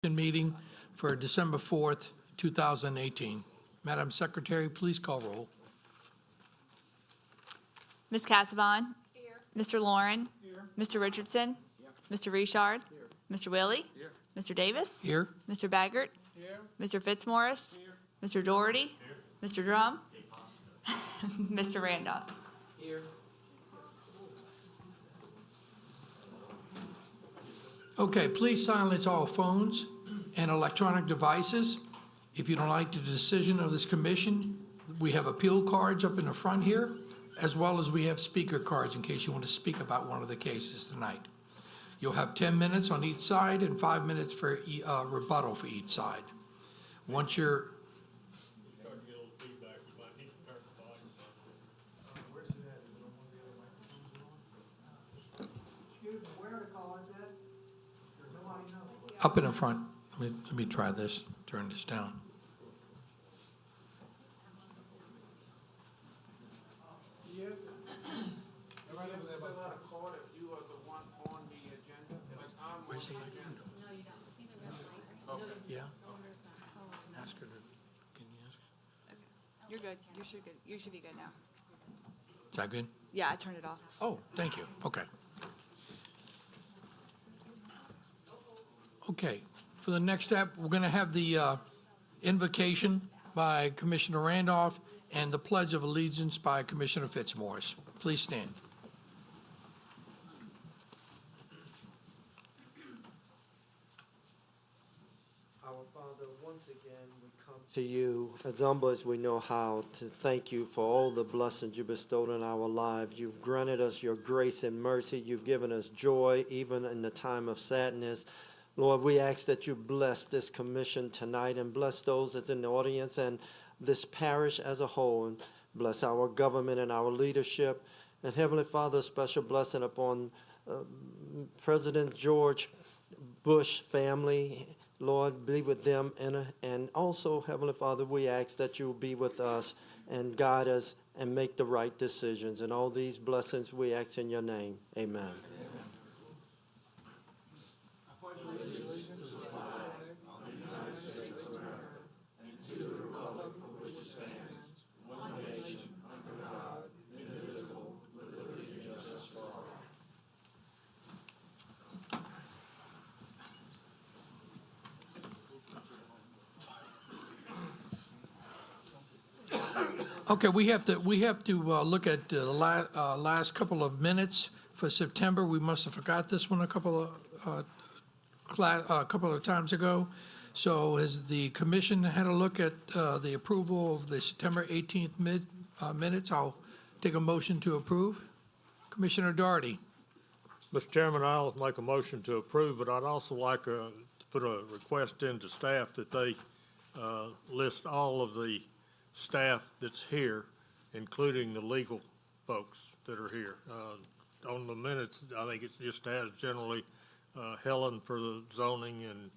meeting for December 4th, 2018. Madam Secretary, please call roll. Ms. Cassavon? Here. Mr. Lauren? Here. Mr. Richardson? Here. Mr. Richard? Here. Mr. Willie? Here. Mr. Davis? Here. Mr. Baggert? Here. Mr. Fitzmaurice? Here. Mr. Doherty? Here. Mr. Drum? Mr. Randolph? Here. Okay, please silence all phones and electronic devices. If you don't like the decision of this commission, we have appeal cards up in the front here, as well as we have speaker cards in case you want to speak about one of the cases tonight. You'll have 10 minutes on each side and 5 minutes for rebuttal for each side. Once you're... Up in the front. Let me try this. Turn this down. Where's the agenda? No, you don't see the red light. Okay. Yeah. Ask her to. Can you ask her? Okay. You're good. You should be good now. Is that good? Yeah, I turned it off. Oh, thank you. Okay. Okay. For the next step, we're going to have the invocation by Commissioner Randolph and the Pledge of Allegiance by Commissioner Fitzmaurice. Please stand. Our Father, once again, we come to you as humble as we know how to thank you for all the blessings you bestowed in our lives. You've granted us your grace and mercy. You've given us joy even in the time of sadness. Lord, we ask that you bless this commission tonight and bless those that's in the audience and this parish as a whole, and bless our government and our leadership. And Heavenly Father, a special blessing upon President George Bush family. Lord, be with them. And also, Heavenly Father, we ask that you will be with us and guide us and make the right decisions. And all these blessings we ask in your name. Amen. Okay, we have to look at the last couple of minutes for September. We must have forgot this one a couple of times ago. So has the commission had a look at the approval of the September 18th minutes? I'll take a motion to approve. Commissioner Doherty. Mr. Chairman, I'll make a motion to approve, but I'd also like to put a request into staff that they list all of the staff that's here, including the legal folks that are here. On the minutes, I think it just has generally Helen for the zoning, and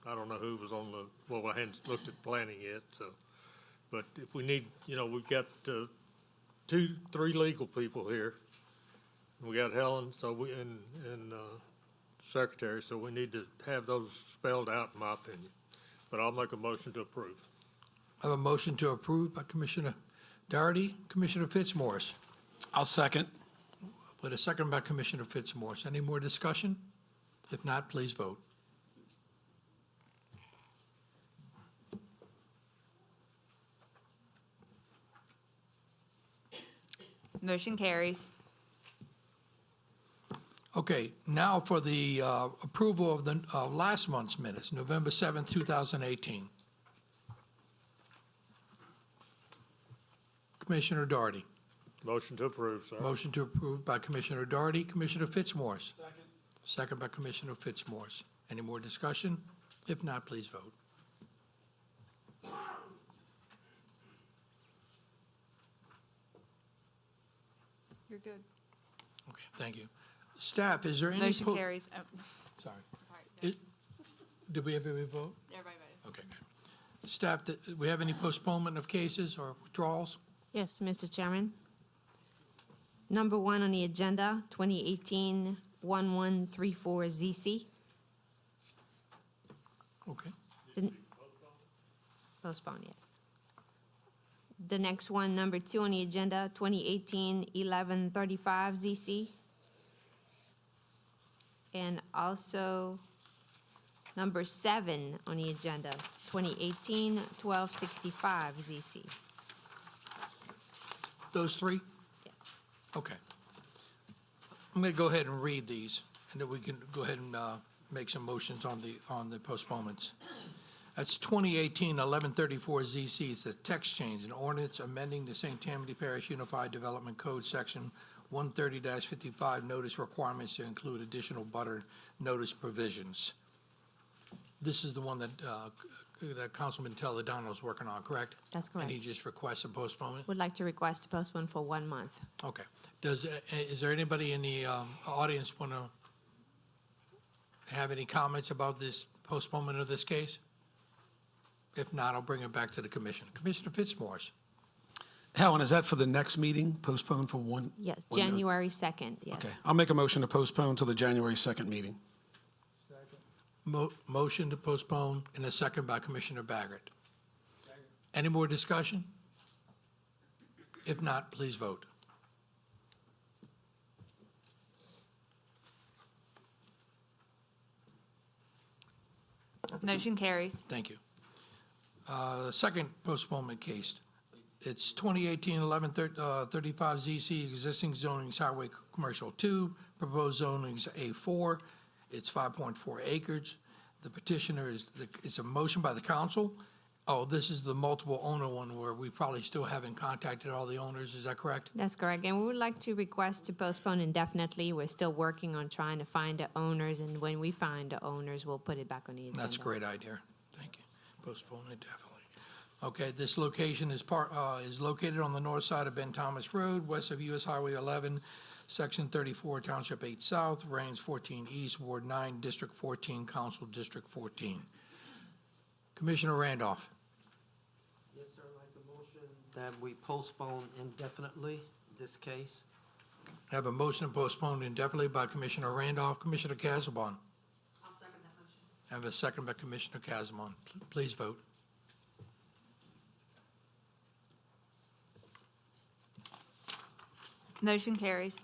I don't know who was on the, well, I hadn't looked at planning yet, so. But if we need, we've got 3 legal people here. We got Helen, so and secretary, so we need to have those spelled out, in my opinion. But I'll make a motion to approve. I have a motion to approve by Commissioner Doherty. Commissioner Fitzmaurice. I'll second. With a second by Commissioner Fitzmaurice. Any more discussion? If not, please vote. Motion carries. Okay, now for the approval of the last month's minutes, November 7th, 2018. Commissioner Doherty. Motion to approve, sir. Motion to approve by Commissioner Doherty. Commissioner Fitzmaurice. Second. Second by Commissioner Fitzmaurice. Any more discussion? If not, please vote. You're good. Okay, thank you. Staff, is there any... Motion carries. Oh. Sorry. Sorry. Did we have every vote? Everybody voted. Okay, good. Staff, do we have any postponement of cases or withdrawals? Yes, Mr. Chairman. Number 1 on the agenda, 2018-1134 ZC. Okay. The- Postpone, yes. The next one, number 2 on the agenda, 2018-1135 ZC. And also number 7 on the agenda, 2018-1265 ZC. Those three? Yes. Okay. I'm going to go ahead and read these, and then we can go ahead and make some motions on the postponements. That's 2018-1134 ZC. It's a text change, an ordinance amending the St. Tammany Parish Unified Development Code, Section 130-55, notice requirements to include additional butter notice provisions. This is the one that Councilman Teledano is working on, correct? That's correct. And he just requests a postponement? Would like to request a postpone for 1 month. Okay. Is there anybody in the audience want to have any comments about this postponement of this case? If not, I'll bring it back to the commission. Commissioner Fitzmaurice. Helen, is that for the next meeting, postponed for one? Yes, one- January 2nd, yes. Okay, I'll make a motion to postpone to the January 2nd meeting. Motion to postpone and a second by Commissioner Baggett. Any more discussion? If not, please vote. Motion carries. Thank you. Second postponement case. It's 2018-1135 ZC, existing zonings Highway Commercial 2, proposed zonings A4. It's 5.4 acres. The petitioner it's a motion by the council. Oh, this is the multiple owner one where we probably still haven't contacted all the owners. Is that correct? That's correct, and we would like to request to postpone indefinitely. We're still working on trying to find the owners, and when we find the owners, we'll put it back on the agenda. That's a great idea. Thank you. Postpone it definitely. Okay, this location is located on the north side of Ben Thomas Road, west of US Highway 11, Section 34, Township 8 South, Range 14 East, Ward 9, District 14, Council District 14. Commissioner Randolph. Yes, sir, I'd like the motion that we postpone indefinitely this case. I have a motion to postpone indefinitely by Commissioner Randolph. Commissioner Casabon. I'll second that motion. I have a second by Commissioner Casabon. Please vote. Motion carries.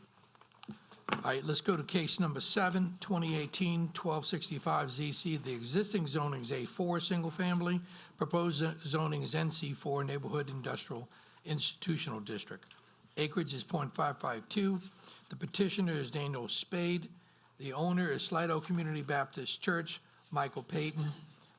All right, let's go to case number 7, 2018-1265 ZC. The existing zoning is A4, single family. Proposed zoning is NC4, Neighborhood Industrial Institutional District. Acreage is .552. The petitioner is Daniel Spade. The owner is Slido Community Baptist Church, Michael Payton.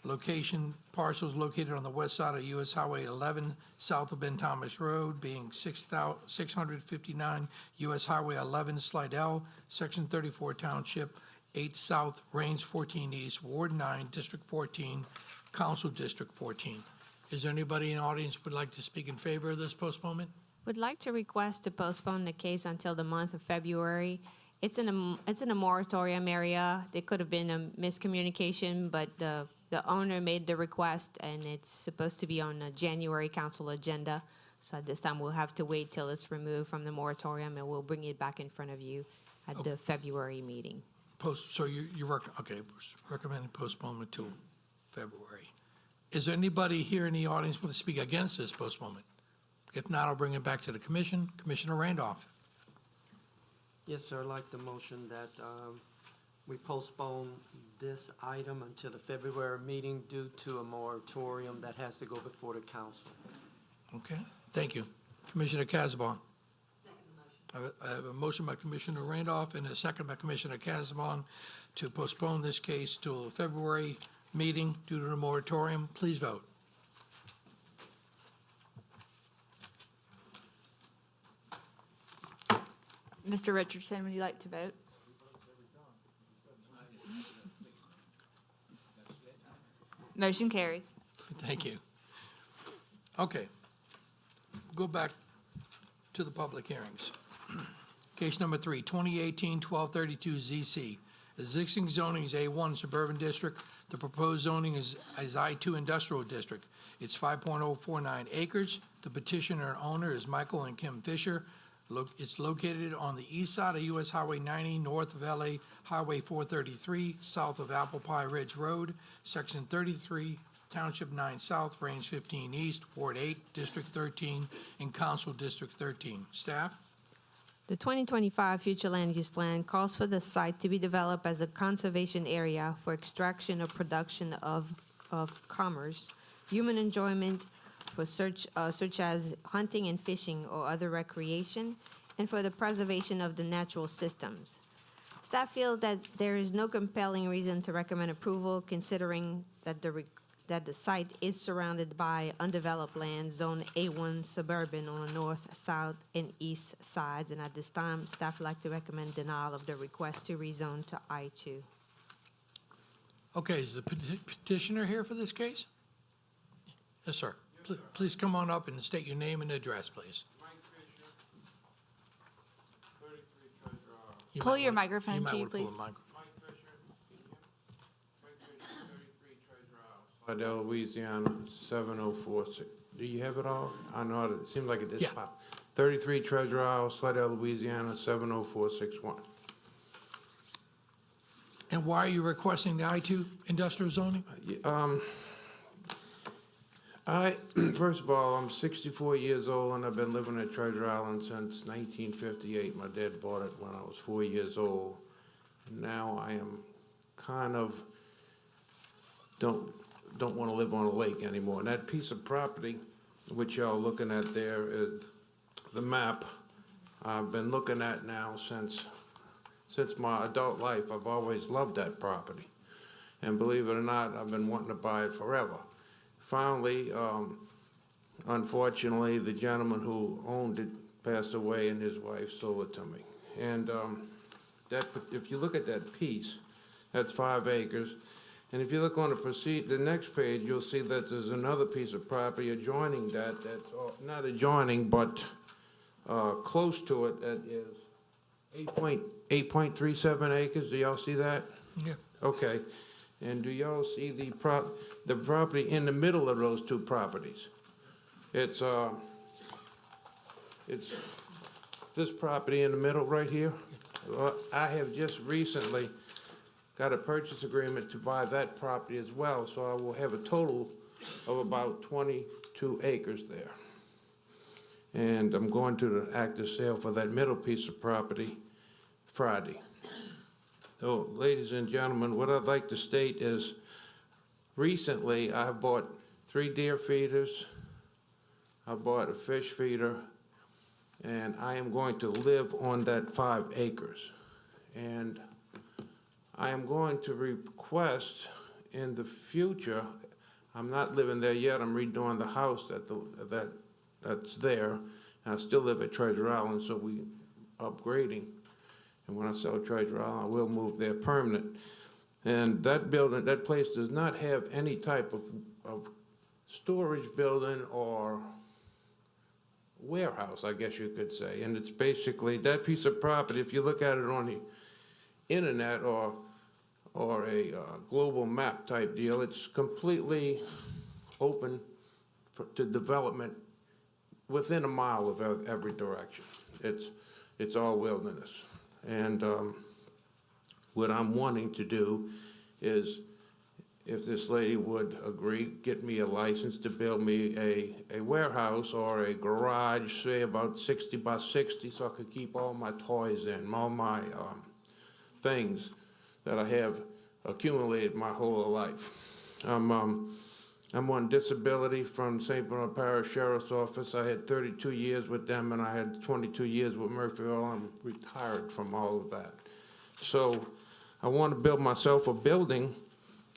Location, parcels located on the west side of US Highway 11, south of Ben Thomas Road, being 659 US Highway 11, Slidell, Section 34 Township, 8 South, Range 14 East, Ward 9, District 14, Council District 14. Is there anybody in the audience who would like to speak in favor of this postponement? Would like to request to postpone the case until the month of February. It's in a moratorium area. There could have been a miscommunication, but the owner made the request, and it's supposed to be on a January council agenda. So at this time, we'll have to wait till it's removed from the moratorium, and we'll bring it back in front of you at the February meeting. So recommending postponement to February. Is there anybody here in the audience who want to speak against this postponement? If not, I'll bring it back to the commission. Commissioner Randolph. Yes, sir, I'd like the motion that we postpone this item until the February meeting due to a moratorium that has to go before the council. Okay, thank you. Commissioner Casabon. Second motion. I have a motion by Commissioner Randolph and a second by Commissioner Casabon to postpone this case to a February meeting due to the moratorium. Please vote. Mr. Richardson, would you like to vote? Motion carries. Thank you. Okay. Go back to the public hearings. Case number 3, 2018-1232 ZC. Existing zoning is A1 Suburban District. The proposed zoning is I2 Industrial District. It's 5.049 acres. The petitioner and owner is Michael and Kim Fisher. It's located on the east side of US Highway 90, north of LA Highway 433, south of Apple Pie Ridge Road, Section 33, Township 9 South, Range 15 East, Ward 8, District 13, and Council District 13. Staff? The 2025 Future Land Use Plan calls for the site to be developed as a conservation area for extraction or production of commerce, human enjoyment, for such as hunting and fishing or other recreation, and for the preservation of the natural systems. Staff feel that there is no compelling reason to recommend approval, considering that the site is surrounded by undeveloped land, zone A1 suburban on the north, south, and east sides. And at this time, staff would like to recommend denial of the request to rezone to I2. Okay, is the petitioner here for this case? Yes, sir. Please come on up and state your name and address, please. You Pull might your want- microphone you might to you, wanna pull the please. microphone. Slidell, Louisiana, 7046. Do you have it all? I know it seems like it Yeah. just popped. 33 Treasure Isle, Slidell, Louisiana, 70461. And why are you requesting the I2 industrial zoning? First of all, I'm 64 years old and I've been living at Treasure Island since 1958. My dad bought it when I was 4 years old. And now I am kind of don't want to live on a lake anymore. And that piece of property, which y'all looking at there, is the map I've been looking at now since my adult life. I've always loved that property. And believe it or not, I've been wanting to buy it forever. Finally, unfortunately, the gentleman who owned it passed away and his wife sold it to me. And if you look at that piece, that's 5 acres. And if you look on the next page, you'll see that there's another piece of property adjoining that, that's not adjoining, but close to it, that is 8.37 acres. Do y'all see that? Yeah. Okay. And do y'all see the property in the middle of those two properties? It's this property in the middle right here. I have just recently got a purchase agreement to buy that property as well, so I will have a total of about 22 acres there. And I'm going to the active sale for that middle piece of property Friday. So, ladies and gentlemen, what I'd like to state is, recently I have bought 3 deer feeders, I bought a fish feeder, and I am going to live on that 5 acres. And I am going to request in the future, I'm not living there yet, I'm redoing the house that's there, and I still live at Treasure Island, so we upgrading. And when I sell Treasure Island, I will move there permanent. And that building, that place does not have any type of storage building or warehouse, I guess you could say. And it's basically that piece of property, if you look at it on the internet or a global map type deal, it's completely open to development within a mile of every direction. It's all wilderness. And what I'm wanting to do is, if this lady would agree, get me a license to build me a warehouse or a garage, say about 60 by 60, so I could keep all my toys in, all my things that I have accumulated my whole life. I'm on disability from St. Bernard Parish Sheriff's Office. I had 32 years with them, and I had 22 years with Murphyville. I'm retired from all of that. So I want to build myself a building,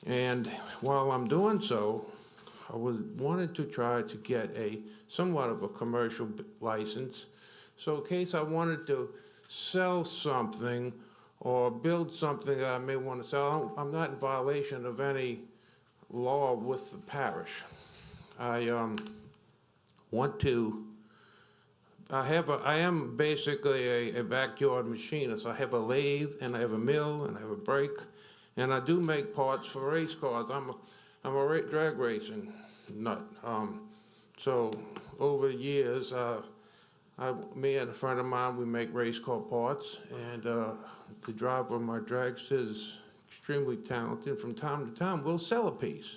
and while I'm doing so, I wanted to try to get somewhat of a commercial license. So in case I wanted to sell something or build something that I may want to sell, I'm not in violation of any law with the parish. I am basically a backyard machinist. I have a lathe, and I have a mill, and I have a brake, and I do make parts for race cars. I'm a drag racing nut. So over the years, Me and a friend of mine, we make race car parts, and the driver of my dragster is extremely talented. From time to time, we'll sell a piece.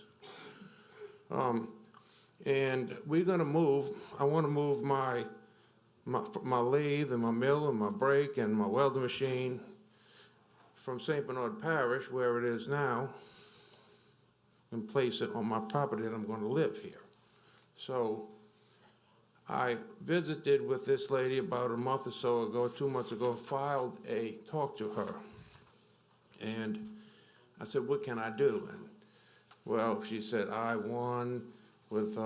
And we're gonna move, I wanna move my lathe and my mill and my brake and my welding machine from St. Bernard Parish, where it is now, and place it on my property that I'm gonna live here. So I visited with this lady about a month or so ago, 2 months ago, talked to her. And I said, what can I do? And well, she said, I-1 with,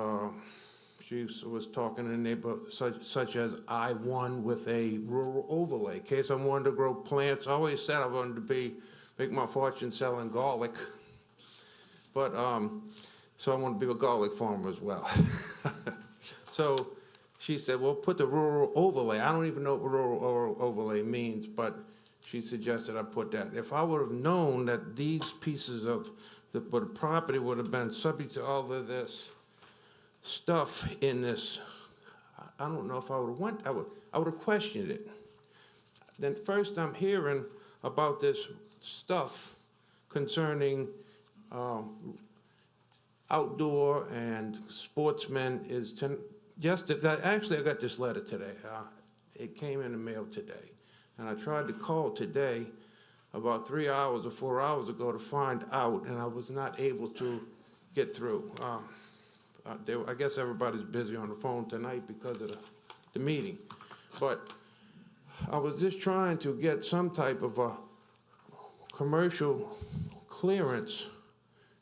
she was talking in neighborhood such as I-1 with a rural overlay. In case I wanted to grow plants, I always said I wanted to make my fortune selling garlic. But, so I want to be a garlic farmer as well. So she said, well, put the rural overlay. I don't even know what rural overlay means, but she suggested I put that. If I would have known that these pieces of the property would have been subject to all of this stuff in this, I don't know if I would have went, I would have questioned it. Then first I'm hearing about this stuff concerning outdoor and sportsmen actually I got this letter today. It came in the mail today. And I tried to call today about 3 hours or 4 hours ago to find out, and I was not able to get through. I guess everybody's busy on the phone tonight because of the meeting. But I was just trying to get some type of a commercial clearance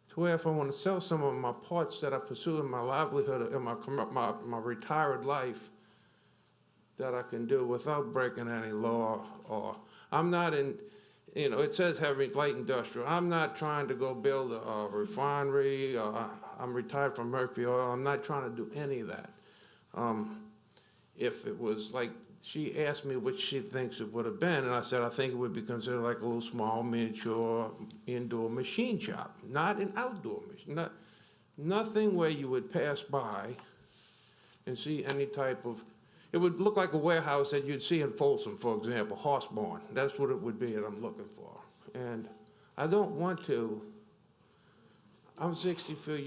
to where if I want to sell some of my parts that I pursue in my livelihood, in my retired life, that I can do without breaking any law. Or I'm not in, it says heavy light industrial. I'm not trying to go build a refinery. I'm retired from Murphy Oil. I'm not trying to do any of that. If it was like, she asked me what she thinks it would have been, and I said, I think it would be considered like a little small miniature indoor machine shop, not an outdoor machine, nothing where you would pass by and see any type of, it would look like a warehouse that you'd see in Folsom, for example, horse barn. That's what it would be that I'm looking for. And I don't want to, I'm 64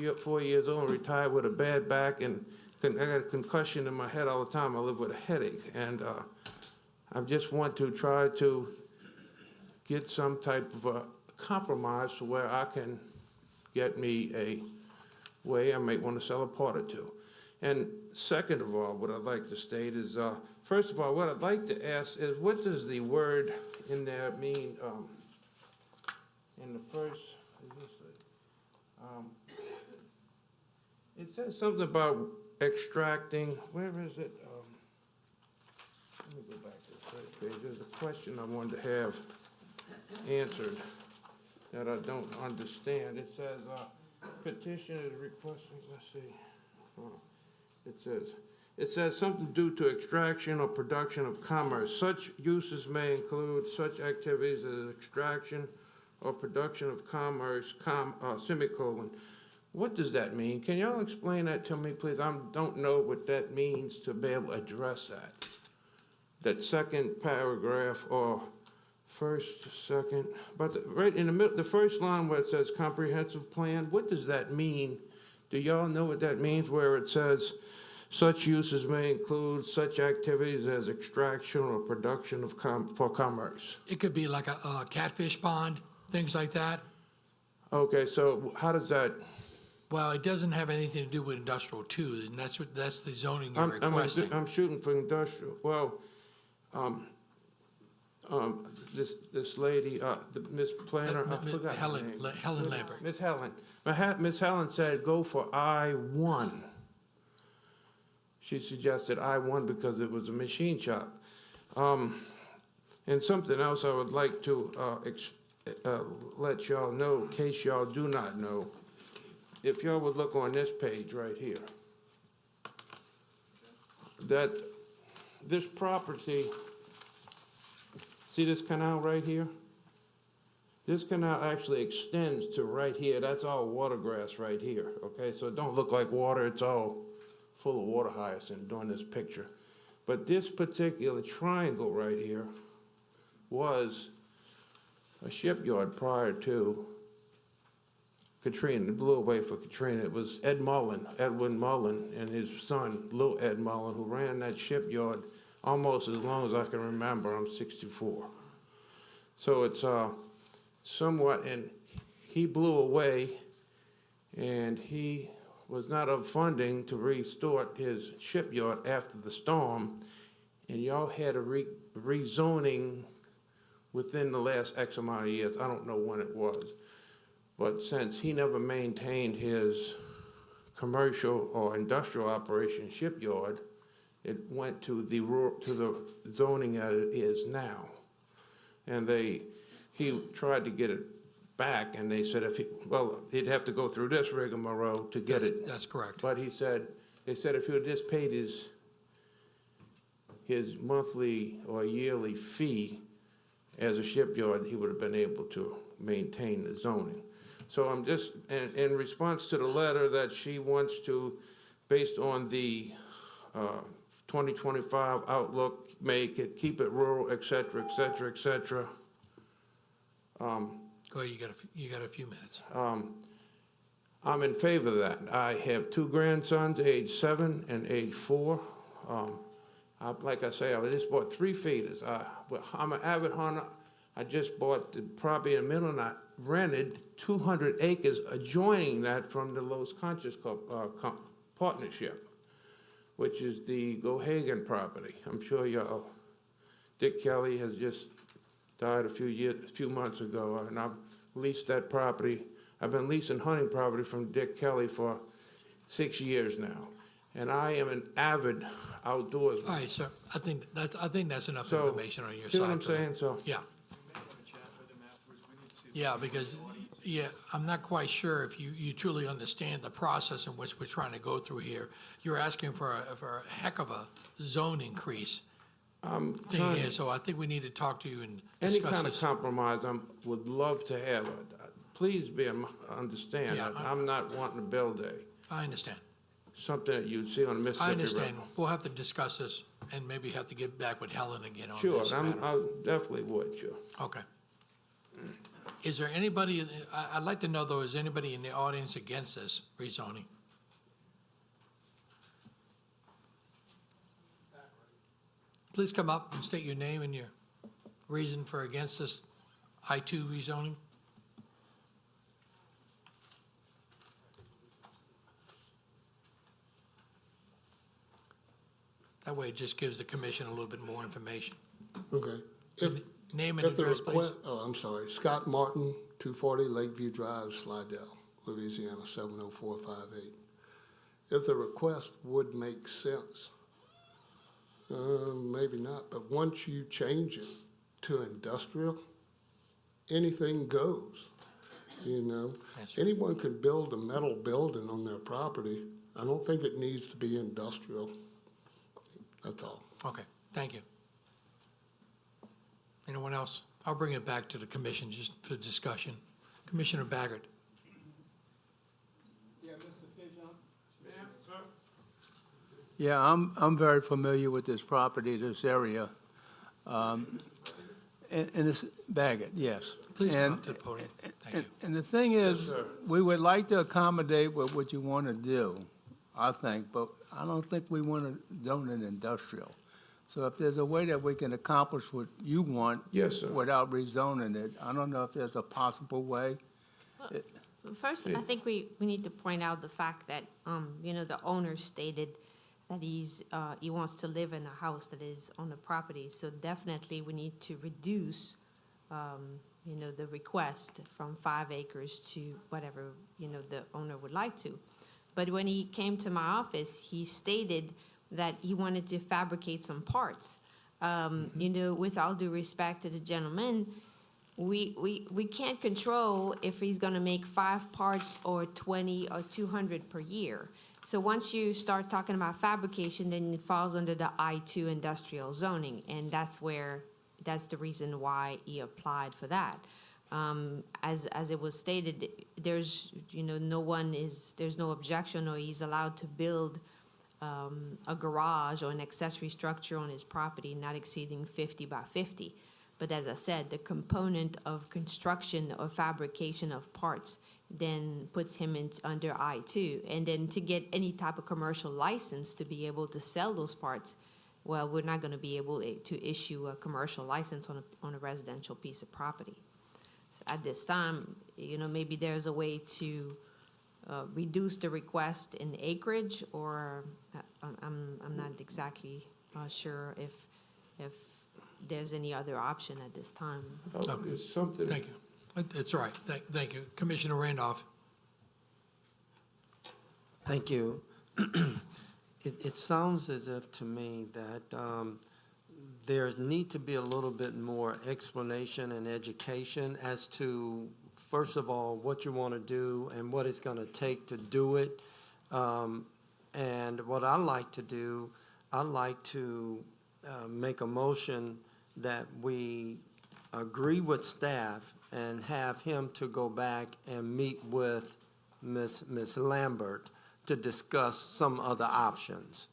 years old, retired with a bad back, and I got a concussion in my head all the time. I live with a headache, and I just want to try to get some type of a compromise to where I can get me a way I might want to sell a part or two. And second of all, what I'd like to state is, first of all, what I'd like to ask is, what does the word in there mean in the first, it says something about extracting, where is it? Let me go back to the first page. There's a question I wanted to have answered that I don't understand. It says, petition is requesting, let's see. It says something due to extraction or production of commerce. Such uses may include such activities as extraction or production of commerce, semicolon. What does that mean? Can y'all explain that to me, please? I don't know what that means to be able to address that. That second paragraph or second, but right in the middle, the first line where it says comprehensive plan, what does that mean? Do y'all know what that means where it says such uses may include such activities as extraction or production of for commerce? It could be like a catfish pond, things like that. Okay, so how does that? Well, it doesn't have anything to do with industrial too, and that's the zoning you're requesting. I'm shooting for industrial. Well, this lady, Miss Planner, I forgot her name. Helen Lambert. Miss Helen. Miss Helen said go for I-1. She suggested I-1 because it was a machine shop. And something else I would like to let y'all know, in case y'all do not know, if y'all would look on this page right here, that this property, see this canal right here? This canal actually extends to right here. That's all water grass right here, okay? So it don't look like water. It's all full of water hyacinth during this picture. But this particular triangle right here was a shipyard prior to Katrina. It blew away for Katrina. It was Edwin Mullen, and his son, Lil Ed Mullen, who ran that shipyard almost as long as I can remember. I'm 64. So it's somewhat, and he blew away, and he was not of funding to restore his shipyard after the storm, and y'all had a rezoning within the last X amount of years. I don't know when it was. But since he never maintained his commercial or industrial operation shipyard, it went to the zoning that it is now. And he tried to get it back, and they said he'd have to go through this rigmarole to get it. That's correct. But they said if he had just paid his monthly or yearly fee as a shipyard, he would have been able to maintain the zoning. So I'm just, in response to the letter that she wants to, based on the 2025 outlook, make it, keep it rural, et cetera, et cetera, et cetera. Go ahead, you got a few minutes. I'm in favor of that. I have two grandsons, age 7 and age 4. Like I say, I just bought 3 feeders. I'm an avid hunter. I just bought the property in the middle, and I rented 200 acres adjoining that from the Los Conchas partnership, which is the Gohagan property. I'm sure y'all, Dick Kelly has just died a few months ago, and I've leased that property. I've been leasing hunting property from Dick Kelly for 6 years now, and I am an avid outdoorsman. All right, sir, I think that's enough So, information on your side. see what I'm for that. saying? So, Yeah. Yeah, because, I'm not quite sure if you truly understand the process in which we're trying to go through here. You're asking for a heck of a zone increase thing here, so I think we need to talk to you and any discuss kind of this. compromise I would love to have. Please understand, Yeah, I'm not wanting to build I understand. something that you'd see on the Mississippi I River. understand. We'll have to discuss this and maybe have to get back with Helen again on Sure, this I matter. definitely would, sure. Okay. Is there anybody, I'd like to know though, is anybody in the audience against this rezoning? Please come up and state your name and your reason for against this I-2 rezoning. That way it just gives the commission a little bit more information. Okay. Name and If the address, please. request, I'm sorry, Scott Martin, 240 Lakeview Drive, Slidell, Louisiana, 70458. If the request would make sense, maybe not, but once you change it to industrial, anything goes, you know? Yes, sir. Anyone can build a metal building on their property. I don't think it needs to be industrial. That's all. Okay, thank you. Anyone else? I'll bring it back to the commission just for discussion. Commissioner Baggett. Yeah, I'm very familiar with this property, this area. And it's Baggett, yes. Please come And- up to the podium. Thank you. And the thing is, we would like to accommodate what you want to do, I think, but I don't think we want to zone it industrial. So if there's a way that we can accomplish what you want. Yes, sir. Without rezoning it, I don't know if there's a possible way. First, I think we need to point out the fact that, the owner stated that he wants to live in a house that is on the property. So definitely we need to reduce, the request from 5 acres to whatever, the owner would like to. But when he came to my office, he stated that he wanted to fabricate some parts. With all due respect to the gentleman, we can't control if he's gonna make 5 parts or 20 or 200 per year. So once you start talking about fabrication, then it falls under the I-2 industrial zoning, and that's the reason why he applied for that. As it was stated, there's no objection, or he's allowed to build a garage or an accessory structure on his property not exceeding 50 by 50. But as I said, the component of construction or fabrication of parts then puts him under I-2. And then to get any type of commercial license to be able to sell those parts, well, we're not going to be able to issue a commercial license on a residential piece of property. So at this time, maybe there's a way to reduce the request in acreage, or I'm not exactly sure if there's any other option at this time. It's something. Thank you. It's all right. Thank you. Commissioner Randolph. Thank you. It sounds as if to me that there need to be a little bit more explanation and education as to, first of all, what you want to do and what it's going to take to do it. And what I like to do, I like to make a motion that we agree with staff and have him to go back and meet with Ms. Lambert to discuss some other options.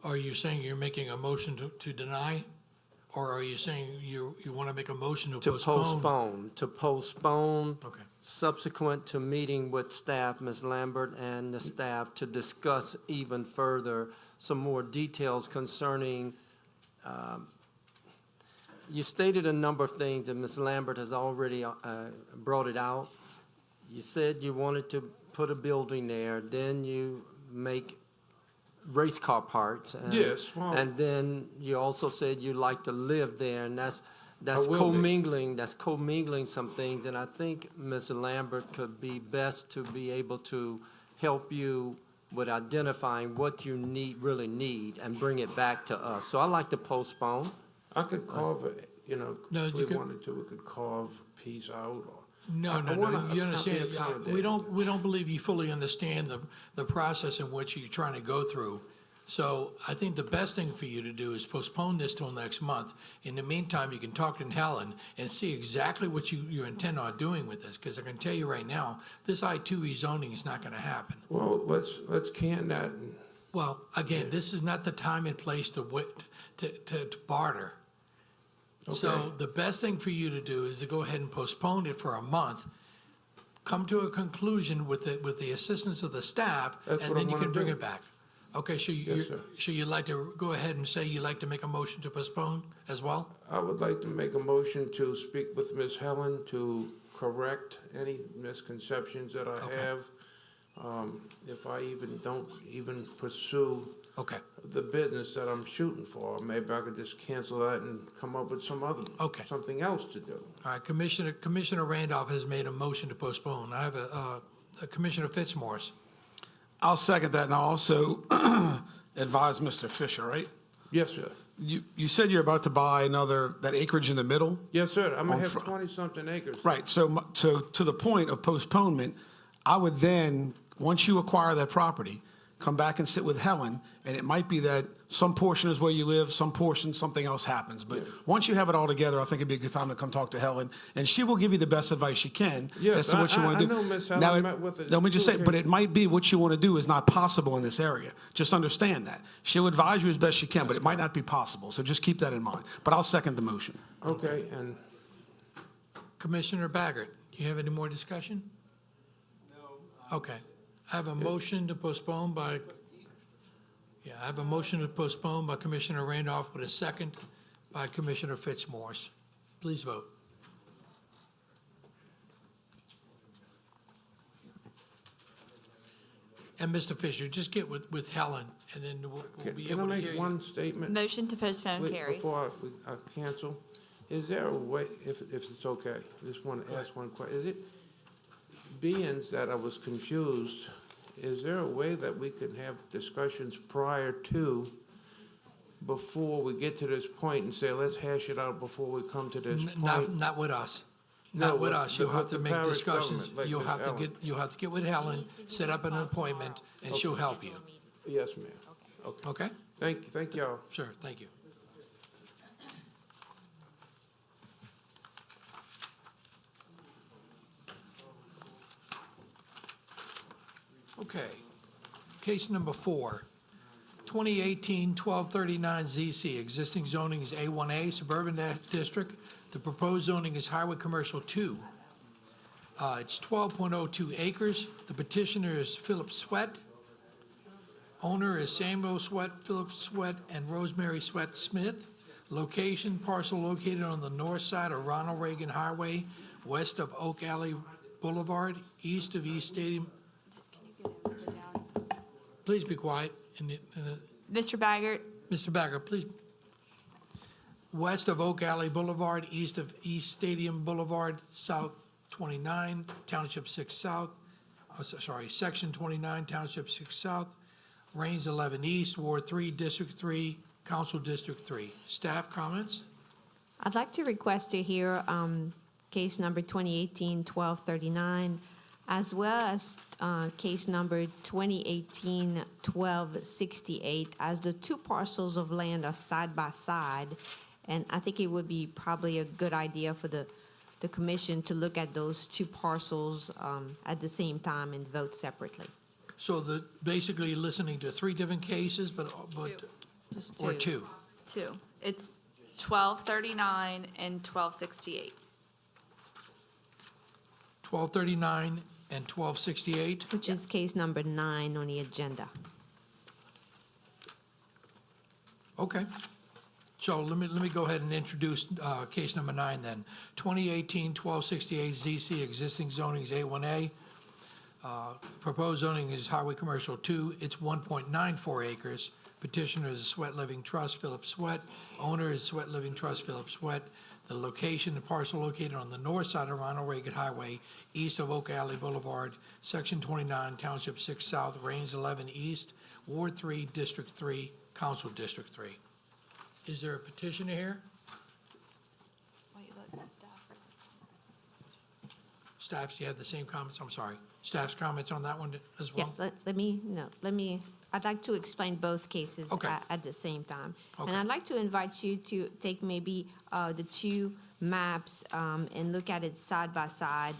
Are you saying you're making a motion to deny? Or are you saying you want to make a motion to postpone? To postpone. Okay. Subsequent to meeting with staff, Ms. Lambert and the staff, to discuss even further some more details concerning, you stated a number of things, and Ms. Lambert has already brought it out. You said you wanted to put a building there, then you make race car parts. And, Yes, well- and then you also said you like to live there, and that's will be. commingling. That's commingling some things, and I think Ms. Lambert could be best to be able to help you with identifying what you really need, and bring it back to us. So I like to postpone. I could carve it, No, if you we could- wanted to, we could carve a piece out. Or No, I wanna you understand, accommodate. we don't believe you fully understand the process in which you're trying to go through. So I think the best thing for you to do is postpone this till next month. In the meantime, you can talk to Helen and see exactly what you intend on doing with this, because I can tell you right now, this I-2 rezoning is not gonna happen. Well, let's can that. And Well, again, this is not the time and place to barter. So Okay. the best thing for you to do is to go ahead and postpone it for a month, come to a conclusion with the assistance of the staff, That's and what I then you can wanna bring do. it back. Okay, so Yes, sir. you'd like to go ahead and say you'd like to make a motion to postpone as well? I would like to make a motion to speak with Ms. Helen to correct any misconceptions that I Okay. have. If I don't even pursue Okay, the business that I'm shooting for, maybe I could just cancel that and come up with Okay. something else to do. all right, Commissioner Randolph has made a motion to postpone. I have a Commissioner Fitzmaurice. I'll second that, and I'll also advise Mr. Fisher, right? Yes, sir. You said you're about to buy that acreage in the middle? Yes, sir. I'm gonna On have fr- 20-something acres. Right, so to the point of postponement, I would then, once you acquire that property, come back and sit with Helen, and it might be that some portion is where you live, some portion, something else happens. But once you have it all together, I think it'd be a good time to come talk to Helen, and she will give you the best advice she can Yes, as to what you want to do. I know Miss Helen Now, met with it let me just say, two but it might be what you want to do is not possible in this area. Just understand that. She'll advise you as best she can, but it might not be possible, so just keep that in mind. But I'll second the motion. Okay, and Commissioner Baggert, do you have any more discussion? No. Okay. I have a motion to postpone by, I have a motion to postpone by Commissioner Randolph with a second by Commissioner Fitzmaurice. Please vote. And Mr. Fisher, just get with Helen, and then we'll be can I able to hear make you. one statement? Motion to postpone Wait, carries. Before I cancel, is there a way, if it's okay, I just want to ask one question. Is it, being that I was confused, is there a way that we can have discussions prior to, before we get to this point and say, let's hash it out before we come to this point? Not with us. No, Not with with us. the- You'll have with to the make parish discussions. government, like You'll Ms. have to Ellen. you'll have to get with Helen, set up an appointment, and she'll help you. Yes, ma'am. Okay. Okay? Thank y'all. Sure, thank you. Okay. Case number 4, 2018-1239 ZC, existing zoning is A1A, suburban district. The proposed zoning is highway commercial 2. It's 12.02 acres. The petitioner is Philip Sweat. Owner is Samuel Sweat, Philip Sweat, and Rosemary Sweat Smith. Location, parcel located on the north side of Ronald Reagan Highway, west of Oak Alley Boulevard, east of East Stadium. Please be quiet. Mr. Baggert, Mr. Bagger, please. West of Oak Alley Boulevard, east of East Stadium Boulevard, south 29, Township 6 South, Section 29, Township 6 South, Range 11 East, Ward 3, District 3, Council District 3. Staff comments? I'd like to request to hear case number 2018-1239, as well as case number 2018-1268, as the two parcels of land are side by side. And I think it would be probably a good idea for the commission to look at those two parcels at the same time and vote separately. So basically listening to 3 different cases, but Just or 2? two. It's 1239 and 1268. 1239 and 1268? Which is case number 9 on the agenda. Okay. So let me go ahead and introduce case number 9 then. 2018-1268 ZC, existing zoning is A1A. Proposed zoning is highway commercial 2. It's 1.94 acres. Petitioner is Sweat Living Trust, Philip Sweat. Owner is Sweat Living Trust, Philip Sweat. The location, the parcel located on the north side of Ronald Reagan Highway, east of Oak Alley Boulevard, Section 29, Township 6 South, Range 11 East, Ward 3, District 3, Council District 3. Is there a petitioner here? Staff, do you have the same comments? I'm sorry. Staff's comments on that one as well? Yes, I'd like to explain both cases Okay. at the same time. Okay. And I'd like to invite you to take maybe the two maps and look at it side by side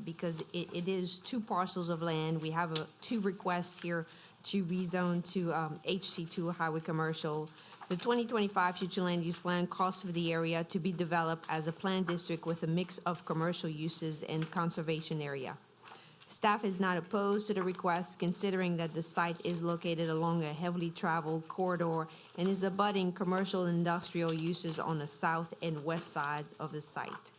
because it is two parcels of land. We have two requests here to rezone to HC2 Highway Commercial. The 2025 future land use plan calls for the area to be developed as a planned district with a mix of commercial uses and conservation area. Staff is not opposed to the request, considering that the site is located along a heavily traveled corridor and is abutting commercial and industrial uses on the south and west sides of the site.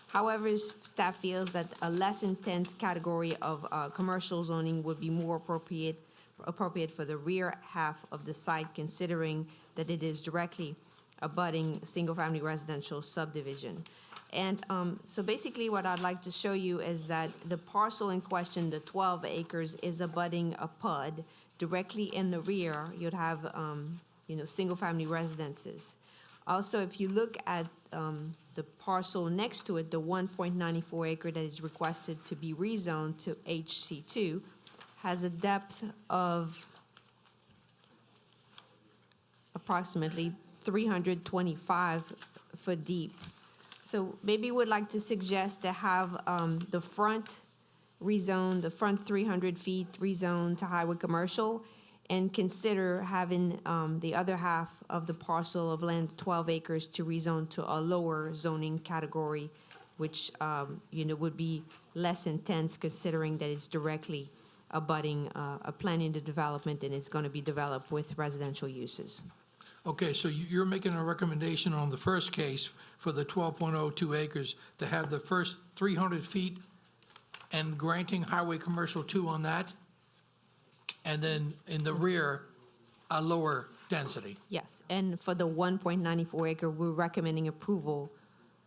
However, staff feels that a less intense category of commercial zoning would be more appropriate for the rear half of the site, considering that it is directly abutting single-family residential subdivision. And so basically what I'd like to show you is that the parcel in question, the 12 acres, is abutting a PUD. Directly in the rear, you'd have, single-family residences. Also, if you look at the parcel next to it, the 1.94 acre that is requested to be rezoned to HC2, has a depth of approximately 325 foot deep. So maybe we'd like to suggest to have the front rezoned, the front 300 feet rezoned to highway commercial, and consider having the other half of the parcel of land, 12 acres, to rezone to a lower zoning category, which would be less intense, considering that it's directly abutting a planning to development, and it's going to be developed with residential uses. Okay, so you're making a recommendation on the first case for the 12.02 acres to have the first 300 feet and granting highway commercial 2 on that? And then in the rear, a lower density? Yes, and for the 1.94 acre, we're recommending approval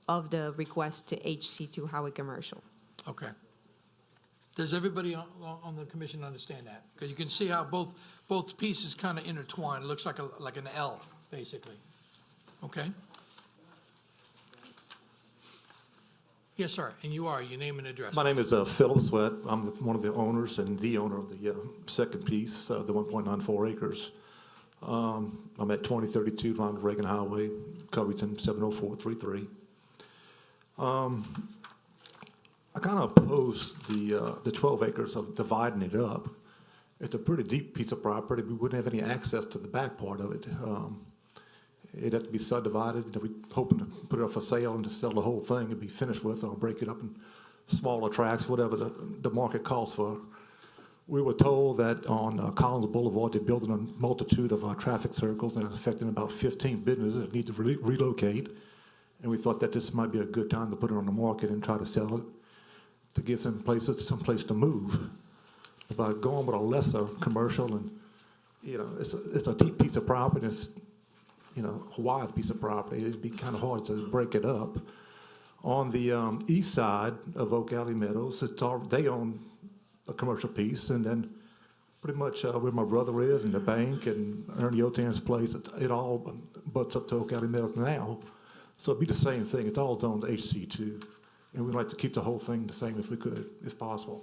of the request to HC2 Highway Commercial. Okay. Does everybody on the commission understand that? Because you can see how both pieces kind of intertwine. It looks like an L, basically. Okay? Yes, sir, and your name and address. My name is Philip Sweat. I'm one of the owners and the owner of the second piece, the 1.94 acres. I'm at 2032 Ronald Reagan Highway, Covington 70433. I kind of oppose the 12 acres of dividing it up It's a pretty deep piece of property. We wouldn't have any access to the back part of it. It'd have to be subdivided. If we're hoping to put it up for sale and to sell the whole thing and be finished with, or break it up in smaller tracts, whatever the market calls for. We were told that on Collins Boulevard, they're building a multitude of traffic circles and it's affecting about 15 businesses that need to relocate. And we thought that this might be a good time to put it on the market and try to sell it to get someplace to move. About going with a lesser commercial, and it's a deep piece of property. It's a wide piece of property. It'd be kind of hard to break it up. On the east side of Oak Alley Meadows, they own a commercial piece, and then pretty much where my brother is and the bank and Ernie Otan's place, it all butts up to Oak Alley Meadows now. So it'd be the same thing. It's all zoned HC2, and we'd like to keep the whole thing the same if we could, if possible.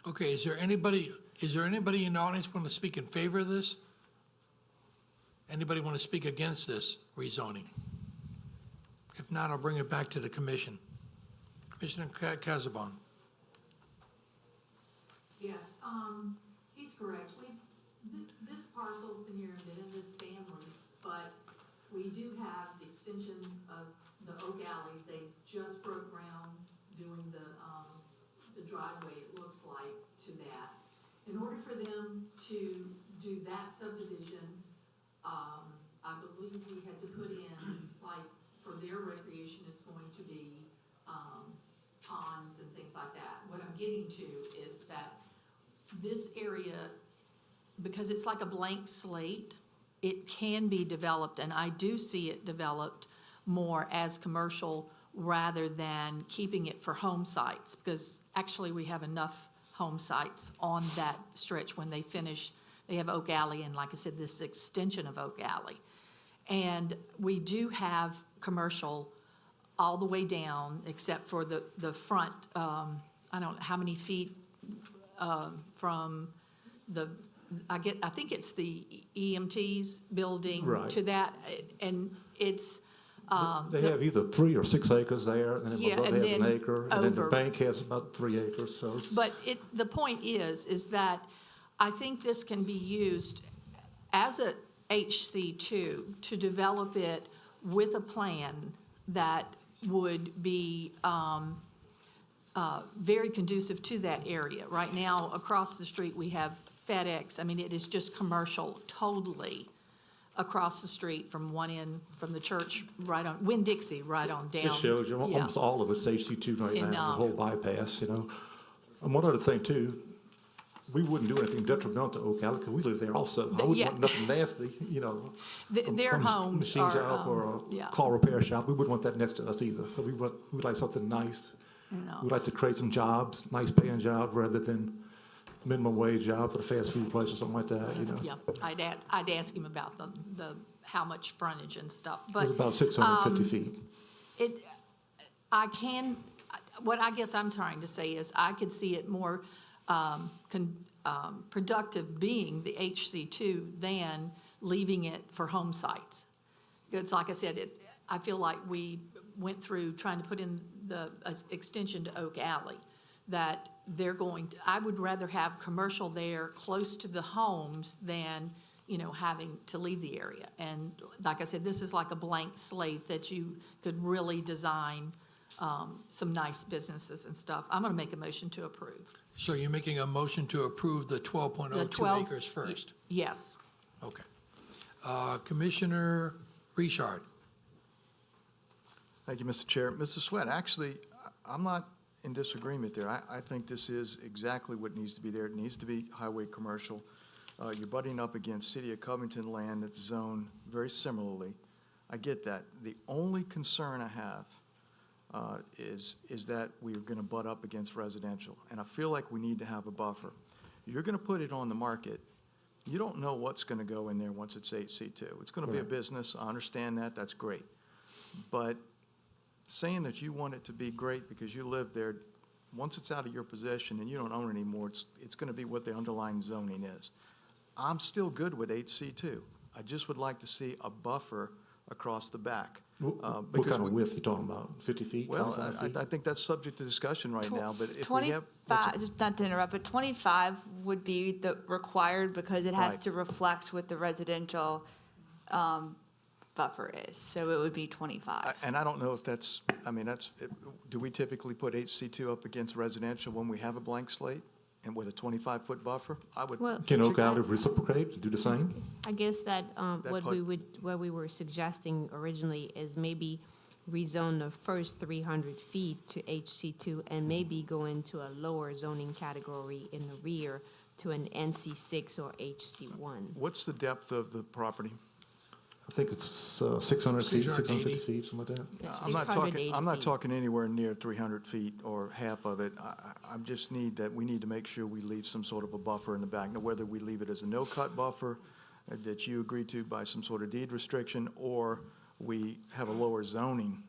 Okay, is there anybody in the audience want to speak in favor of this? Anybody want to speak against this rezoning? If not, I'll bring it back to the commission. Commissioner Casabon. Yes, he's correct. This parcel's been here and been in this family, but we do have the extension of the Oak Alley. They just broke ground doing the driveway, it looks like, to that. In order for them to do that subdivision, I believe we had to put in, like, for their recreation, it's going to be ponds and things like that. What I'm getting to is that this area, because it's like a blank slate, it can be developed, and I do see it developed more as commercial rather than keeping it for home sites, because actually we have enough home sites on that stretch when they finish. They have Oak Alley and, like I said, this extension of Oak Alley. And we do have commercial all the way down except for the front, I don't know how many feet from the, I think it's the EMT's building Right. to that, and it's. They have either 3 or 6 acres there, and then my Yeah, brother and has an then acre, and then the over. bank has about 3 acres, so it's. But the point is that I think this can be used as a HC2 to develop it with a plan that would be very conducive to that area. Right now, across the street, we have FedEx. I mean, it is just commercial totally across the street from one end, from the church right on, Winn-Dixie, right on down. This shows you, Yeah. almost all of it's HC2 right And, now, the whole bypass, And one other thing too, we wouldn't do anything detrimental to Oak Alley, because we live there also. I wouldn't Yeah. want nothing nasty, Their from a homes machine are, shop or yeah. a car repair shop. We wouldn't want that next to us either. So we'd like something nice. No. We'd like to create some jobs, nice paying jobs, rather than minimum wage jobs at a fast food place or something like that, Yeah, I'd ask him about the how much frontage and stuff, but. It's about 650 feet. What I guess I'm trying to say is I could see it more productive being the HC2 than leaving it for home sites. It's like I said, I feel like we went through trying to put in the extension to Oak Alley, that I would rather have commercial there close to the homes than, having to leave the area. And like I said, this is like a blank slate that you could really design some nice businesses and stuff. I'm gonna make a motion to approve. So you're making a motion to approve the 12.02 acres first? Yes. Okay. Commissioner Richard. Thank you, Mr. Chair. Mr. Sweat, actually, I'm not in disagreement there. I think this is exactly what needs to be there. It needs to be highway commercial. You're butting up against City of Covington land that's zoned very similarly. I get that. The only concern I have is that we're going to butt up against residential, and I feel like we need to have a buffer. You're going to put it on the market. You don't know what's going to go in there once it's HC2. It's going to be a business. I understand that. That's great. But saying that you want it to be great because you live there, once it's out of your possession and you don't own it anymore, it's going to be what the underlying zoning is. I'm still good with HC2. I just would like to see a buffer across the back. What because kind of we- width you talking about? 50 feet, Well, 25 feet? I think that's subject to discussion right now, but if we have. 25, just not to interrupt, but 25 would be the required because it has Right. to reflect what the residential buffer is, so it would be 25. And I don't know if that's, I mean, do we typically put HC2 up against residential when we have a blank slate and with a 25-foot buffer? I would, Well, Can Oak Valley reciprocate and do the same? I guess that part- what we were suggesting originally is maybe rezone the first 300 feet to HC2 and maybe go into a lower zoning category in the rear to an NC6 or HC1. what's the depth of the property? I think it's 600 feet, 680. 650 feet, something like that. I'm not 680 talking, I'm not feet. talking anywhere near 300 feet or half of it. I just need we need to make sure we leave some sort of a buffer in the back. Now, whether we leave it as a no-cut buffer that you agree to by some sort of deed restriction, or we have a lower zoning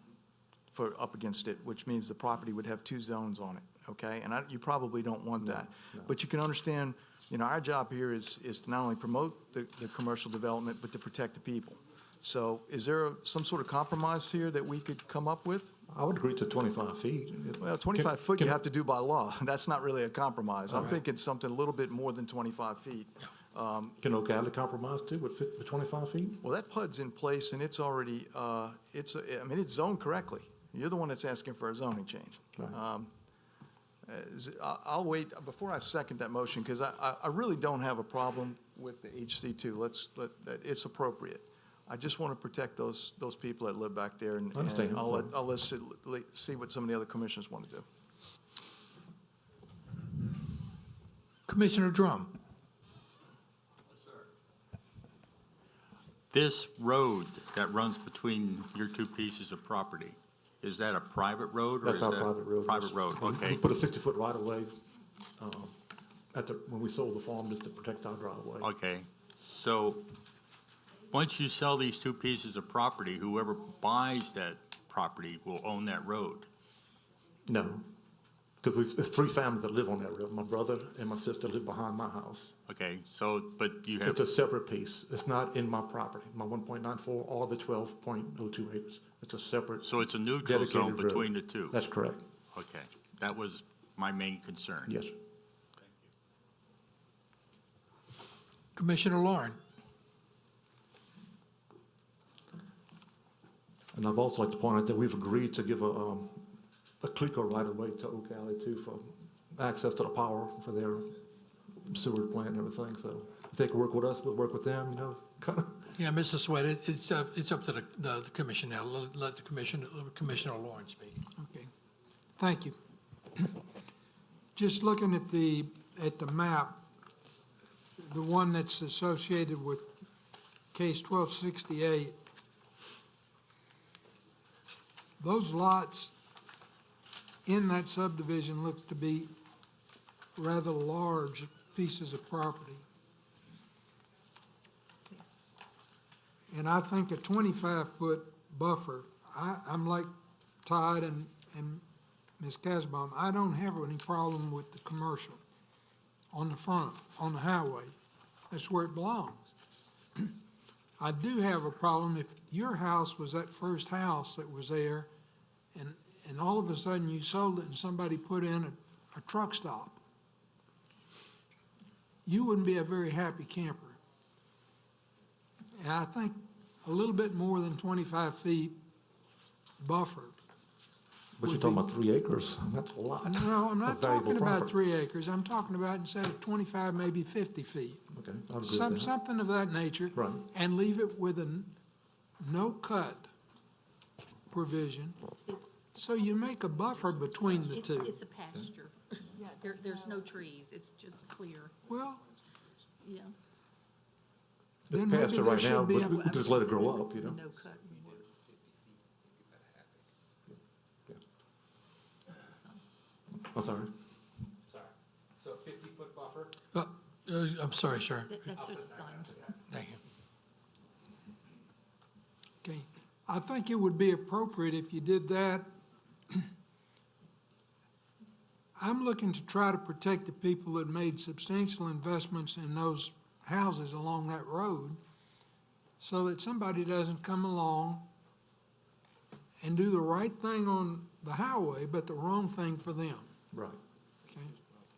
for, up against it, which means the property would have two zones on it, okay? And you probably don't want that. But you can understand, you know, our job here is to not only promote the commercial development, but to protect the people. So is there some sort of compromise here that we could come up with? I would agree to 25 feet. Well, 25 foot you can- have to do by law. That's not really a compromise. I'm thinking something a little bit more than 25 feet. Can Oak Valley compromise too with 25 feet? Well, that PUD's in place and it's already, I mean, it's zoned correctly. You're the one that's asking for a zoning change. Right. I'll wait, before I second that motion, because I really don't have a problem with the HC2. It's appropriate. I just want to protect those people that live back there, and Understand. I'll see what some of the other commissioners want to do. Commissioner Drum? This road that runs between your two pieces of property, is that a private road or is That's that? our private road. Private road, We okay. put a 60-foot right-of-way when we sold the farm just to protect our driveway. Okay, so once you sell these two pieces of property, whoever buys that property will own that road? No, because there's 3 families that live on that road. My brother and my sister live behind my house. Okay, so, but you have, It's a separate piece. It's not in my property, my 1.94 or the 12.02 acres. It's a separate. so it's a neutral dedicated zone road. between the two? That's correct. Okay, that was my main concern. Yes, sir. Commissioner Lauren? And I'd also like to point out that we've agreed to give a CLECO right-of-way to Oak Valley too for access to the power for their sewer plant and everything. So if they can work with us, we'll work with them, you know, kind of. Yeah, Mr. Sweat, it's up to the commission now. Let the Commissioner Lauren speak. Okay, thank you. Just looking at the map, the one that's associated with case 1268, those lots in that subdivision look to be rather large pieces of property. And I think a 25-foot buffer, I'm like Todd and Ms. Casbaum, I don't have any problem with the commercial on the front, on the highway. That's where it belongs. I do have a problem if your house was that first house that was there and all of a sudden you sold it and somebody put in a truck stop. You wouldn't be a very happy camper. And I think a little bit more than 25 feet buffer. But you're talking about 3 acres. That's a lot. No, I'm not of valuable talking about property. 3 acres. I'm talking about instead of 25, maybe 50 feet. Okay, I'll agree with that. Something of that nature. Right. And leave it with a no-cut provision. So you make a buffer between the two. It's a pasture. Yeah, there's no trees, it's just clear, Well, yeah. It's then maybe pasture there right now, should be but we can just let it grow up, you know? No cut. That's the sun. I'm sorry. So 50-foot buffer? I'm sorry, sir. That's her son. Thank you. okay. I think it would be appropriate if you did that. I'm looking to try to protect the people that made substantial investments in those houses along that road so that somebody doesn't come along and do the right thing on the highway, but the wrong thing for them, Right. okay?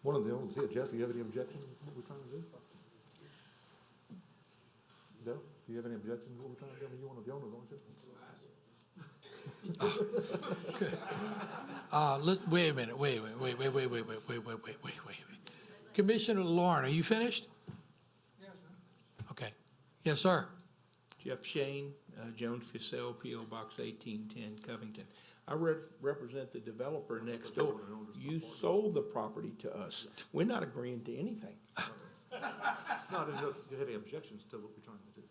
One of the owners here, Jeff, you have any objections to what we're trying to do? Dale, do you have any objections to what we're trying to do? I mean, you're one of the owners, aren't you? Wait a minute, wait. Commissioner Lauren, are you finished? Yes, sir. Okay. Yes, sir. Jeff Shane, Jones Fussell, P.O. Box 1810, Covington. I represent the developer next door. You sold the property to us. We're not agreeing to anything. No, I didn't know if you had any objections to what we're trying to do.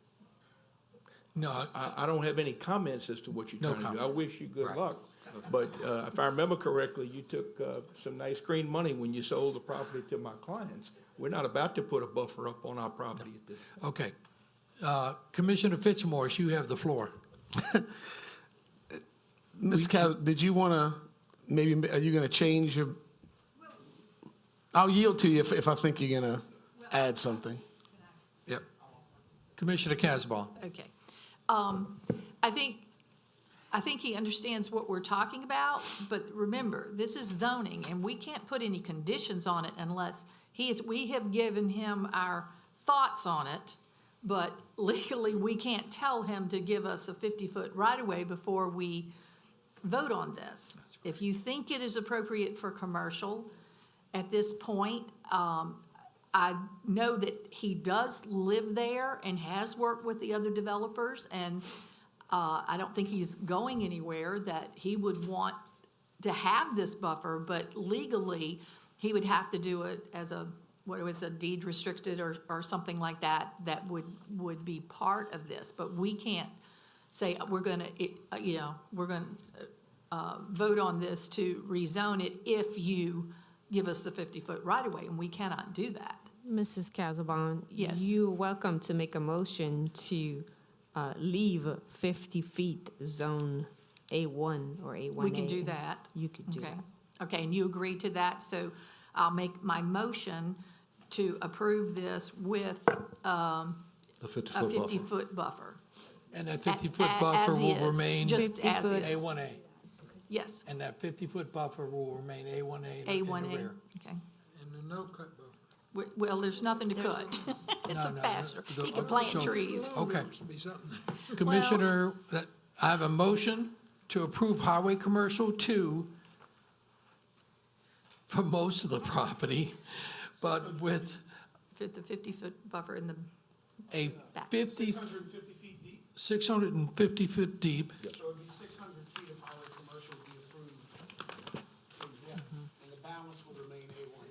No, I don't have any comments as to what you're No trying to do. I comment. wish you good Right. luck. But if I remember correctly, you took some nice green money when you sold the property to my clients. We're not about to put a buffer up on our property at this. okay. Commissioner Fitzmaurice, you have the floor. Ms. Cal, did you want to, maybe, are you going to change your? I'll yield to you if I think you're going to add something. Yep. Commissioner Casabon. Okay. I think he understands what we're talking about, but remember, this is zoning, and we can't put any conditions on it unless we have given him our thoughts on it, but legally, we can't tell him to give us a 50-foot right-of-way before we vote on this. If you think it is appropriate for commercial at this point, I know that he does live there and has worked with the other developers, and I don't think he's going anywhere, that he would want to have this buffer, but legally, he would have to do it as a, what was a deed restricted or something like that, that would be part of this. But we can't say, we're gonna, we're gonna vote on this to rezone it if you give us the 50-foot right-of-way, and we cannot do that. Mrs. Casabon? Yes. You're welcome to make a motion to leave 50 feet zone A1 or A1A. We can do that. You could do Okay. that. Okay, and you agree to that, so I'll make my motion to approve this with A a 50-foot buffer. 50-foot buffer. And that 50-foot A- buffer as will is, remain just as is. A1A. Yes, And that 50-foot buffer will remain A1A in the A1A, rear. okay. And the no-cut buffer. Well, there's nothing to cut. It's No, a no, pasture. the- He can plant so- trees. Okay. There must be something there. Commissioner, I have a motion to approve Highway Commercial 2 for most of the property, but with Fit the 50-foot buffer in the, a Back. 50, 650 feet deep, 650 foot deep. so it'd be 600 feet of highway commercial would be approved. And the balance would remain A1.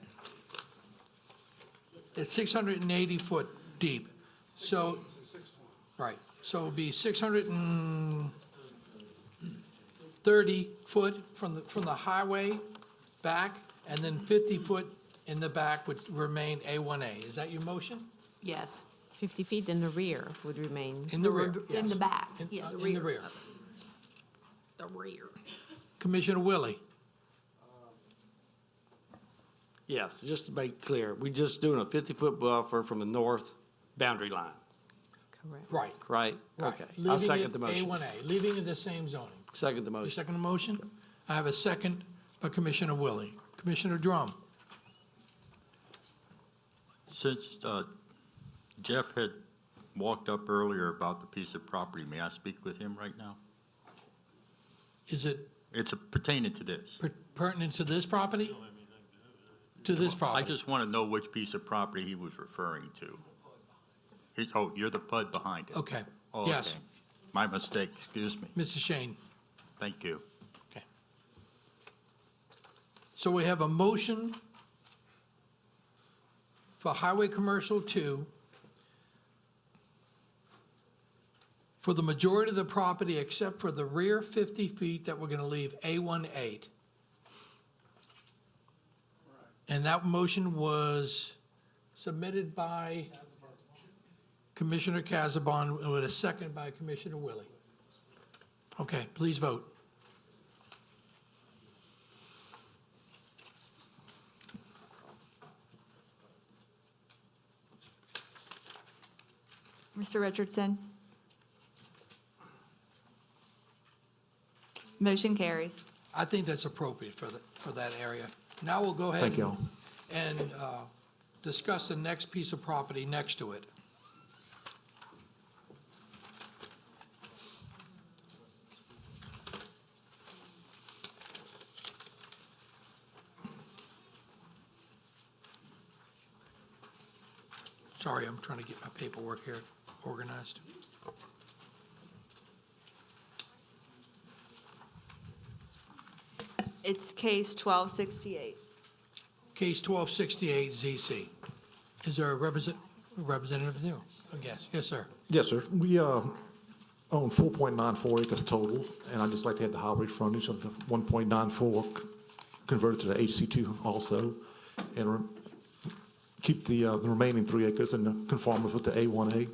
It's 680 foot deep. So, right, so it'll be 630 foot from the highway back, and then 50 foot in the back would remain A1A. Is that your motion? yes. 50 feet in the rear would remain. In the rear, In the yes. back, In- yeah, the in the rear. rear. The rear. Commissioner Willie? Yes, just to make clear, we're just doing a 50-foot buffer from the north boundary line, Correct. Right. right? Right. Okay, Leaving I'll it second the motion. A1A, leaving it the same zoning. Second the You motion. second the motion? I have a second by Commissioner Willie. Commissioner Drum? Since Jeff had walked up earlier about the piece of property, may I speak with him right now? Is it It's pertaining to this. pertinent to this property? To this I property? just want to know which piece of property he was referring to. Oh, you're the PUD behind it? Okay, Oh, yes. okay. My mistake, excuse me. Mr. Shane? Thank you. Okay. So we have a motion for Highway Commercial 2 for the majority of the property except for the rear 50 feet that we're going to leave A18. And that motion was submitted by Commissioner Casabon with a second by Commissioner Willie. Okay, please vote. Mr. Richardson? Motion carries. I think that's appropriate for that area. Now we'll go ahead. Thank you all. And discuss the next piece of property next to it. Sorry, I'm trying to get my paperwork here organized. It's case 1268. Case 1268 ZC. Is there a representative there? Oh, yes, yes, sir. Yes, sir. We own 4.94 acres total, and I'd just like to have the highway frontage of the 1.94 converted to the HC2 also, and keep the remaining 3 acres in the conformance with the A1A,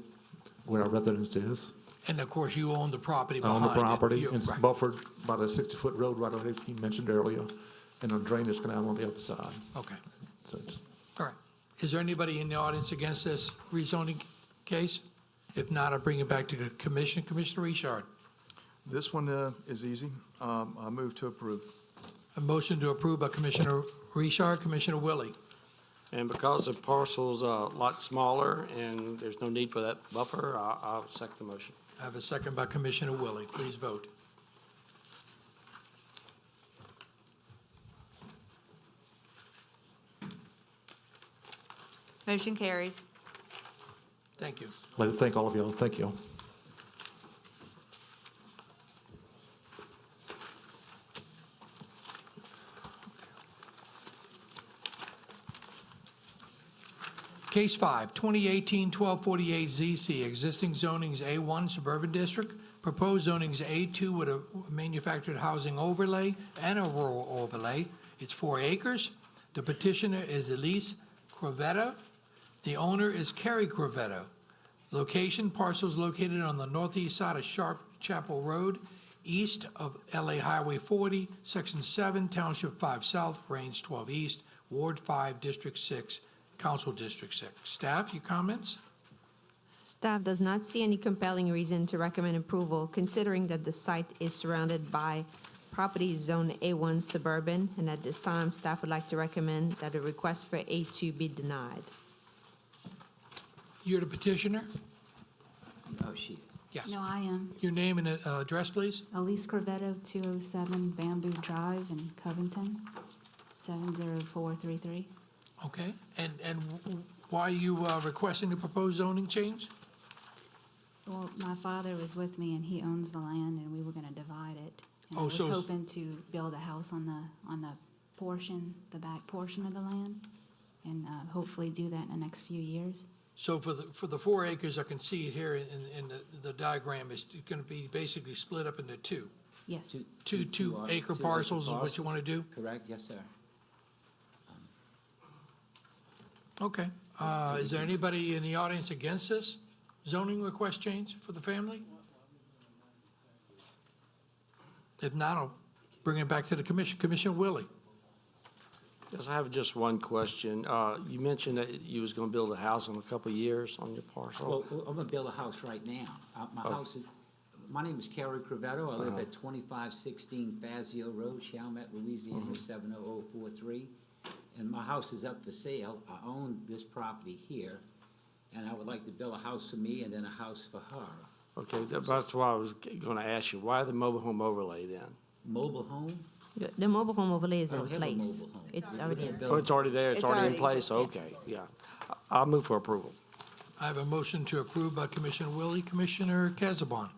where our residence is. And of course, you own the property I behind own it. the property. You- It's right. buffered by the 60-foot road right away, he mentioned earlier, and a drainage canal on the other side. Okay, So it's all right. Is there anybody in the audience against this rezoning case? If not, I'll bring it back to the commission. Commissioner Richard. This one is easy. I move to approve. A motion to approve by Commissioner Richard, Commissioner Willie. And because the parcel's a lot smaller and there's no need for that buffer, I'll second the motion. I have a second by Commissioner Willie. Please vote. Motion carries. Thank you. I'd like to thank all of y'all. Thank you all. Case 5, 2018-1248 ZC, existing zonings A1 Suburban District, proposed zonings A2 with a manufactured housing overlay and a rural overlay. It's 4 acres. The petitioner is Elise Crovetto. The owner is Kerry Crovetto. Location, parcels located on the northeast side of Sharp Chapel Road, east of LA Highway 40, Section 7, Township 5 South, Range 12 East, Ward 5, District 6, Council District 6. Staff, your comments? Staff does not see any compelling reason to recommend approval, considering that the site is surrounded by property zone A1 suburban, and at this time, staff would like to recommend that a request for A2 be denied. You're the petitioner? Oh, she is. Yes. No, I am. Your name and address, please? Elise Corvetto, 207 Bamboo Drive in Covington, 70433. Okay. And why are you requesting the proposed zoning change? Well, my father was with me, and he owns the land, and we were going to divide it. And I Oh, was so it's- hoping to build a house on the portion, the back portion of the land, and hopefully do that in the next few years. So for the 4 acres, I can see it here in the diagram, it's going to be basically split up into 2. Yes. Two acre parcels is what you want to do? Correct, yes, sir. Okay. Is there anybody in the audience against this zoning request change for the family? If not, I'll bring it back to the commission. Commissioner Willie. Yes, I have just one question. You mentioned that you was going to build a house in a couple of years on your parcel. Well, I'm gonna build a house right now. My Oh. house is, my name is Kerry Crovetto. I live at 2516 Fazio Road, Chalmette, Louisiana, 70043. And my house is up for sale. I own this property here, and I would like to build a house for me and then a house for her. Okay, that's why I was going to ask you, why the mobile home overlay then? Mobile home? The mobile home overlay is I in don't have a place. mobile home. It's We already can't in. build- Oh, it's already there, it's It's already in already- place, yeah. okay, yeah. I'll move for approval. I have a motion to approve by Commissioner Willie. Commissioner Casabon.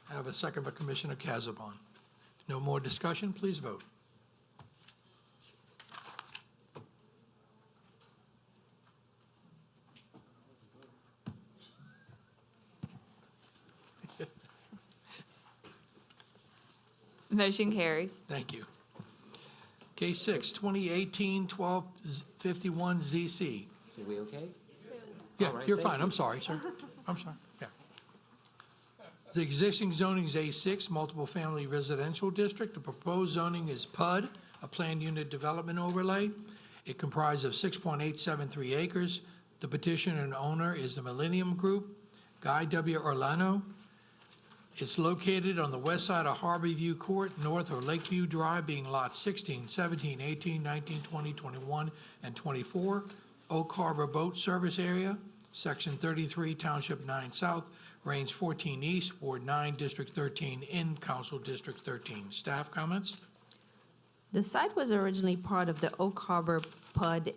I have a second by Commissioner Casabon. No more discussion, please vote. Motion carries. Thank you. Case 6, 2018-1251 ZC. Are we okay? Yeah, All right, you're thank fine. you. I'm sorry, sir. I'm sorry. Yeah. The existing zoning is A6, multiple family residential district. The proposed zoning is PUD, a planned unit development overlay. It comprises of 6.873 acres. The petitioner and owner is the Millennium Group, Guy W. Orlano. It's located on the west side of Harborview Court, north of Lakeview Drive, being lots 16, 17, 18, 19, 20, 21, and 24. Oak Harbor Boat Service Area, Section 33, Township 9 South, Range 14 East, Ward 9, District 13, in Council District 13. Staff comments? The site was originally part of the Oak Harbor PUD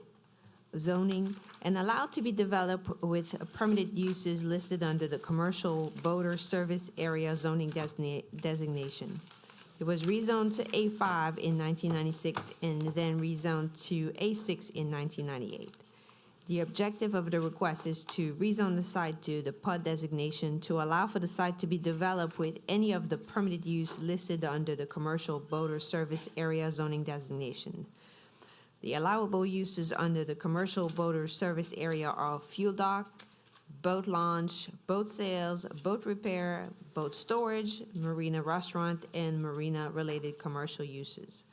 zoning and allowed to be developed with permitted uses listed under the Commercial Boater Service Area zoning designation. It was rezoned to A5 in 1996 and then rezoned to A6 in 1998. The objective of the request is to rezone the site to the PUD designation to allow for the site to be developed with any of the permitted use listed under the Commercial Boater Service Area zoning designation. The allowable uses under the Commercial Boater Service Area are fuel dock, boat launch, boat sales, boat repair, boat storage, marina restaurant, and marina-related commercial uses.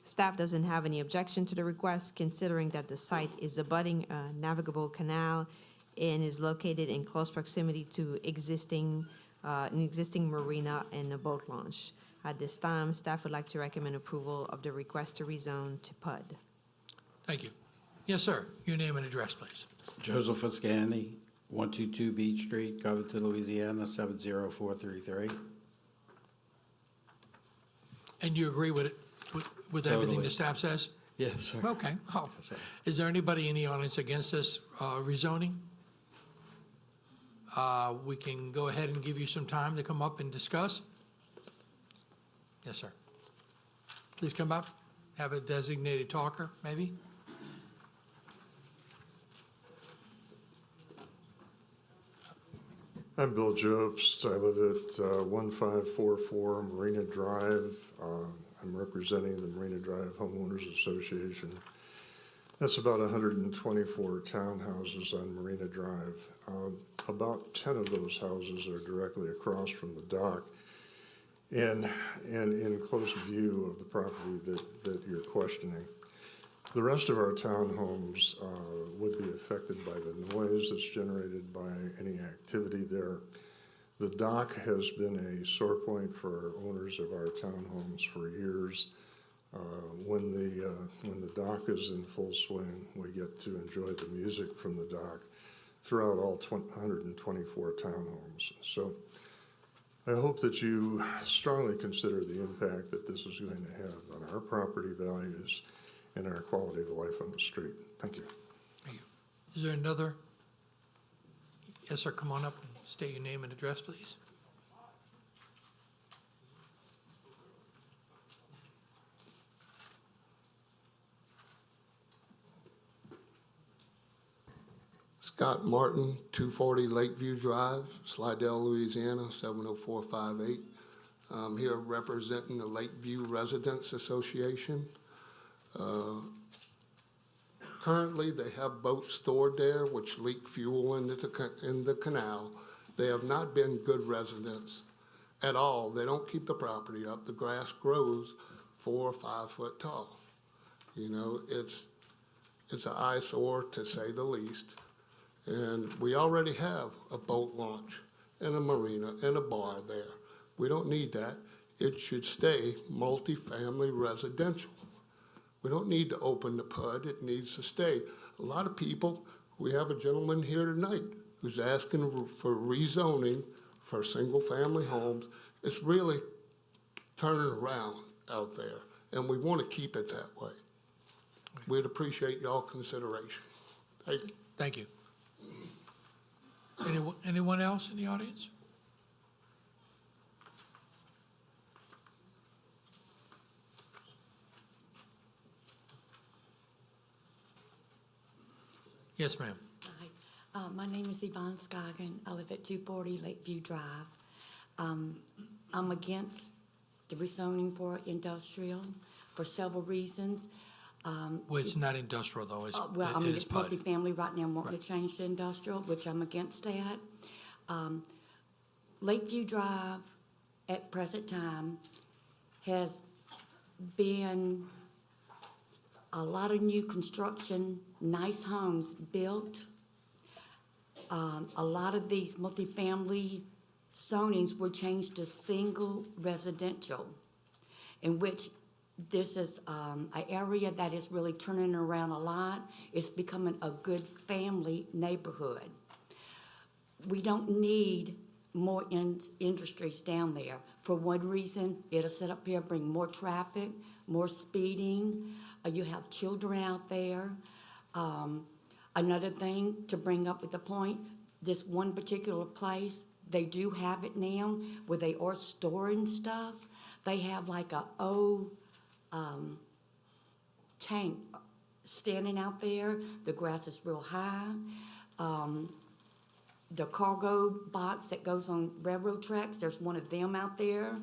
Staff doesn't have any objection to the request, considering that the site is abutting a navigable canal and is located in close proximity to an existing marina and a boat launch. At this time, staff would like to recommend approval of the request to rezone to PUD. Thank you. Yes, sir. Your name and address, please. Joseph Fiscani, 122 Beach Street, Covington, Louisiana, 70433. And you agree with it, with everything Totally. the staff says? Yes, sir. Okay. Oh. Is there anybody in the audience against this rezoning? We can go ahead and give you some time to come up and discuss. Yes, sir. Please come up. Have a designated talker, maybe. I'm Bill Jobst. I live at 1544 Marina Drive. I'm representing the Marina Drive Homeowners Association. That's about 124 townhouses on Marina Drive. About 10 of those houses are directly across from the dock and in close view of the property that you're questioning. The rest of our townhomes would be affected by the noise that's generated by any activity there. The dock has been a sore point for owners of our townhomes for years. When the dock is in full swing, we get to enjoy the music from the dock throughout all 124 townhomes. So I hope that you strongly consider the impact that this is going to have on our property values and our quality of life on the street. Thank you. Thank you. Is there another? Yes, sir. Come on up and state your name and address, please. Scott Martin, 240 Lakeview Drive, Slidell, Louisiana, 70458. I'm here representing the Lakeview Residents Association. Currently, they have boats stored there which leak fuel into in the canal. They have not been good residents at all. They don't keep the property up. The grass grows 4 or 5 foot tall. You know, it's an eyesore to say the least. And we already have a boat launch and a marina and a bar there. We don't need that. It should stay multifamily residential. We don't need to open the PUD. It needs to stay. A lot of people, we have a gentleman here tonight who's asking for rezoning for single-family homes. It's really turning around out there, and we want to keep it that way. We'd appreciate y'all consideration. Thank you. Thank you. Anyone else in the audience? Yes, ma'am. Hi, my name is Yvonne Scoggin. I live at 240 Lakeview Drive. I'm against the rezoning for industrial for several reasons. Well, it's not industrial, though. It's, Well, I mean, it's it's PUD. multifamily right now, wanting to change to industrial, which I'm against that. Lakeview Drive, at present time, has been a lot of new construction, nice homes built. A lot of these multifamily zonings were changed to single residential, in which this is an area that is really turning around a lot. It's becoming a good family neighborhood. We don't need more industries down there. For one reason, it'll set up here, bring more traffic, more speeding. You have children out there. Another thing to bring up with the point, this one particular place, they do have it now where they are storing stuff. They have like a old tank standing out there. The grass is real high. The cargo box that goes on railroad tracks, there's one of them out there.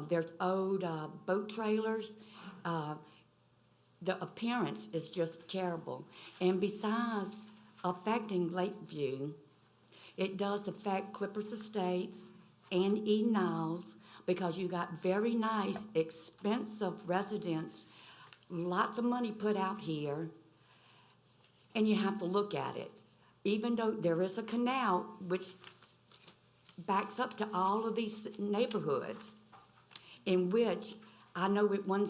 There's old boat trailers. The appearance is just terrible. And besides affecting Lakeview, it does affect Clippers Estates and E. Niles, because you got very nice, expensive residents, lots of money put out here, and you have to look at it. Even though there is a canal which backs up to all of these neighborhoods, in which I know at one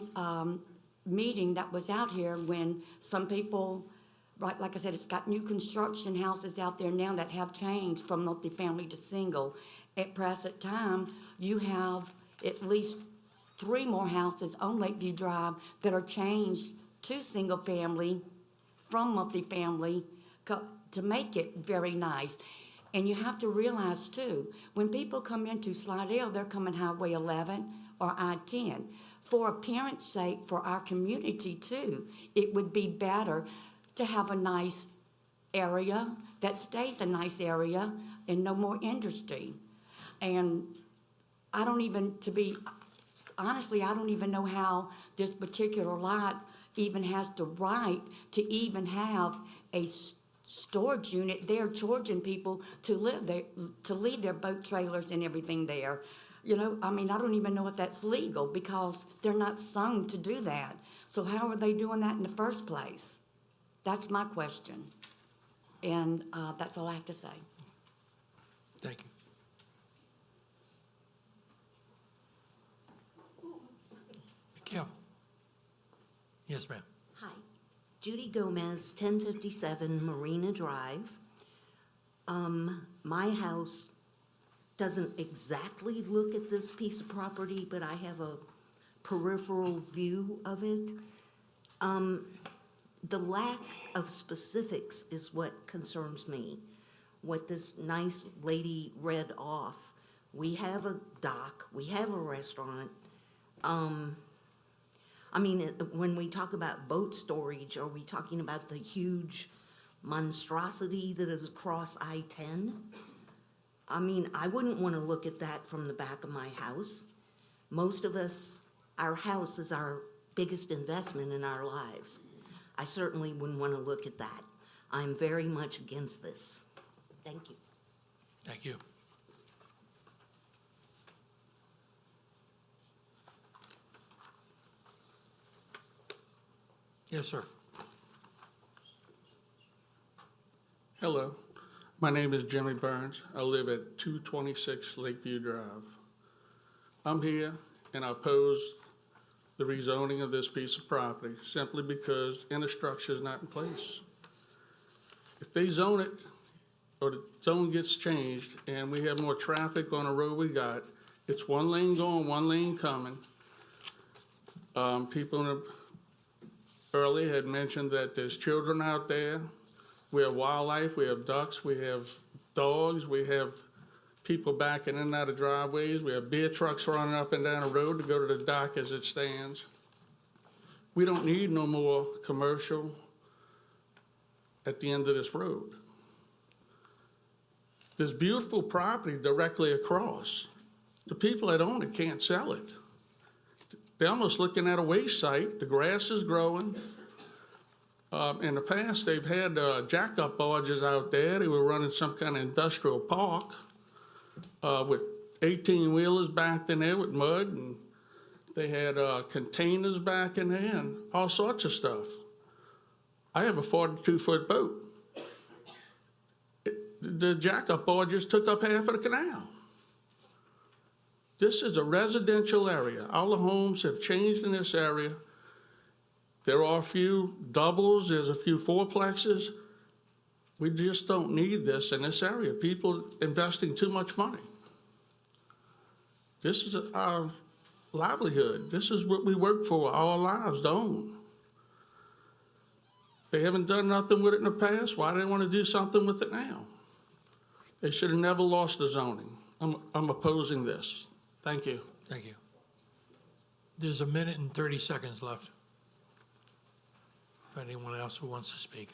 meeting that was out here when some people, right, like I said, it's got new construction houses out there now that have changed from multifamily to single. At present time, you have at least 3 more houses on Lakeview Drive that are changed to single family from multifamily to make it very nice. And you have to realize too, when people come into Slidell, they're coming Highway 11 or I-10. For appearance sake, for our community too, it would be better to have a nice area that stays a nice area and no more industry. And I don't even, honestly, I don't even know how this particular lot even has the right to even have a storage unit there, charging people to live there, to leave their boat trailers and everything there. You know, I mean, I don't even know if that's legal because they're not zoned to do that. So how are they doing that in the first place? That's my question. And that's all I have to say. Thank you. Be careful. Yes, ma'am. Hi, Judy Gomez, 1057 Marina Drive. My house doesn't exactly look at this piece of property, but I have a peripheral view of it. The lack of specifics is what concerns me. What this nice lady read off. We have a dock, we have a restaurant. I mean, when we talk about boat storage, are we talking about the huge monstrosity that is across I-10? I mean, I wouldn't want to look at that from the back of my house. Most of us, our house is our biggest investment in our lives. I certainly wouldn't want to look at that. I'm very much against this. Thank you. Thank you. Yes, sir. Hello, my name is Jimmy Burns. I live at 226 Lakeview Drive. I'm here and I oppose the rezoning of this piece of property simply because infrastructure is not in place. If they zone it, or the zone gets changed and we have more traffic on the road we got, it's one lane going, one lane coming. People earlier had mentioned that there's children out there. We have wildlife, we have ducks, we have dogs, we have people backing in and out of driveways, we have beer trucks running up and down the road to go to the dock as it stands. We don't need no more commercial at the end of this road. This beautiful property directly across, the people that own it can't sell it. They're almost looking at a waste site. The grass is growing. In the past, they've had jack-up barges out there. They were running some kind of industrial park with 18-wheelers backed in there with mud, and they had containers back in there and all sorts of stuff. I have a 42-foot boat. The jack-up barges took up half of the canal. This is a residential area. All the homes have changed in this area. There are a few doubles, there's a few fourplexes. We just don't need this in this area. People investing too much money. This is our livelihood. This is what we work for all our lives to own. They haven't done nothing with it in the past. Why do they want to do something with it now? They should have never lost the zoning. I'm opposing this. Thank you. Thank you. There's a minute and 30 seconds left. For anyone else who wants to speak.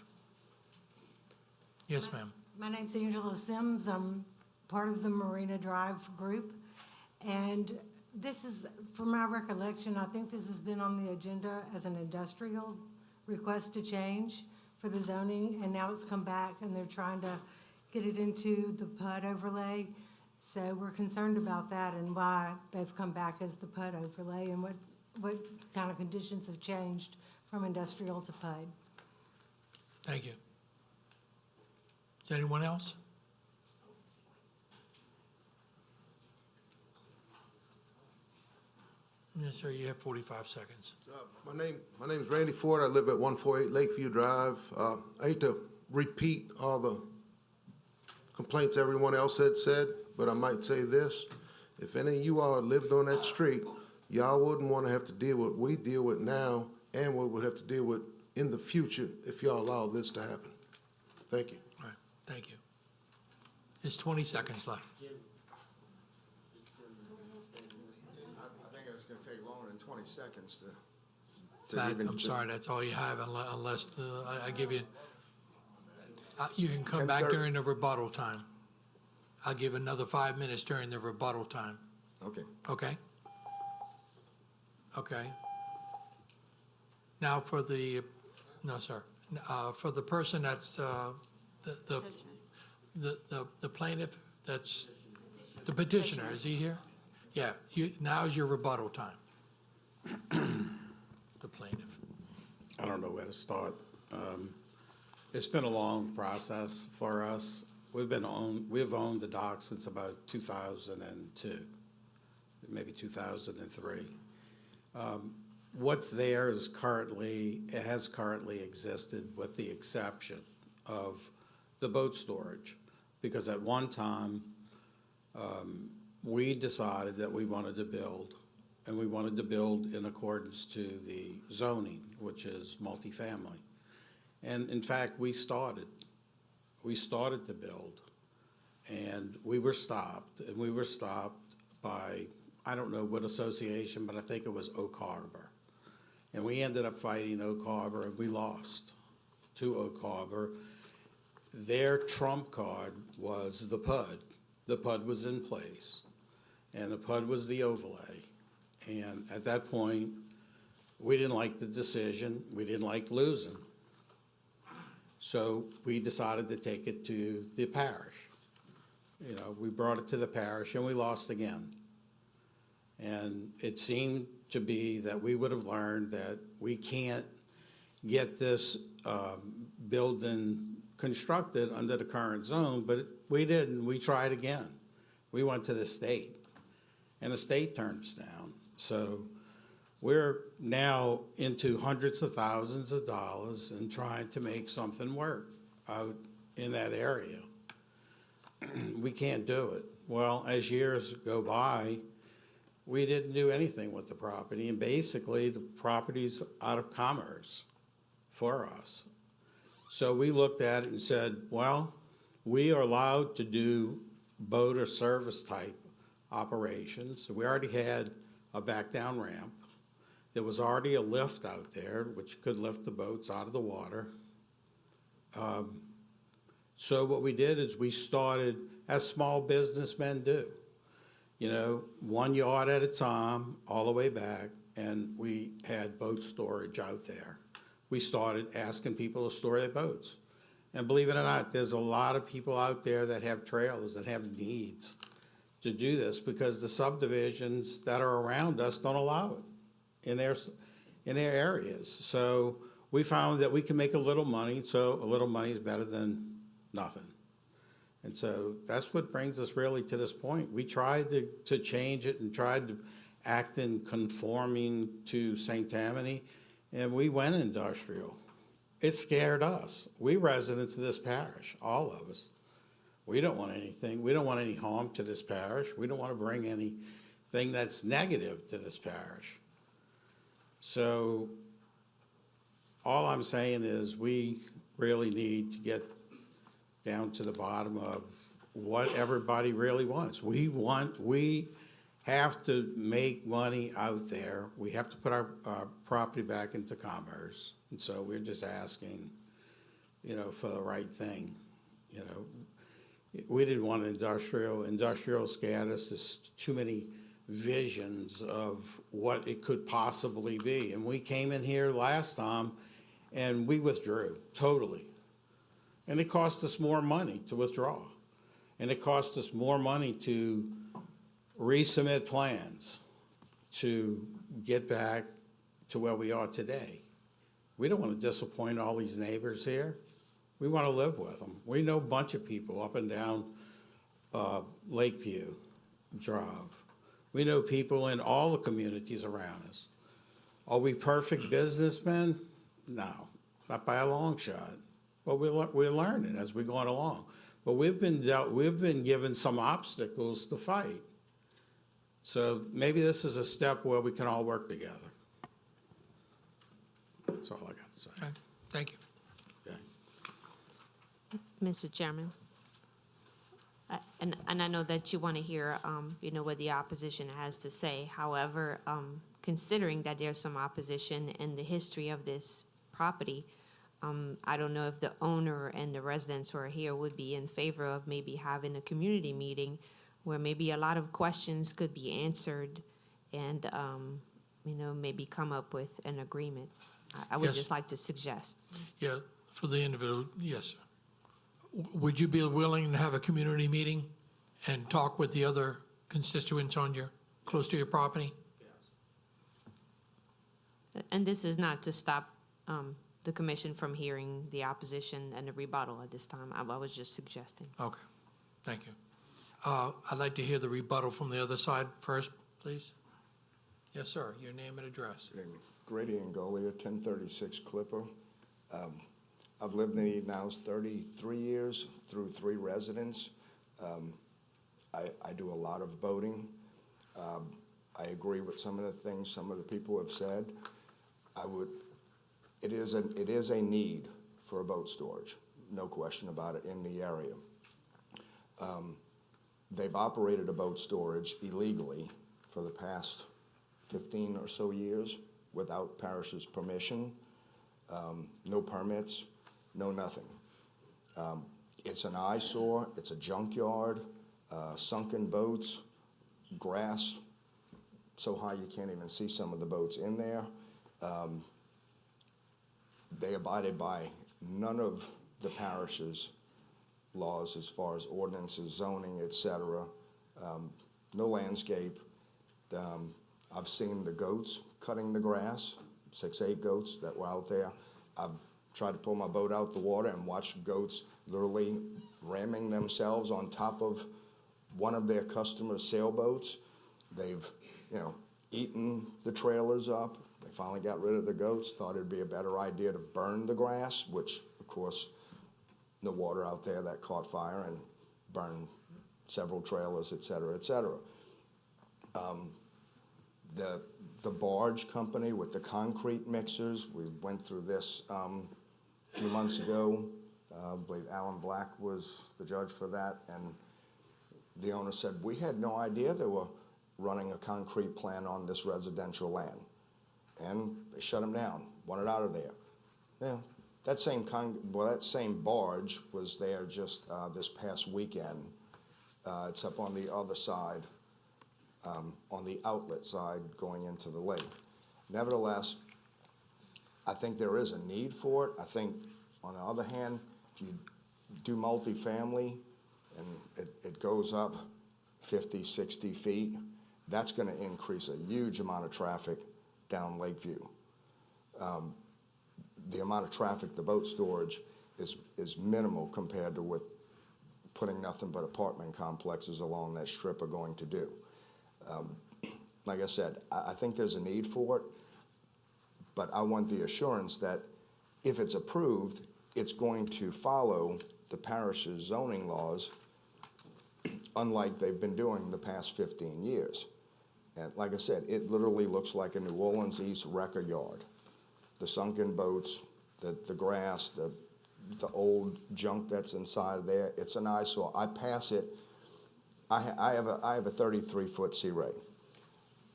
Yes, ma'am. My name's Angela Sims. I'm part of the Marina Drive group. And this is, from my recollection, I think this has been on the agenda as an industrial request to change for the zoning, and now it's come back and they're trying to get it into the PUD overlay. So we're concerned about that and why they've come back as the PUD overlay and what kind of conditions have changed from industrial to PUD. Thank you. Is there anyone else? Yes, sir, you have 45 seconds. My name's Randy Ford. I live at 148 Lakeview Drive. I hate to repeat all the complaints everyone else had said, but I might say this. If any of you all lived on that street, y'all wouldn't want to have to deal with what we deal with now and what we'll have to deal with in the future if y'all allow this to happen. Thank you. All right, thank you. There's 20 seconds left. I think it's going to take longer than 20 seconds to That, even. I'm sorry, that's all you have unless I give you, you can come back 10:30. during the rebuttal time. I'll give another 5 minutes during the rebuttal time. Okay. Okay? Okay. Now for the, no, sir. For the person that's, the plaintiff, that's the petitioner, is he here? Yeah, now is your rebuttal time. The plaintiff. I don't know where to start. It's been a long process for us. We've owned the dock since about 2002, maybe 2003. What's there is it has currently existed with the exception of the boat storage. Because at one time, we decided that we wanted to build, and we wanted to build in accordance to the zoning, which is multifamily. And in fact, we started to build, and we were stopped by, I don't know what association, but I think it was Oak Harbor. And we ended up fighting Oak Harbor, and we lost to Oak Harbor. Their trump card was the PUD. The PUD was in place, and the PUD was the overlay. And at that point, we didn't like the decision. We didn't like losing. So we decided to take it to the parish. You know, we brought it to the parish, and we lost again. And it seemed to be that we would have learned that we can't get this building constructed under the current zone, but we didn't. We tried again. We went to the state, and the state turned us down. So we're now into hundreds of thousands of dollars and trying to make something work out in that area. We can't do it. Well, as years go by, we didn't do anything with the property, and basically the property's out of commerce for us. So we looked at it and said, well, we are allowed to do boat or service type operations. We already had a back down ramp. There was already a lift out there which could lift the boats out of the water. So what we did is we started, as small businessmen do, you know, 1 yard at a time, all the way back, and we had boat storage out there. We started asking people to store their boats. And believe it or not, there's a lot of people out there that have trailers that have needs to do this because the subdivisions that are around us don't allow it in their areas. So we found that we can make a little money, so a little money is better than nothing. And so that's what brings us really to this point. We tried to change it and tried to act in conforming to St. Tammany, and we went industrial. It scared us. We residents of this parish, all of us. We don't want anything. We don't want any harm to this parish. We don't want to bring anything that's negative to this parish. So all I'm saying is we really need to get down to the bottom of what everybody really wants. We have to make money out there. We have to put our property back into commerce. And so we're just asking, for the right thing. We didn't want industrial. Industrial scared us. There's too many visions of what it could possibly be. And we came in here last time and we withdrew totally. And it cost us more money to withdraw. And it cost us more money to resubmit plans to get back to where we are today. We don't want to disappoint all these neighbors here. We want to live with them. We know a bunch of people up and down Lakeview Drive. We know people in all the communities around us. Are we perfect businessmen? No, not by a long shot. But we're learning as we're going along. But we've been given some obstacles to fight. So maybe this is a step where we can all work together. That's all I got to say. Okay. Thank you. Okay. Mr. Chairman. And I know that you want to hear, what the opposition has to say. However, considering that there's some opposition in the history of this property, I don't know if the owner and the residents who are here would be in favor of maybe having a community meeting where maybe a lot of questions could be answered and, maybe come up with an agreement. I would Yes. just like to suggest. Yeah, for the individual, yes, sir. Would you be willing to have a community meeting and talk with the other constituents close to your property? And this is not to stop the commission from hearing the opposition and the rebuttal at this time. I was just suggesting. Okay, thank you. I'd like to hear the rebuttal from the other side first, please. Yes, sir, your name and address. Grady Angolia, 1036 Clipper. I've lived in Eden House 33 years through 3 residents. I do a lot of boating. I agree with some of the things some of the people have said. It is a need for a boat storage, no question about it, in the area. They've operated a boat storage illegally for the past 15 or so years without Parish's permission, no permits, no nothing. It's an eyesore, it's a junkyard, sunken boats, grass so high you can't even see some of the boats in there. They abided by none of the parish's laws as far as ordinances, zoning, etc. No landscape. I've seen the goats cutting the grass, 6, 8 goats that were out there. I've tried to pull my boat out the water and watched goats literally ramming themselves on top of one of their customers' sailboats. They've, eaten the trailers up. They finally got rid of the goats, thought it'd be a better idea to burn the grass, which, of course, the water out there that caught fire and burned several trailers, et cetera, et cetera. The barge company with the concrete mixers, we went through this a few months ago. I believe Alan Black was the judge for that, and the owner said, we had no idea they were running a concrete plant on this residential land. And they shut them down, wanted out of there. Yeah, that same barge was there just this past weekend. It's up on the other side, on the outlet side going into the lake. Nevertheless, I think there is a need for it. I think, on the other hand, if you do multifamily and it goes up 50, 60 feet, that's going to increase a huge amount of traffic down Lakeview. The amount of traffic, the boat storage is minimal compared to what putting nothing but apartment complexes along that strip are going to do. Like I said, I think there's a need for it, but I want the assurance that if it's approved, it's going to follow the parish's zoning laws, unlike they've been doing the past 15 years. And like I said, it literally looks like a New Orleans East wrecker yard. The sunken boats, the grass, the old junk that's inside there, it's an eyesore. I pass it, I have a 33-foot sea ray.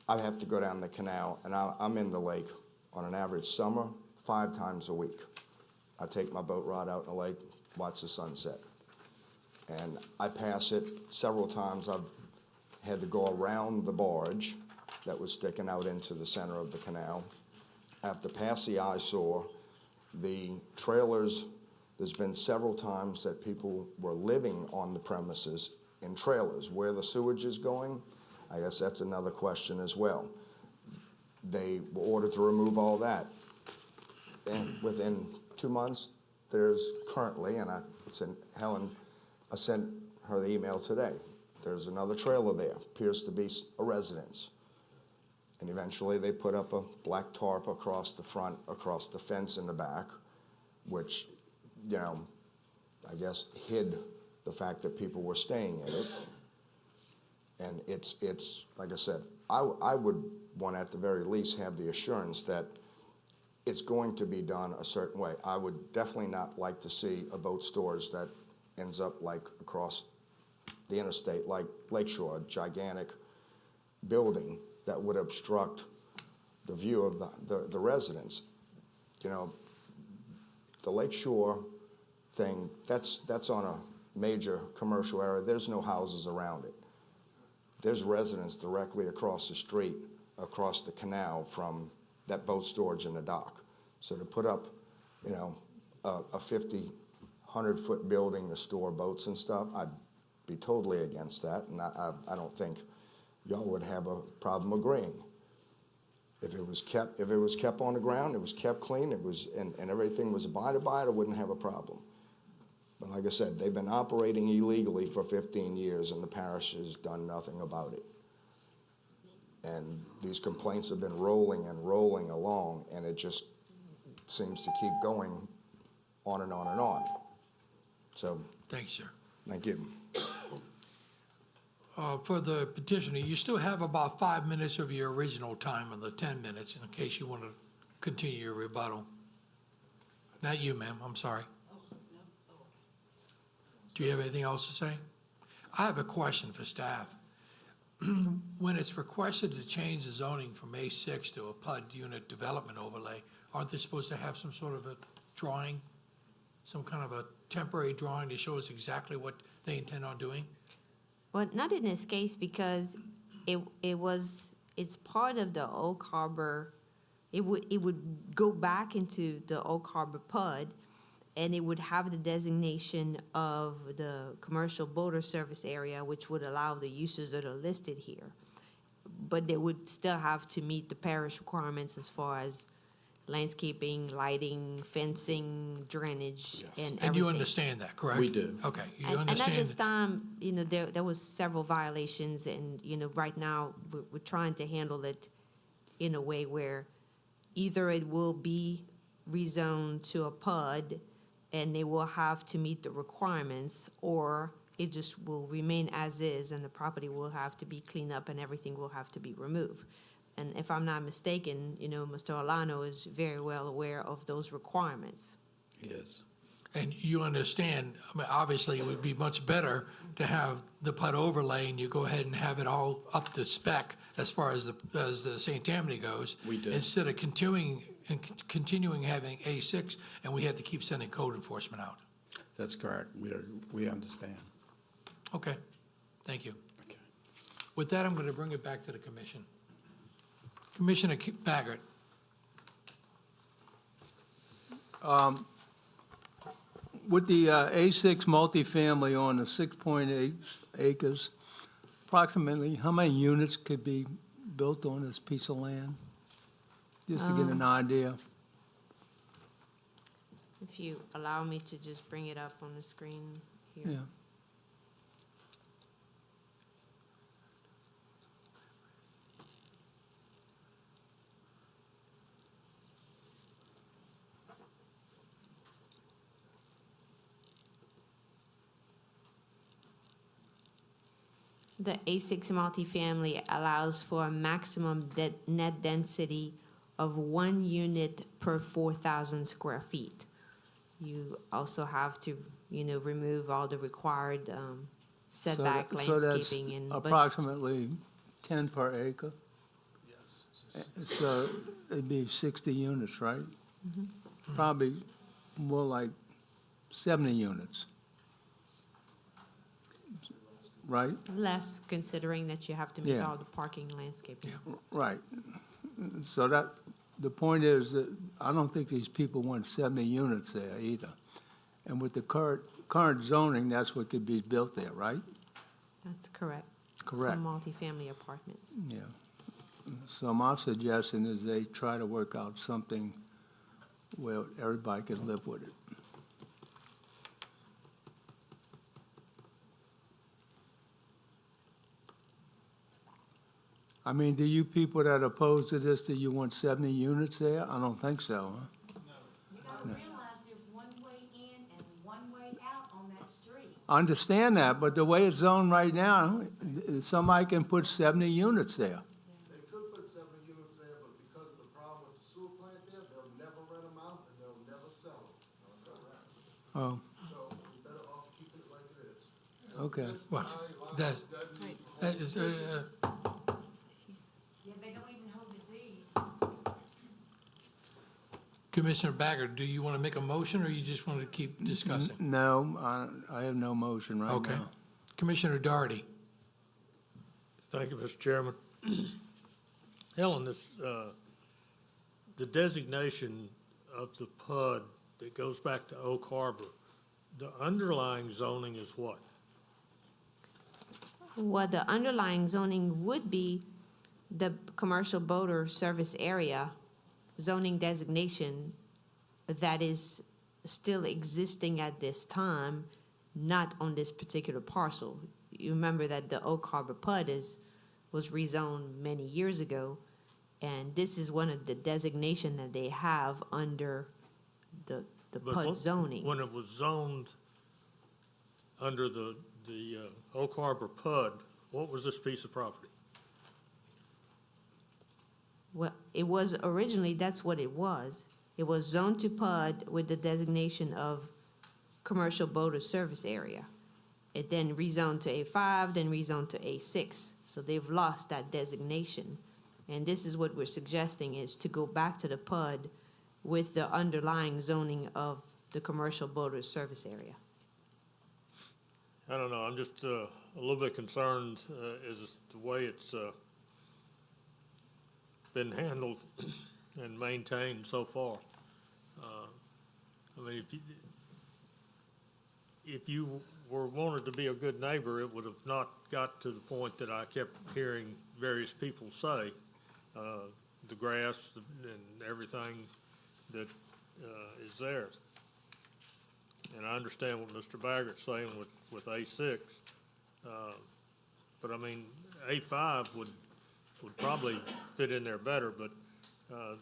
I have to go down the canal, and I'm in the lake on an average summer 5 times a week. I take my boat ride out in the lake, watch the sunset. And I pass it several times. I've had to go around the barge that was sticking out into the center of the canal. I have to pass the eyesore. The trailers, there's been several times that people were living on the premises in trailers. Where the sewage is going, I guess that's another question as well. They were ordered to remove all that. And within 2 months, there's currently, and I sent her the email today, there's another trailer there, appears to be a residence. And eventually they put up a black tarp across the front, across the fence in the back, which, you know, I guess hid the fact that people were staying in it. And it's like I said, I would want at the very least have the assurance that it's going to be done a certain way. I would definitely not like to see a boat storage that ends up like across the interstate, like Lakeshore, a gigantic building that would obstruct the view of the residents. You know, the Lakeshore thing, that's on a major commercial area. There's no houses around it. There's residents directly across the street, across the canal from that boat storage in the dock. So to put up, you know, a 50, 100-foot building to store boats and stuff, I'd be totally against that, and I don't think y'all would have a problem agreeing. If it was kept on the ground, it was kept clean, and everything was abided by it, I wouldn't have a problem. But like I said, they've been operating illegally for 15 years, and the parish has done nothing about it. And these complaints have been rolling and rolling along, and it just seems to keep going on and on and on. So. Thanks, sir. Thank you. For the petitioner, you still have about 5 minutes of your original time of the 10 minutes in case you want to continue your rebuttal. Not you, ma'am, I'm sorry. Do you have anything else to say? I have a question for staff. When it's requested to change the zoning from A6 to a PUD unit development overlay, aren't they supposed to have some sort of a drawing, some kind of a temporary drawing to show us exactly what they intend on doing? Well, not in this case because it's part of the Oak Harbor. It would go back into the Oak Harbor PUD, and it would have the designation of the commercial boater service area, which would allow the uses that are listed here. But they would still have to meet the parish requirements as far as landscaping, lighting, fencing, drainage, and everything. And you understand that, correct? We do. Okay, you And understand. at this time, you know, there was several violations, and, you know, right now, we're trying to handle it in a way where either it will be rezoned to a PUD, and they will have to meet the requirements, or it just will remain as is, and the property will have to be cleaned up, and everything will have to be removed. And if I'm not mistaken, you know, Mr. Olano is very well aware of those requirements. Yes. And you understand, I mean, obviously, it would be much better to have the PUD overlay, and you go ahead and have it all up to spec as far as the St. Tammany goes. We do. Instead of continuing having A6, and we have to keep sending code enforcement out. That's correct. We understand. Okay, thank you. Okay. With that, I'm going to bring it back to the commission. Commissioner Baggert. With the A6 multifamily on the 6.8 acres, approximately how many units could be built on this piece of land? Just to get an idea. If you allow me to just bring it up on the screen here. Yeah. The A6 multifamily allows for a maximum net density of 1 unit per 4,000 square feet. You also have to, remove all the required setback, So that's landscaping, and. approximately 10 per acre? Yes. So it'd be 60 units, right? Probably more like 70 units. Right? Less, considering that you have to meet Yeah. all the parking, landscaping. Right. So the point is that I don't think these people want 70 units there either. And with the current zoning, that's what could be built there, right? That's correct. Correct. Some multifamily apartments. Yeah. So my suggestion is they try to work out something where everybody can live with it. I mean, do you people that are opposed to this, do you want 70 units there? I don't think so, huh? You gotta realize there's one way in and one way out on that street. I understand that, but the way it's zoned right now, somebody can put 70 units there. They could put 70 units there, but because of the problem with the sewer plant there, they'll never rent them out and they'll never sell them. Oh, So we better off keeping it like it is. okay. What? That is, Yeah, they don't even hold the deed. Commissioner Bagger, do you want to make a motion, or you just want to keep discussing? No, I have no motion right now. Okay. Commissioner Doherty. Thank you, Mr. Chairman. Helen, the designation of the PUD that goes back to Oak Harbor, the underlying zoning is what? What the underlying zoning would be, the commercial boater service area zoning designation that is still existing at this time, not on this particular parcel. You remember that the Oak Harbor PUD was rezoned many years ago, and this is one of the designation that they have under the But PUD zoning. When it was zoned under the Oak Harbor PUD, what was this piece of property? Well, it was originally, that's what it was. It was zoned to PUD with the designation of commercial boater service area. It then rezoned to A5, then rezoned to A6. So they've lost that designation. And this is what we're suggesting, is to go back to the PUD with the underlying zoning of the commercial boater service area. I don't know, I'm just a little bit concerned is the way it's been handled and maintained so far. I mean, if you were wanted to be a good neighbor, it would have not got to the point that I kept hearing various people say. The grass and everything that is there. And I understand what Mr. Baggert's saying with A6. But I mean, A5 would probably fit in there better, but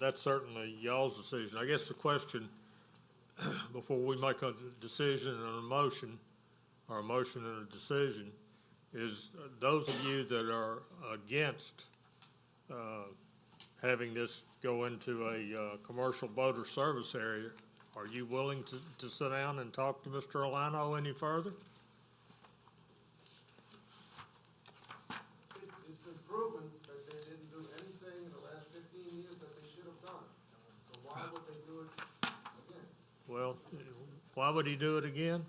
that's certainly y'all's decision. I guess the question, before we make a decision and a motion, or a motion and a decision, is those of you that are against having this go into a commercial boater service area, are you willing to sit down and talk to Mr. Alano any further? It's been proven that they didn't do anything in the last 15 years that they should have done. So why would they do it again? Well, why would he do it again?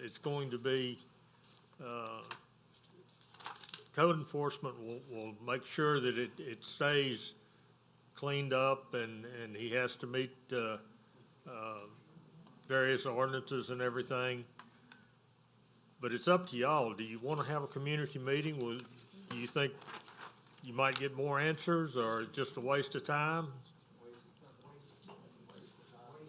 It's going to be, code enforcement will make sure that it stays cleaned up, and he has to meet various ordinances and everything. But it's up to y'all. Do you want to have a community meeting? Do you think you might get more answers, or just a waste of time?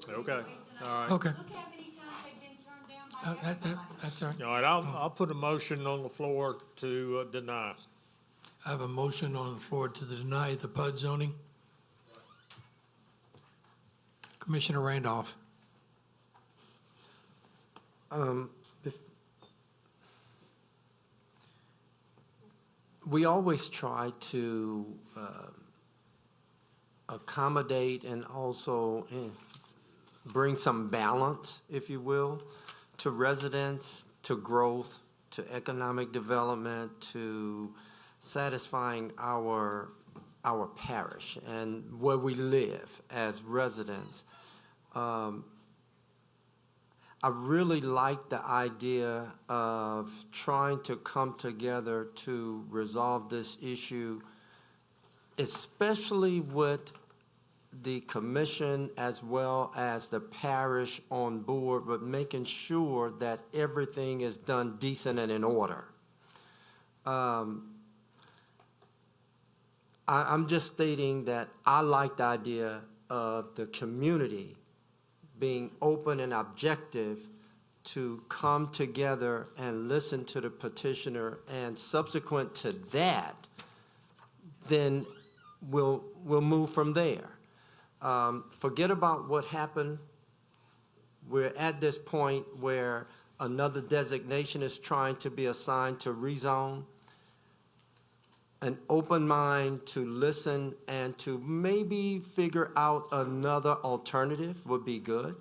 Okay, all right. Okay. Look how many times they've been turned down by everybody. That's all right. All right, I'll put a motion on the floor to deny. I have a motion on the floor to deny the PUD zoning. Commissioner Randolph. we always try to accommodate and also bring some balance, if you will, to residents, to growth, to economic development, to satisfying our parish and where we live as residents. I really like the idea of trying to come together to resolve this issue, especially with the commission as well as the parish on board, but making sure that everything is done decent and in order. I'm just stating that I like the idea of the community being open and objective to come together and listen to the petitioner, and subsequent to that, then we'll move from there. Forget about what happened. We're at this point where another designation is trying to be assigned to rezone. An open mind to listen and to maybe figure out another alternative would be good.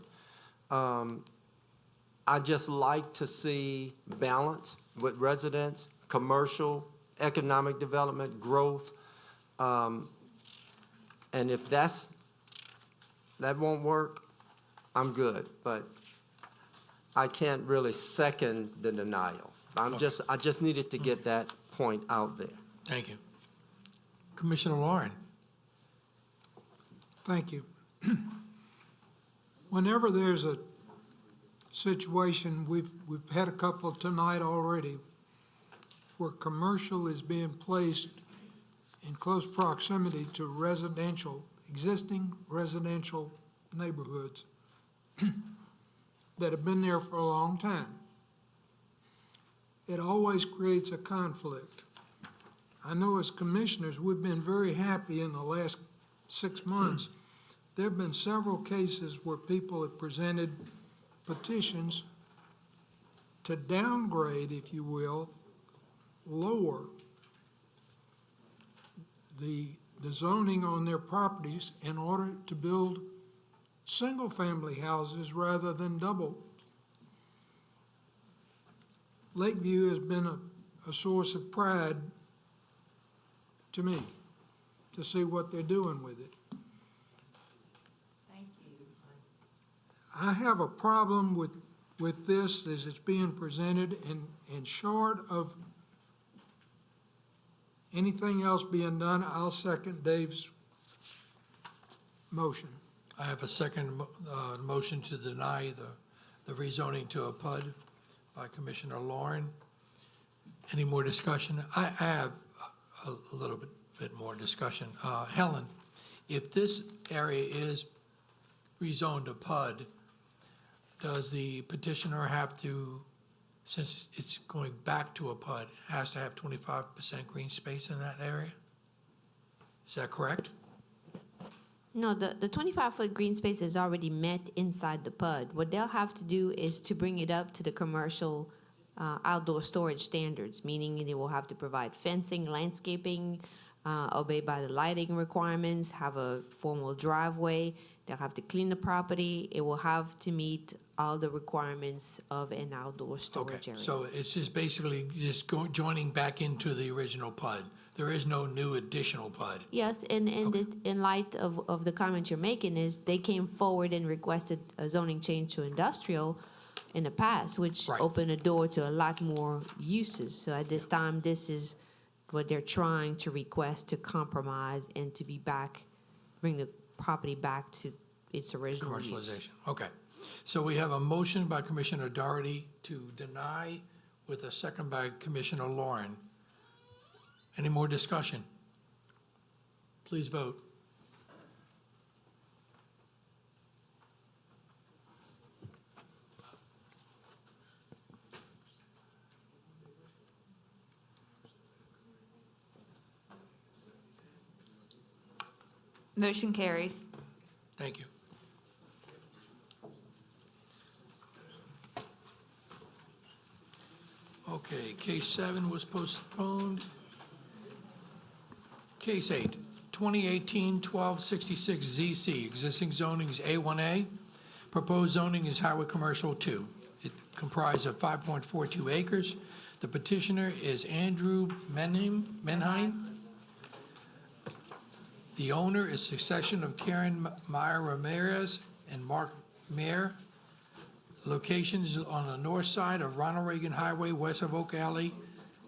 I just like to see balance with residents, commercial, economic development, growth. And if that won't work, I'm good. But I can't really second the denial. I just needed to get that point out there. Thank you. Commissioner Lauren. Thank you. Whenever there's a situation, we've had a couple tonight already, where commercial is being placed in close proximity to existing residential neighborhoods that have been there for a long time. It always creates a conflict. I know as commissioners, we've been very happy in the last 6 months. There have been several cases where people have presented petitions to downgrade, if you will, lower the zoning on their properties in order to build single-family houses rather than double. Lakeview has been a source of pride to me, to see what they're doing with it. Thank you. I have a problem with this as it's being presented, and short of anything else being done, I'll second Dave's motion. I have a second motion to deny the rezoning to a PUD by Commissioner Lauren. Any more discussion? I have a little bit more discussion. Helen, if this area is rezoned to PUD, does the petitioner have to, since it's going back to a PUD, has to have 25% green space in that area? Is that correct? No, the 25-foot green space is already met inside the PUD. What they'll have to do is to bring it up to the commercial outdoor storage standards, meaning they will have to provide fencing, landscaping, obey by the lighting requirements, have a formal driveway. They'll have to clean the property. It will have to meet all the requirements of an outdoor storage area. So it's just basically just joining back into the original PUD. There is no new additional PUD. Yes, and in light of the comment you're making is they came forward and requested a zoning change to industrial in the past, which opened a door to a lot more uses. So at this time, this is what they're trying to request to compromise and to be back, bring the property back to its original use. Commercialization, okay. So we have a motion by Commissioner Doherty to deny with a second by Commissioner Lauren. Any more discussion? Please vote. Motion carries. Thank you. Okay, case 7 was postponed. Case 8, 2018-1266ZC, existing zoning is A1A, proposed zoning is Highway Commercial 2. It comprised of 5.42 acres. The petitioner is Andrew Menheim. The owner is succession of Karen Meyer Ramirez and Mark Mayer. Locations on the north side of Ronald Reagan Highway, west of Oak Alley,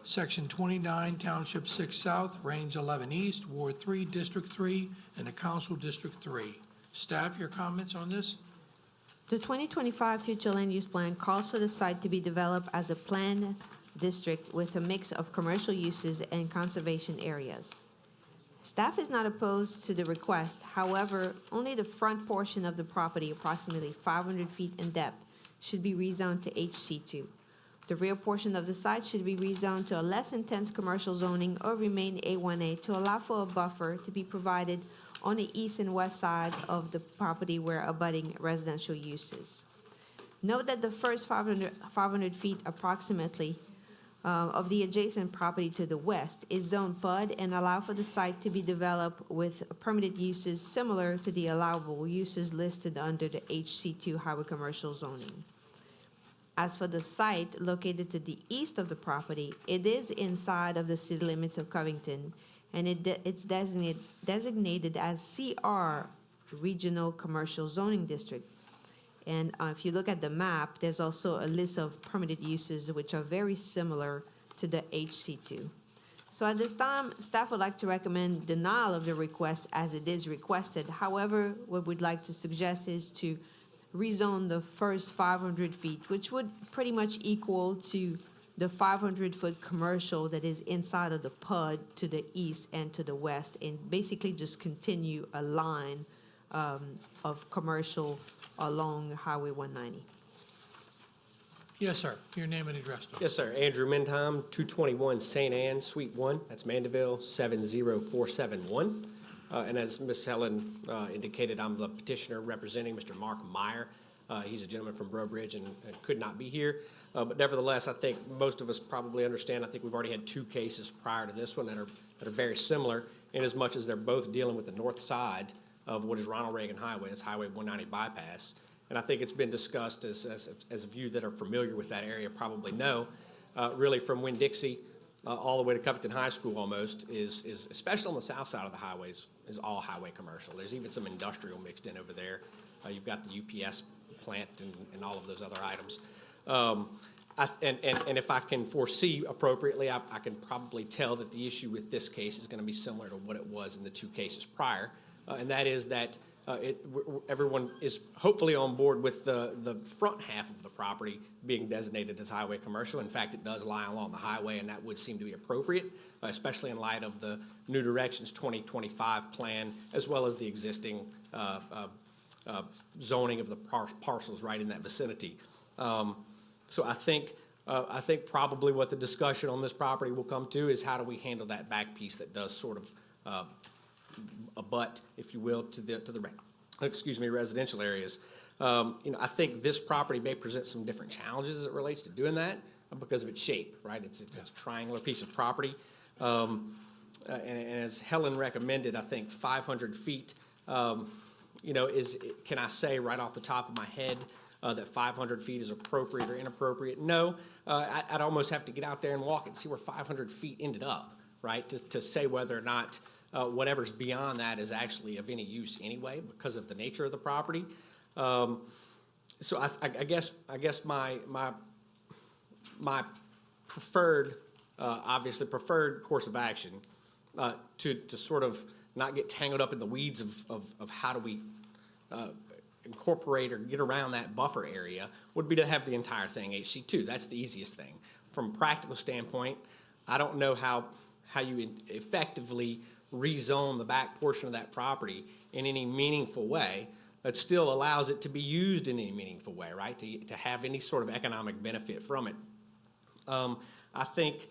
Section 29, Township 6 South, Range 11 East, Ward 3, District 3, and the Council District 3. Staff, your comments on this? The 2025 future land use plan calls for the site to be developed as a planned district with a mix of commercial uses and conservation areas. Staff is not opposed to the request. However, only the front portion of the property, approximately 500 feet in depth, should be rezoned to HC2. The rear portion of the site should be rezoned to a less intense commercial zoning or remain A1A to allow for a buffer to be provided on the east and west sides of the property where abutting residential uses. Note that the first 500 feet approximately of the adjacent property to the west is zoned PUD and allow for the site to be developed with permitted uses similar to the allowable uses listed under the HC2 highway commercial zoning. As for the site located to the east of the property, it is inside of the city limits of Covington, and it's designated as CR Regional Commercial Zoning District. And if you look at the map, there's also a list of permitted uses which are very similar to the HC2. So at this time, staff would like to recommend denial of the request as it is requested. However, what we'd like to suggest is to rezone the first 500 feet, which would pretty much equal to the 500-foot commercial that is inside of the PUD to the east and to the west, and basically just continue a line of commercial along Highway 190. Yes, sir. Your name and address, please. Yes, sir. Andrew Mendheim, 221 St. Anne, Suite 1. That's Mandeville, 70471. And as Ms. Helen indicated, I'm the petitioner representing Mr. Mark Meyer. He's a gentleman from Brobridge and could not be here. But nevertheless, I think most of us probably understand. I think we've already had two cases prior to this one that are very similar in as much as they're both dealing with the north side of what is Ronald Reagan Highway. It's Highway 190 bypass. And I think it's been discussed as a few that are familiar with that area probably know, really from Winn-Dixie all the way to Covington High School almost is especially on the south side of the highways, is all highway commercial. There's even some industrial mixed in over there. You've got the UPS plant and all of those other items. And if I can foresee appropriately, I can probably tell that the issue with this case is going to be similar to what it was in the two cases prior, and that is that everyone is hopefully on board with the front half of the property being designated as highway commercial. In fact, it does lie along the highway, and that would seem to be appropriate, especially in light of the New Directions 2025 plan, as well as the existing zoning of the parcels right in that vicinity. So I think probably what the discussion on this property will come to is how do we handle that back piece that does sort of abut, if you will, to the residential areas. I think this property may present some different challenges as it relates to doing that because of its shape, right? It's a triangular piece of property. And as Helen recommended, I think 500 feet, can I say right off the top of my head that 500 feet is appropriate or inappropriate? No, I'd almost have to get out there and walk and see where 500 feet ended up, right? To say whether or not whatever's beyond that is actually of any use anyway because of the nature of the property. So I guess my preferred, obviously preferred course of action to sort of not get tangled up in the weeds of how do we incorporate or get around that buffer area would be to have the entire thing HC2. That's the easiest thing. From a practical standpoint, I don't know how you effectively rezone the back portion of that property in any meaningful way that still allows it to be used in any meaningful way, right? To have any sort of economic benefit from it. I think,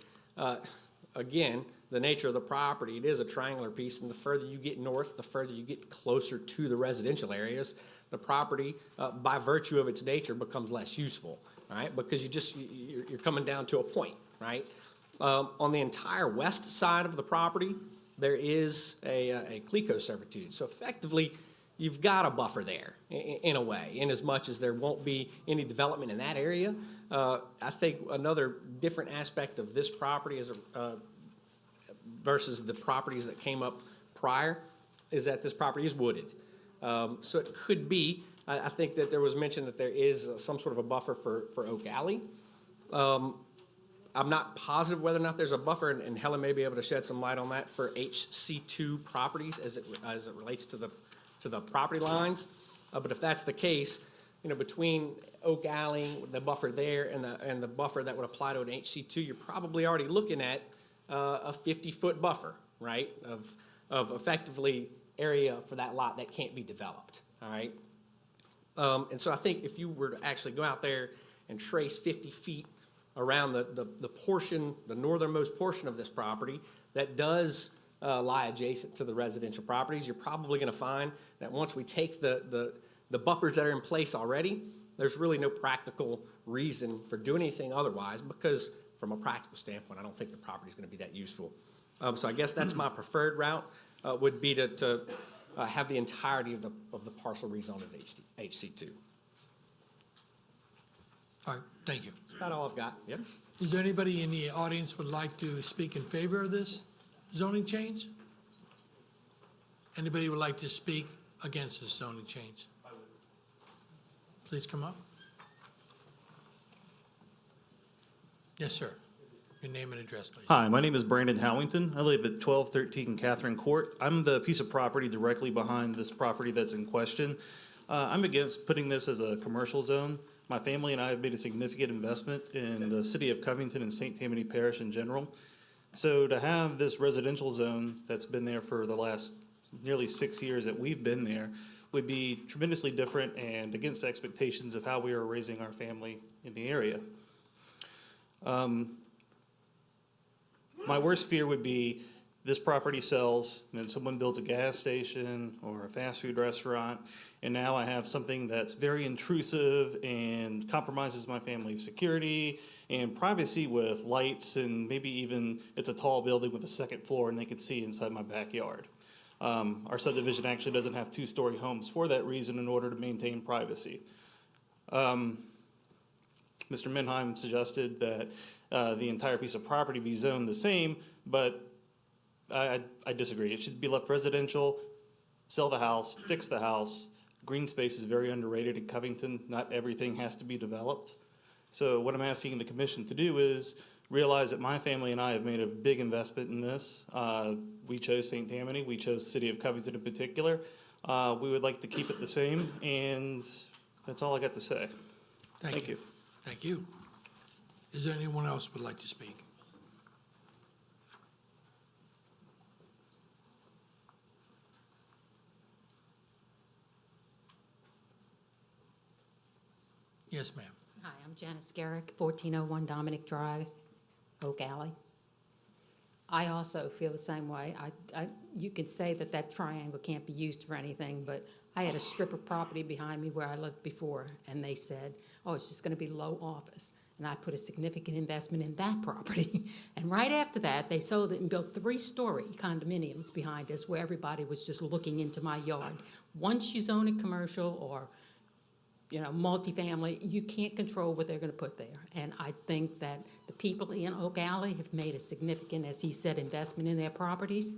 again, the nature of the property, it is a triangular piece, and the further you get north, the further you get closer to the residential areas, the property, by virtue of its nature, becomes less useful, right? Because you're coming down to a point, right? On the entire west side of the property, there is a CLECO servitude. So effectively, you've got a buffer there in a way, in as much as there won't be any development in that area. I think another different aspect of this property is versus the properties that came up prior is that this property is wooded. So it could be, I think that there was mention that there is some sort of a buffer for Oak Alley. I'm not positive whether or not there's a buffer, and Helen may be able to shed some light on that for HC2 properties as it relates to the property lines. But if that's the case, you know, between Oak Alley, the buffer there, and the buffer that would apply to an HC2, you're probably already looking at a 50-foot buffer, right, of effectively area for that lot that can't be developed, all right? And so I think if you were to actually go out there and trace 50 feet around the portion, the northernmost portion of this property that does lie adjacent to the residential properties, you're probably going to find that once we take the buffers that are in place already, there's really no practical reason for doing anything otherwise, because from a practical standpoint, I don't think the property is going to be that useful. So I guess that's my preferred route, would be to have the entirety of the parcel rezoned as HC2. All right, thank you. That's about all I've got. Yep. Is there anybody in the audience would like to speak in favor of this zoning change? Anybody would like to speak against this zoning change? Please come up. Yes, sir. Your name and address, please. Hi, my name is Brandon Howington. I live at 1213 Catherine Court. I'm the piece of property directly behind this property that's in question. I'm against putting this as a commercial zone. My family and I have made a significant investment in the city of Covington and St. Tammany Parish in general. So to have this residential zone that's been there for the last nearly 6 years that we've been there would be tremendously different and against expectations of how we are raising our family in the area. My worst fear would be this property sells and then someone builds a gas station or a fast food restaurant, and now I have something that's very intrusive and compromises my family's security and privacy with lights, and maybe even it's a tall building with a second floor and they can see inside my backyard. Our subdivision actually doesn't have two-story homes for that reason in order to maintain privacy. Mr. Minheim suggested that the entire piece of property be zoned the same, but I disagree. It should be left residential, sell the house, fix the house. Green space is very underrated in Covington. Not everything has to be developed. So what I'm asking the commission to do is realize that my family and I have made a big investment in this. We chose St. Tammany. We chose the city of Covington in particular. We would like to keep it the same, and that's all I got to say. Thank you. Thank you. Is there anyone else who would like to speak? Yes, ma'am. Hi, I'm Janice Garrick, 1401 Dominic Drive, Oak Alley. I also feel the same way. You could say that that triangle can't be used for anything, but I had a strip of property behind me where I lived before, and they said, oh, it's just going to be low office. And I put a significant investment in that property. And right after that, they sold it and built 3-story condominiums behind us where everybody was just looking into my yard. Once you zone it commercial or multifamily, you can't control what they're going to put there. And I think that the people in Oak Alley have made a significant, as he said, investment in their properties.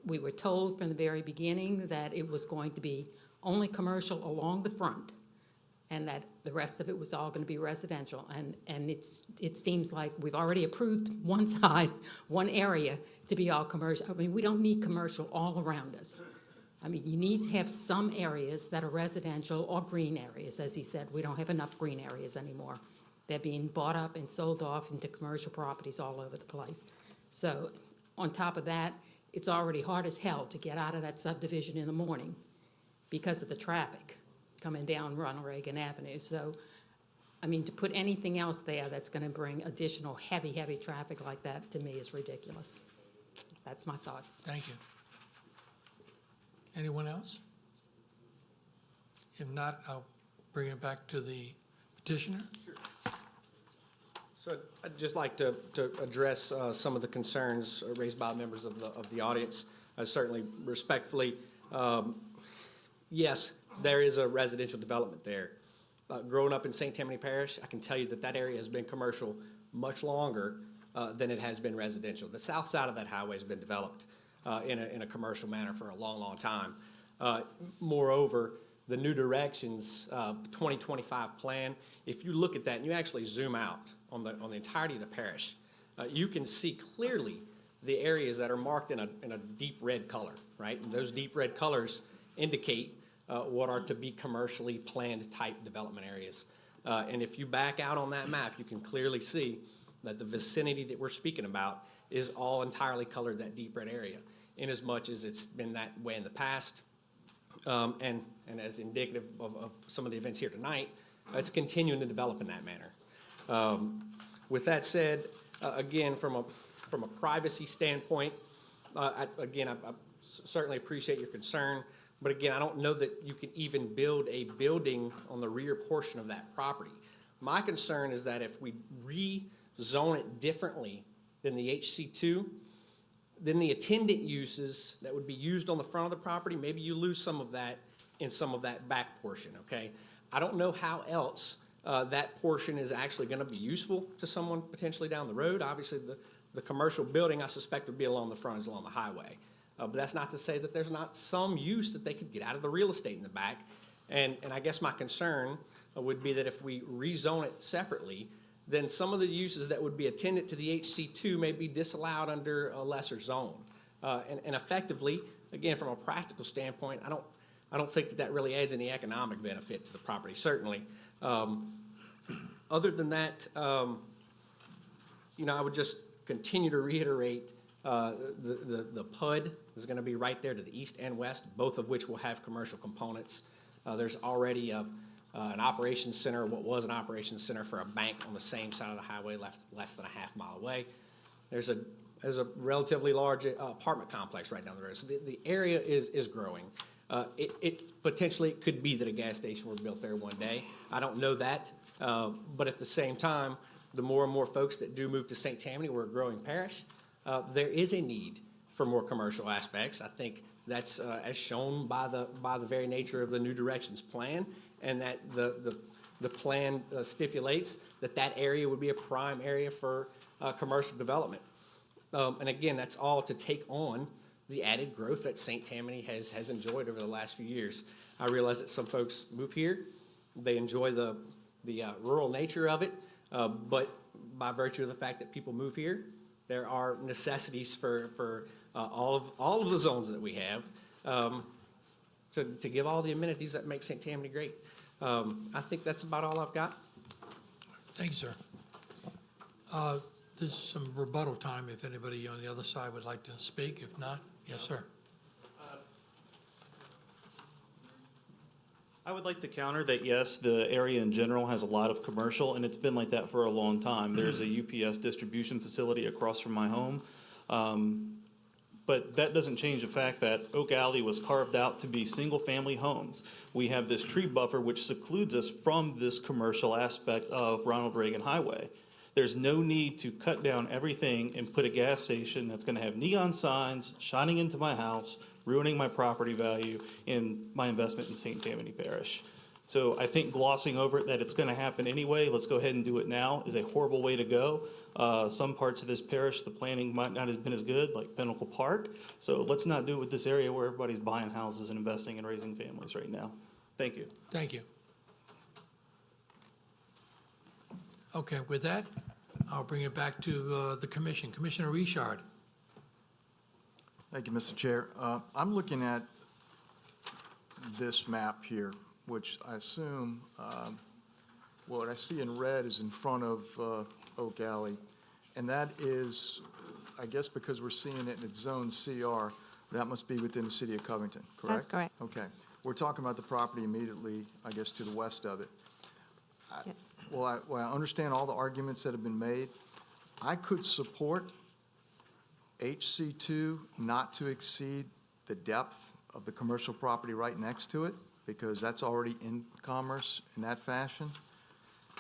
We were told from the very beginning that it was going to be only commercial along the front, and that the rest of it was all going to be residential. And it seems like we've already approved one side, one area to be all commercial. I mean, we don't need commercial all around us. I mean, you need to have some areas that are residential or green areas. As he said, we don't have enough green areas anymore. They're being bought up and sold off into commercial properties all over the place. So on top of that, it's already hard as hell to get out of that subdivision in the morning because of the traffic coming down Ronald Reagan Avenue. So, I mean, to put anything else there that's going to bring additional heavy, heavy traffic like that, to me, is ridiculous. That's my thoughts. Thank you. Anyone else? If not, I'll bring it back to the petitioner. So I'd just like to address some of the concerns raised by members of the audience. Certainly respectfully, yes, there is a residential development there. Growing up in St. Tammany Parish, I can tell you that that area has been commercial much longer than it has been residential. The south side of that highway has been developed in a commercial manner for a long, long time. Moreover, the New Directions 2025 plan, if you look at that and you actually zoom out on the entirety of the parish, you can see clearly the areas that are marked in a deep red color, right? And those deep red colors indicate what are to be commercially planned type development areas. And if you back out on that map, you can clearly see that the vicinity that we're speaking about is all entirely colored that deep red area, in as much as it's been that way in the past. And as indicative of some of the events here tonight, it's continuing to develop in that manner. With that said, again, from a privacy standpoint, I certainly appreciate your concern, but again, I don't know that you can even build a building on the rear portion of that property. My concern is that if we rezone it differently than the HC2, then the attendant uses that would be used on the front of the property, maybe you lose some of that in some of that back portion, okay? I don't know how else that portion is actually gonna be useful to someone potentially down the road. Obviously, the commercial building, I suspect, would be along the frontage, along the highway. But that's not to say that there's not some use that they could get out of the real estate in the back. And I guess my concern would be that if we rezone it separately, then some of the uses that would be attendant to the HC2 may be disallowed under a lesser zone. And effectively, again, from a practical standpoint, I don't think that really adds any economic benefit to the property, certainly. Other than that, I would just continue to reiterate the PUD is going to be right there to the east and west, both of which will have commercial components. There's already an operations center, what was an operations center for a bank on the same side of the highway, less than a half-mile away. There's a relatively large apartment complex right down the road. So the area is growing. It potentially could be that a gas station were built there one day. I don't know that, but at the same time, the more and more folks that do move to St. Tammany, we're a growing parish, there is a need for more commercial aspects. I think that's as shown by the very nature of the New Directions plan, and that the plan stipulates that area would be a prime area for commercial development. And again, that's all to take on the added growth that St. Tammany has enjoyed over the last few years. I realize that some folks move here, they enjoy the rural nature of it, but by virtue of the fact that people move here, there are necessities for all of the zones that we have to give all the amenities that make St. Tammany great. I think that's about all I've got. Thank you, sir. There's some rebuttal time if anybody on the other side would like to speak. If not, yes, sir. I would like to counter that, yes, the area in general has a lot of commercial, and it's been like that for a long time. There's a UPS distribution facility across from my home. But that doesn't change the fact that Oak Alley was carved out to be single-family homes. We have this tree buffer which secludes us from this commercial aspect of Ronald Reagan Highway. There's no need to cut down everything and put a gas station that's gonna have neon signs shining into my house, ruining my property value and my investment in St. Tammany Parish. So I think glossing over it that it's gonna happen anyway, let's go ahead and do it now, is a horrible way to go. Some parts of this parish, the planning might not have been as good, like Pinnacle Park. So let's not do it with this area where everybody's buying houses and investing and raising families right now. Thank you. Thank you. Okay, with that, I'll bring it back to the commission. Commissioner Richard. Thank you, Mr. Chair. I'm looking at this map here, which I assume what I see in red is in front of Oak Alley. And that is, I guess because we're seeing it in its zone CR, that must be within the city of Covington, correct? That's correct. Okay. We're talking about the property immediately, I guess, to the west of it. Yes. Well, I understand all the arguments that have been made. I could support HC2 not to exceed the depth of the commercial property right next to it, because that's already in commerce in that fashion.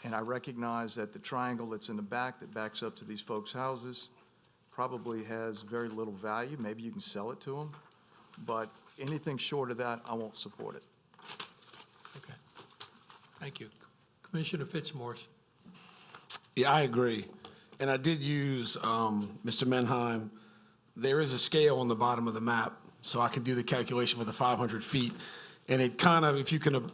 And I recognize that the triangle that's in the back that backs up to these folks' houses probably has very little value. Maybe you can sell it to them, but anything short of that, I won't support it. Okay. Thank you. Commissioner Fitzmaurice. Yeah, I agree. And I did use, Mr. Menheim, there is a scale on the bottom of the map, so I could do the calculation with the 500 feet. And it kind of, if you can,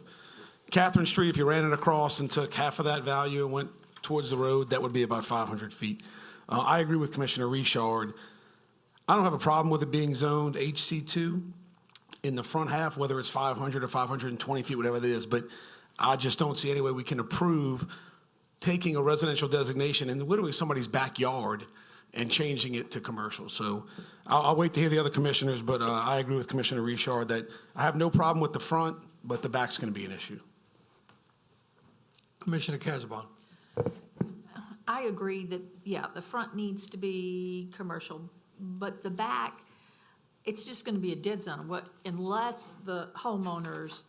Catherine Street, if you ran it across and took half of that value and went towards the road, that would be about 500 feet. I agree with Commissioner Richard. I don't have a problem with it being zoned HC2 in the front half, whether it's 500 or 520 feet, whatever it is, but I just don't see any way we can approve taking a residential designation in literally somebody's backyard and changing it to commercial. So I'll wait to hear the other commissioners, but I agree with Commissioner Richard that I have no problem with the front, but the back's going to be an issue. Commissioner Casabon. I agree that, yeah, the front needs to be commercial, but the back, it's just gonna be a dead zone. Unless the homeowners,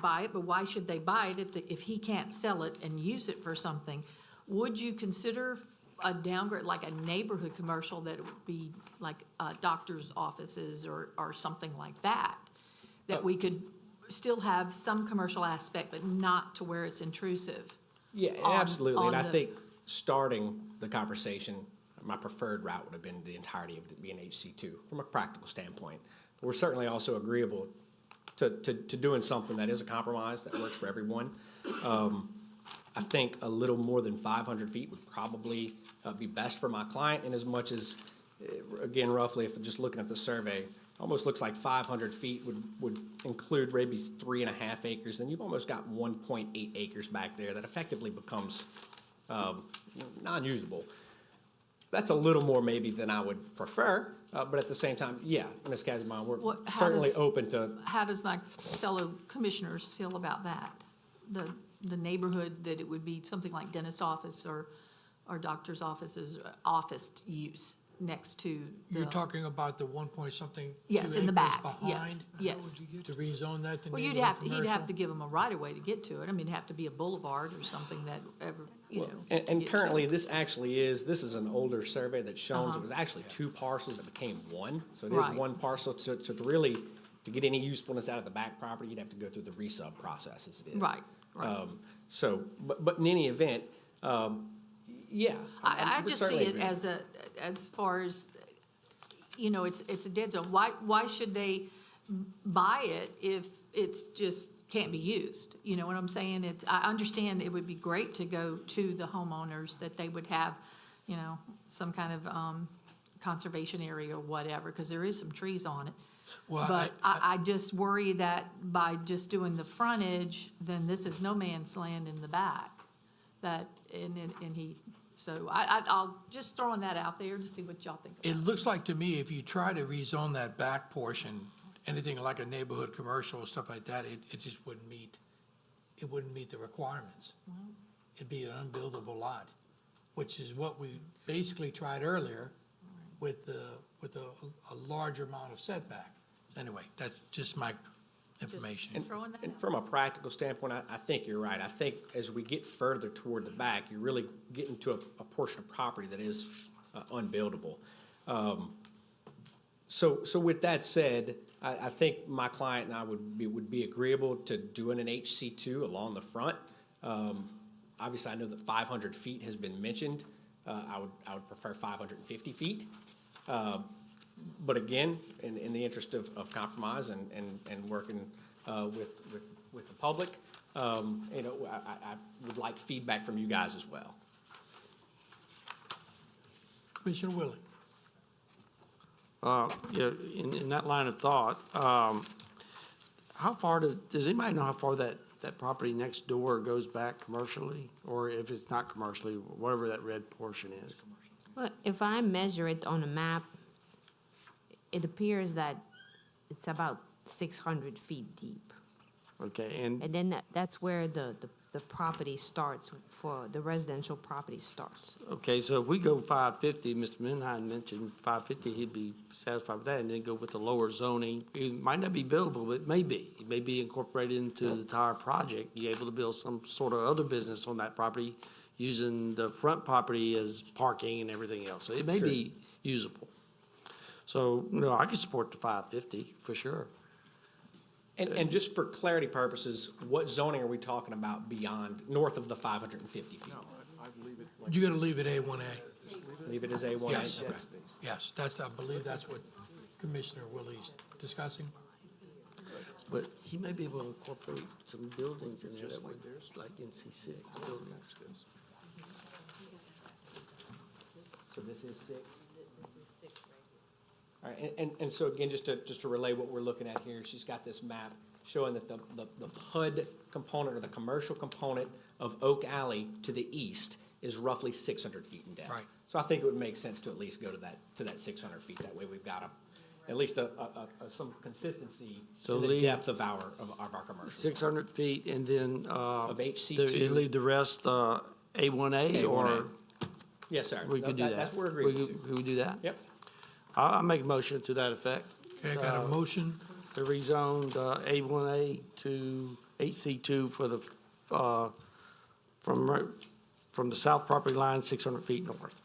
buy it, but why should they buy it if he can't sell it and use it for something? Would you consider a downgrade, like a neighborhood commercial, that it would be like doctor's offices or something like that? That we could still have some commercial aspect, but not to where it's intrusive? Yeah, absolutely. And I think starting the conversation, my preferred route would have been the entirety of it being HC2 from a practical standpoint. We're certainly also agreeable to doing something that is a compromise that works for everyone. I think a little more than 500 feet would probably be best for my client, in as much as, again, roughly, if just looking at the survey, almost looks like 500 feet would include maybe 3.5 acres. Then you've almost got 1.8 acres back there that effectively becomes non-usable. That's a little more maybe than I would prefer, but at the same time, yeah, Ms. Casabon, we're certainly open to. How does my fellow commissioners feel about that? The neighborhood, that it would be something like dentist office or doctor's offices, office use next to the. You're talking about the 1 point something? Yes, 2 in the acres back, behind? yes. To rezone that to Well, neighborhood he'd have commercial? to give them a right-of-way to get to it. I mean, it'd have to be a boulevard or something that ever, And currently, this is an older survey that shows it was actually 2 parcels that became 1. So it is Right. 1 parcel. So to really, to get any usefulness out of the back property, you'd have to go through the resub process as it is. Right. But in any event, yeah. I would just see certainly it agree. as far as, it's a dead zone. Why should they buy it if it's just can't be used? You know what I'm saying? I understand it would be great to go to the homeowners, that they would have, some kind of conservation area or whatever, because there is some trees on it. Well, But I just worry that by just doing the frontage, then this is no man's land in the back. So I'll just throwing that out there to see what y'all think. It looks like to me, if you try to rezone that back portion, anything like a neighborhood commercial or stuff like that, it just wouldn't meet the requirements. It'd be an unbuildable lot, which is what we basically tried earlier with a larger amount of setback. Anyway, that's just my information. And from a practical standpoint, I think you're right. I think as we get further toward the back, you're really getting to a portion of property that is unbuildable. So with that said, I think my client and I would be agreeable to doing an HC2 along the front. Obviously, I know that 500 feet has been mentioned. I would prefer 550 feet. But again, in the interest of compromise and working with the public, I would like feedback from you guys as well. Commissioner Willie. In that line of thought, how far does anybody know how far that property next door goes back commercially? Or if it's not commercially, whatever that red portion is? Well, if I measure it on a map, it appears that it's about 600 feet deep. Okay, and then that's where the the property starts, for the residential property starts. Okay, so if we go 550, Mr. Menheim mentioned 550, he'd be satisfied with that, and then go with the lower zoning. It might not be buildable, but it may be. It may be incorporated into the entire project. You're able to build some sort of other business on that property using the front property as parking and everything else. So it may be usable. So, I could support the 550 for sure. And just for clarity purposes, what zoning are we talking about beyond, north of the 550 feet? You're gonna leave it A1A. Leave it as A1A? Yes, Okay. yes, I believe that's what Commissioner Willie's discussing. But he may be able to incorporate some buildings in there that would, like NC6 buildings. So this is 6? All right, and so again, just to relay what we're looking at here, she's got this map showing that the PUD component or the commercial component of Oak Alley to the east is roughly 600 feet in depth. Right. So I think it would make sense to at least go to that 600 feet. That way we've got at least some consistency So in the leave depth of our commercial. 600 feet, and then, Of HC2. You leave the rest, A1A, or? A1A. Yes, sir. We could do that. That's what we're agreeing to. Could we do that? Yep. I'll make a motion to that effect. Okay, I got a motion. To rezone A1A to HC2 for the, from the south property line, 600 feet north.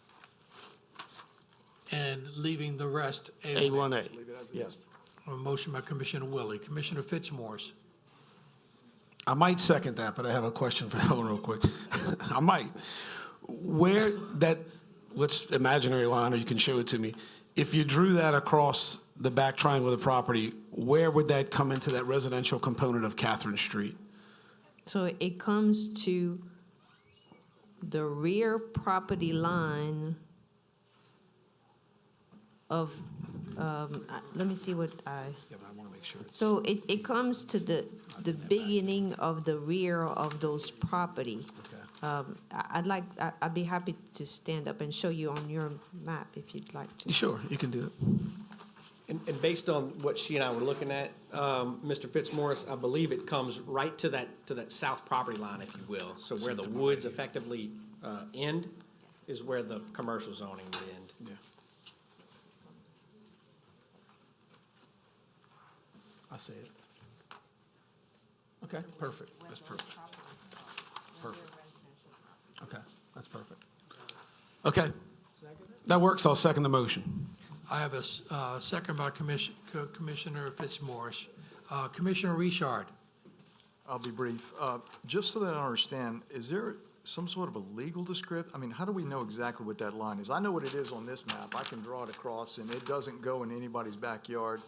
And leaving the rest A1A. A1A, yes. A motion by Commissioner Willie. Commissioner Fitzmaurice. I might second that, but I have a question for Helen real quick. I might. Where that, what's imaginary line, or you can show it to me, if you drew that across the back triangle of the property, where would that come into that residential component of Catherine Street? So it comes to the rear property line of, let me see what I. Yeah, but I want to make sure. So it comes to the beginning of the rear of those property. I'd be happy to stand up and show you on your map if you'd like to. Sure, you can do it. And based on what she and I were looking at, Mr. Fitzmaurice, I believe it comes right to that south property line, if you will. So where the woods effectively end is where the commercial zoning would end. Yeah. I see it. Okay, perfect. That's perfect. Perfect. Okay, that's perfect. Okay, that works. I'll second the motion. I have a second by Commissioner Fitzmaurice. Commissioner Richard. I'll be brief. Just so that I understand, is there some sort of a legal description? I mean, how do we know exactly what that line is? I know what it is on this map. I can draw it across, and it doesn't go in anybody's backyard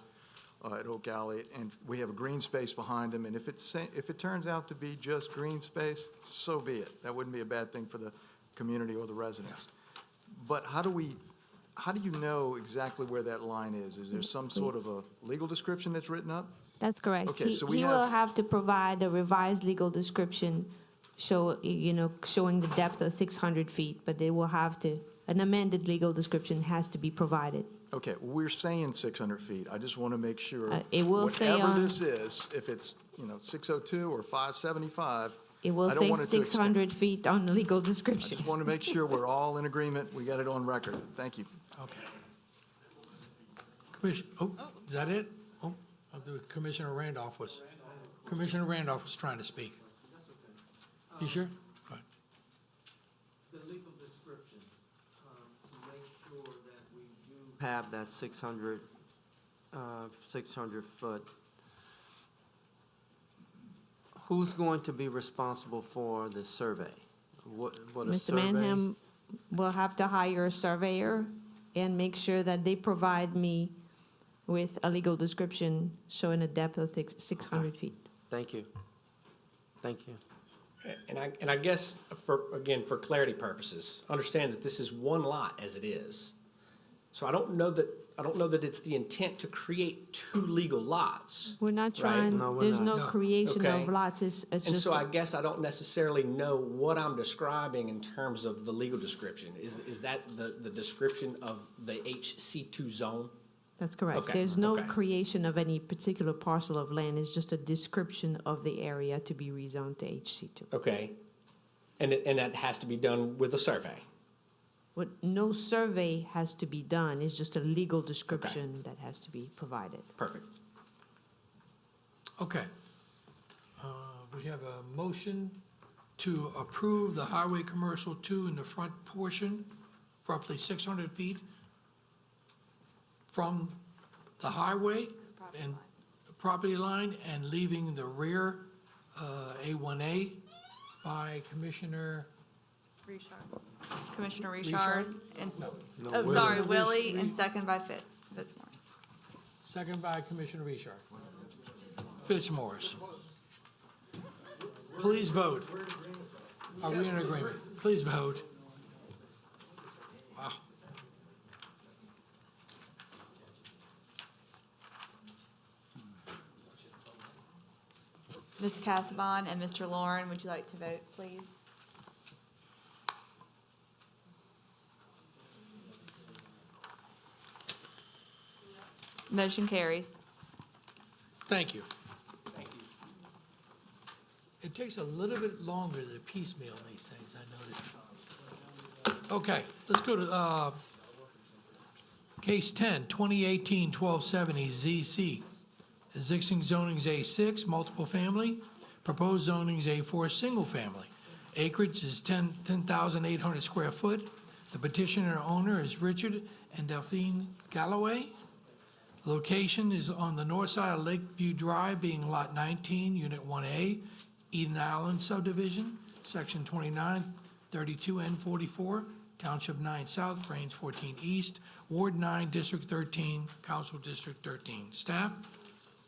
at Oak Alley, and we have a green space behind them, and if it turns out to be just green space, so be it. That wouldn't be a bad thing for the community or the residents. But how do you know exactly where that line is? Is there some sort of a legal description that's written up? That's correct. Okay, so we He will have to provide a revised legal description showing the depth of 600 feet, but they will have to, an amended legal description has to be provided. Okay, we're saying 600 feet. I just want to make sure. It will say whatever on- this is, if it's, 602 or 575. It will I don't say want it to extend. 600 feet on the legal I description. just want to make sure we're all in agreement. We got it on record. Thank you. Okay. Is that it? Oh, I thought Commissioner Randolph was trying to speak. You sure? Go ahead. The legal description, to make sure that we do have that 600 foot. Who's going to be responsible for the survey? What a Mr. survey? Manham will have to hire a surveyor and make sure that they provide me with a legal description showing a depth of 600 feet. Thank you. Thank you. And I guess for clarity purposes, understand that this is one lot as it is. So I don't know that it's the intent to create two legal lots. We're not trying, No, we're there's not. no creation Okay. of lots, it's And just. so I guess I don't necessarily know what I'm describing in terms of the legal description. Is that the description of the HC2 zone? That's correct. Okay, There's no okay. creation of any particular parcel of land. It's just a description of the area to be rezoned to HC2. Okay. And that has to be done with a survey? What, no survey has to be done. It's just a legal description that has to be provided. Perfect. Okay. We have a motion to approve the Highway Commercial 2 in the front portion, roughly 600 feet from the highway and property line, and leaving the rear A1A by Commissioner Commissioner Richard, and, No, sorry, Willie. Willie, and second by Fitzmaurice. Second by Commissioner Richard. Fitzmaurice. Please vote. Are we in agreement? Please vote. Wow. Ms. Cassavon and Mr. Lauren, would you like to vote, please? Motion carries. Thank you. It takes a little bit longer to piecemeal these things, I noticed. Okay, let's go to case 10, 2018-1270 ZC. Existing zoning's A6, multiple family. Proposed zoning's A4, single family. Acreage is 10,800 square foot. The petitioner owner is Richard and Delphine Galloway. Location is on the north side of Lakeview Drive, being Lot 19, Unit 1A, Eden Island subdivision, Section 29, 32, and 44, Township 9 South, Range 14 East, Ward 9, District 13, Council District 13. Staff?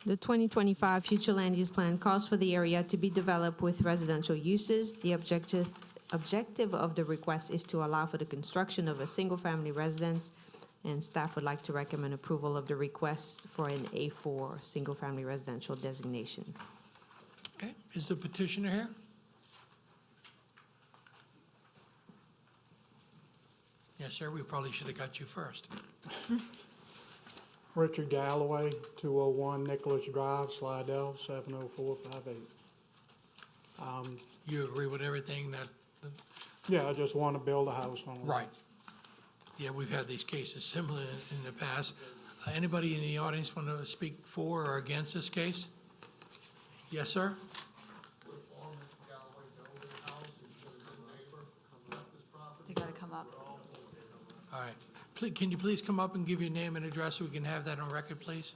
The 2025 future land use plan calls for the area to be developed with residential uses. The objective of the request is to allow for the construction of a single-family residence, and staff would like to recommend approval of the request for an A4 single-family residential designation. Okay, is the petitioner here? Yes, sir, we probably should have got you first. Richard Galloway, 201 Nicholas Drive, Slidell, 70458. You agree with everything that? Yeah, I just want to build a house on it. Right. Yeah, we've had these cases similar in the past. Anybody in the audience want to speak for or against this case? Yes, sir? You gotta come up. All right. Can you please come up and give your name and address so we can have that on record, please?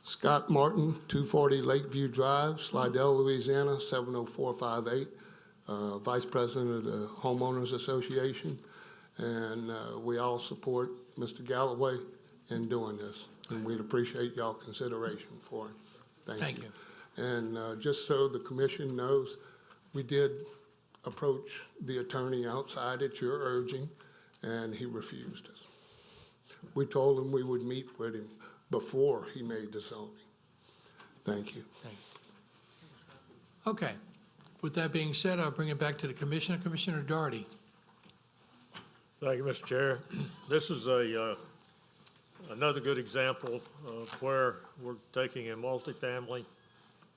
Scott Martin, 240 Lakeview Drive, Slidell, Louisiana, 70458, Vice President of the Homeowners Association. And we all support Mr. Galloway in doing this, and we'd appreciate y'all consideration for it. Thank you. And just so the commission knows, we did approach the attorney outside at your urging, and he refused us. We told him we would meet with him before he made the zoning. Thank you. Okay. With that being said, I'll bring it back to the commissioner. Commissioner Doherty. Thank you, Mr. Chair. This is another good example of where we're taking a multifamily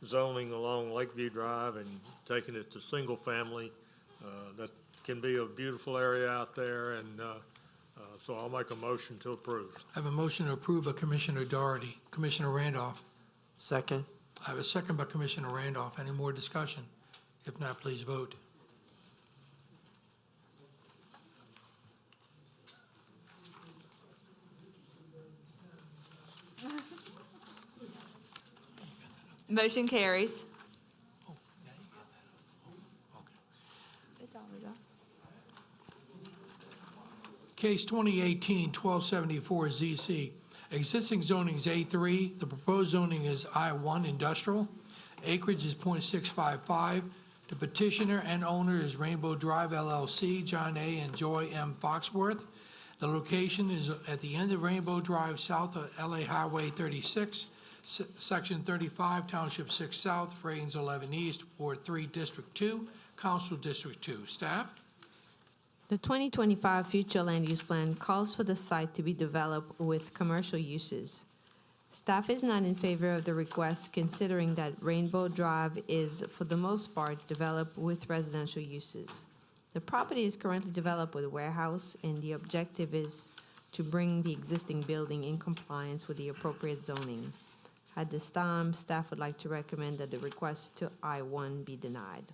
zoning along Lakeview Drive and taking it to single family. That can be a beautiful area out there, and so I'll make a motion to approve. I have a motion to approve by Commissioner Doherty. Commissioner Randolph. Second. I have a second by Commissioner Randolph. Any more discussion? If not, please vote. Motion carries. It's always up. Case 2018-1274 ZC. Existing zoning is A3. The proposed zoning is I1 industrial. Acreage is .655. The petitioner and owner is Rainbow Drive LLC, John A. and Joy M. Foxworth. The location is at the end of Rainbow Drive, south of LA Highway 36, Section 35, Township 6 South, Range 11 East, Ward 3, District 2, Council District 2. Staff? The 2025 future land use plan calls for the site to be developed with commercial uses. Staff is not in favor of the request, considering that Rainbow Drive is, for the most part, developed with residential uses. The property is currently developed with a warehouse, and the objective is to bring the existing building in compliance with the appropriate zoning. At this time, staff would like to recommend that the request to I-1 be denied.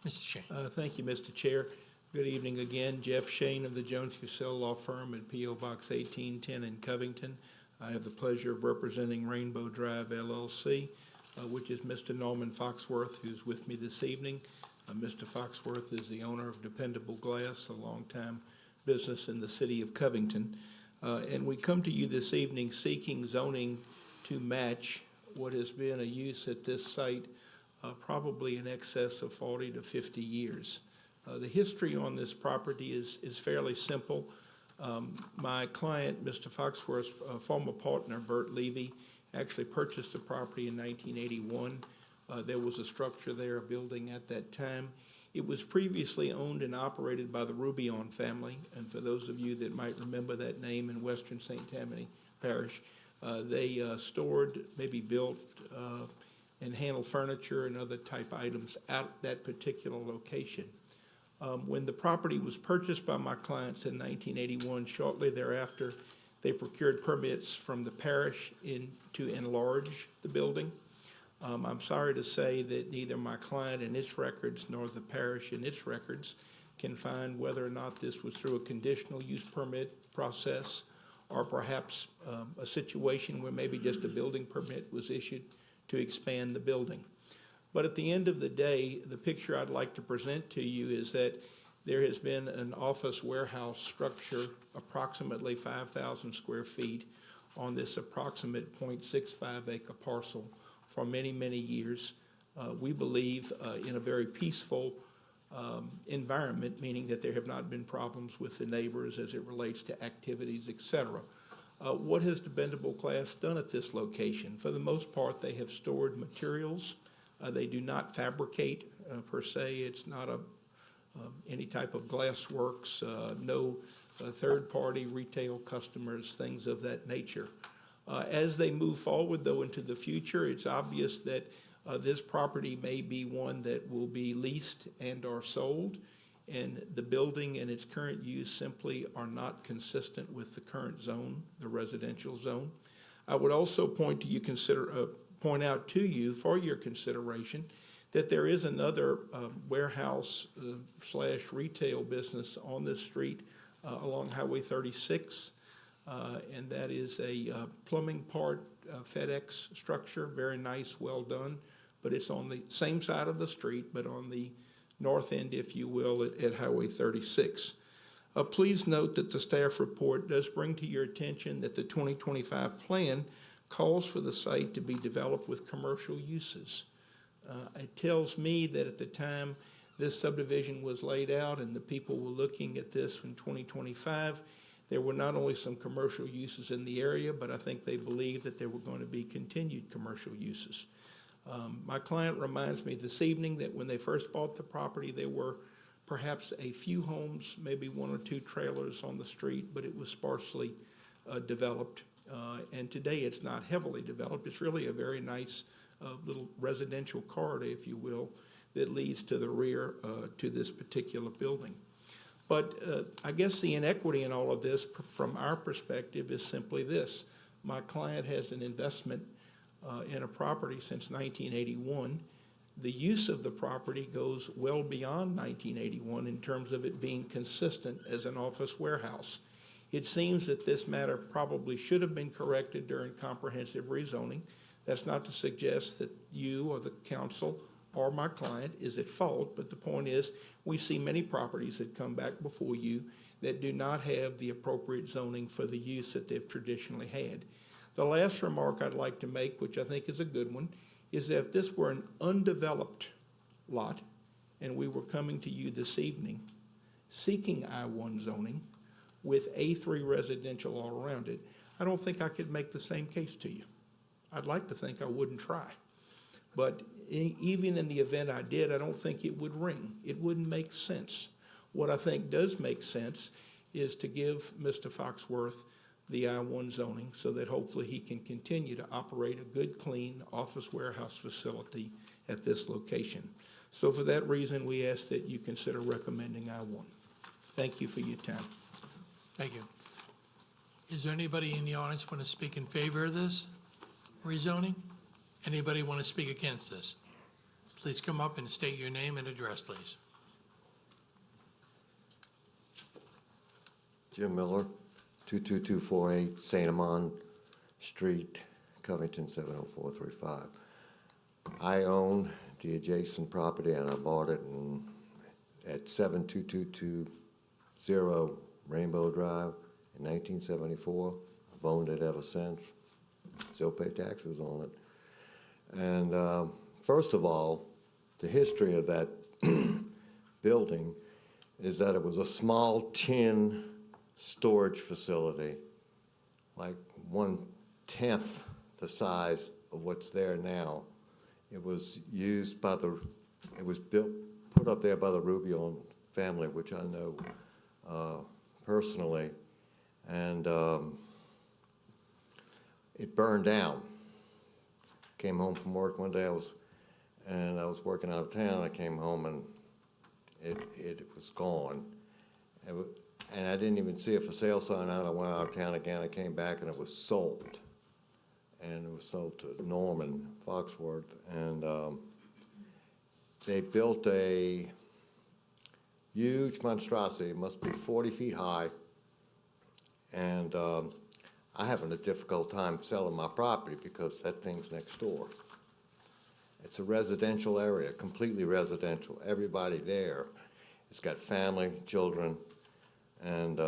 Mr. Shane. Thank you, Mr. Chair. Good evening again. Jeff Shane of the Jones Fussell Law Firm at P.O. Box 1810 in Covington. I have the pleasure of representing Rainbow Drive LLC, which is Mr. Norman Foxworth, who's with me this evening. Mr. Foxworth is the owner of Dependable Glass, a longtime business in the city of Covington. And we come to you this evening seeking zoning to match what has been a use at this site probably in excess of 40 to 50 years. The history on this property is fairly simple. My client, Mr. Foxworth's former partner, Bert Levy, actually purchased the property in 1981. There was a structure there, a building at that time. It was previously owned and operated by the Rubion family, and for those of you that might remember that name in western St. Tammany Parish, they stored, maybe built, and handled furniture and other type items at that particular location. When the property was purchased by my clients in 1981, shortly thereafter, they procured permits from the parish to enlarge the building. I'm sorry to say that neither my client in its records nor the parish in its records can find whether or not this was through a conditional use permit process or perhaps a situation where maybe just a building permit was issued to expand the building. But at the end of the day, the picture I'd like to present to you is that there has been an office warehouse structure, approximately 5,000 square feet, on this approximate 0.65 acre parcel for many, many years. We believe in a very peaceful environment, meaning that there have not been problems with the neighbors as it relates to activities, et cetera. What has Dependable Glass done at this location? For the most part, they have stored materials. They do not fabricate per se. It's not any type of glass works, no third-party retail customers, things of that nature. As they move forward, though, into the future, it's obvious that this property may be one that will be leased and or sold, and the building and its current use simply are not consistent with the current zone, the residential zone. I would also point out to you for your consideration that there is another warehouse slash retail business on this street along Highway 36. And that is a plumbing part FedEx structure, very nice, well done, but it's on the same side of the street, but on the north end, if you will, at Highway 36. Please note that the staff report does bring to your attention that the 2025 plan calls for the site to be developed with commercial uses. It tells me that at the time this subdivision was laid out and the people were looking at this in 2025, there were not only some commercial uses in the area, but I think they believed that there were going to be continued commercial uses. My client reminds me this evening that when they first bought the property, there were perhaps a few homes, maybe one or two trailers on the street, but it was sparsely developed. And today it's not heavily developed. It's really a very nice little residential corridor, if you will, that leads to the rear to this particular building. But I guess the inequity in all of this, from our perspective, is simply this. My client has an investment in a property since 1981. The use of the property goes well beyond 1981 in terms of it being consistent as an office warehouse. It seems that this matter probably should have been corrected during comprehensive rezoning. That's not to suggest that you or the council or my client is at fault, but the point is we see many properties that come back before you that do not have the appropriate zoning for the use that they've traditionally had. The last remark I'd like to make, which I think is a good one, is that if this were an undeveloped lot and we were coming to you this evening seeking I-1 zoning with A3 residential all around it, I don't think I could make the same case to you. I'd like to think I wouldn't try. But even in the event I did, I don't think it would ring. It wouldn't make sense. What I think does make sense is to give Mr. Foxworth the I-1 zoning so that hopefully he can continue to operate a good, clean office warehouse facility at this location. So for that reason, we ask that you consider recommending I-1. Thank you for your time. Thank you. Is there anybody in the audience want to speak in favor of this rezoning? Anybody want to speak against this? Please come up and state your name and address, please. Jim Miller, 22248 St. Amand Street, Covington 70435. I own the adjacent property and I bought it at 72220 Rainbow Drive in 1974. I've owned it ever since. Still pay taxes on it. And first of all, the history of that building is that it was a small tin storage facility, like 1/10 the size of what's there now. It was used by it was put up there by the Rubio family, which I know personally, and it burned down. Came home from work one day, I was working out of town. I came home and it was gone. And I didn't even see a for sale sign out. I went out of town again. I came back and it was sold. And it was sold to Norman Foxworth. And they built a huge monstrosity. It must be 40 feet high. And I'm having a difficult time selling my property because that thing's next door. It's a residential area, completely residential. Everybody there. It's got family, children, and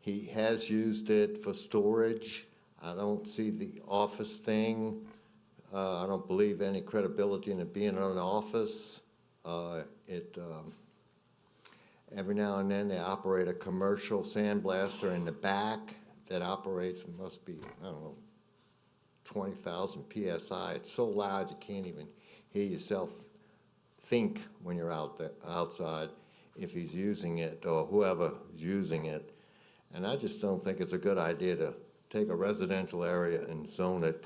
he has used it for storage. I don't see the office thing. I don't believe any credibility in it being an office. Every now and then they operate a commercial sandblaster in the back that operates, it must be, I don't know, 20,000 PSI. It's so loud you can't even hear yourself think when you're outside if he's using it or whoever is using it. And I just don't think it's a good idea to take a residential area and zone it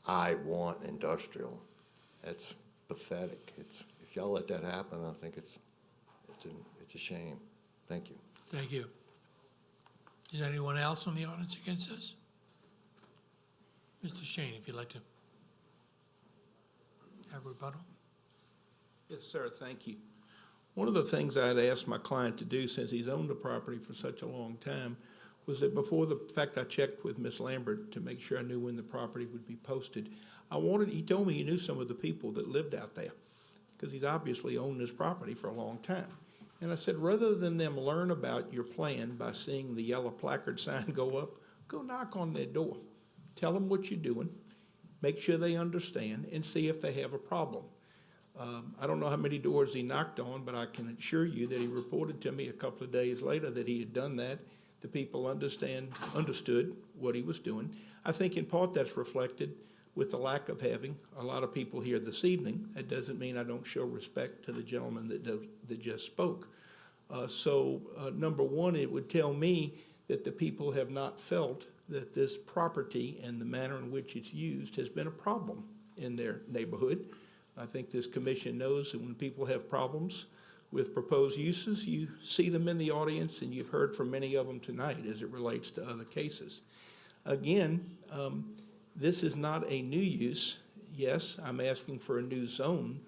I-1 industrial. That's pathetic. If y'all let that happen, I think it's a shame. Thank you. Thank you. Is there anyone else in the audience against this? Mr. Shane, if you'd like to have rebuttal. Yes, sir, thank you. One of the things I had asked my client to do since he's owned the property for such a long time was that before the fact I checked with Miss Lambert to make sure I knew when the property would be posted. He told me he knew some of the people that lived out there because he's obviously owned this property for a long time. And I said, rather than them learn about your plan by seeing the yellow placard sign go up, go knock on their door. Tell them what you're doing, make sure they understand, and see if they have a problem. I don't know how many doors he knocked on, but I can assure you that he reported to me a couple of days later that he had done that. The people understood what he was doing. I think in part that's reflected with the lack of having a lot of people here this evening. That doesn't mean I don't show respect to the gentleman that just spoke. Number one, it would tell me that the people have not felt that this property and the manner in which it's used has been a problem in their neighborhood. I think this commission knows that when people have problems with proposed uses, you see them in the audience, and you've heard from many of them tonight as it relates to other cases. Again, this is not a new use. Yes, I'm asking for a new zone,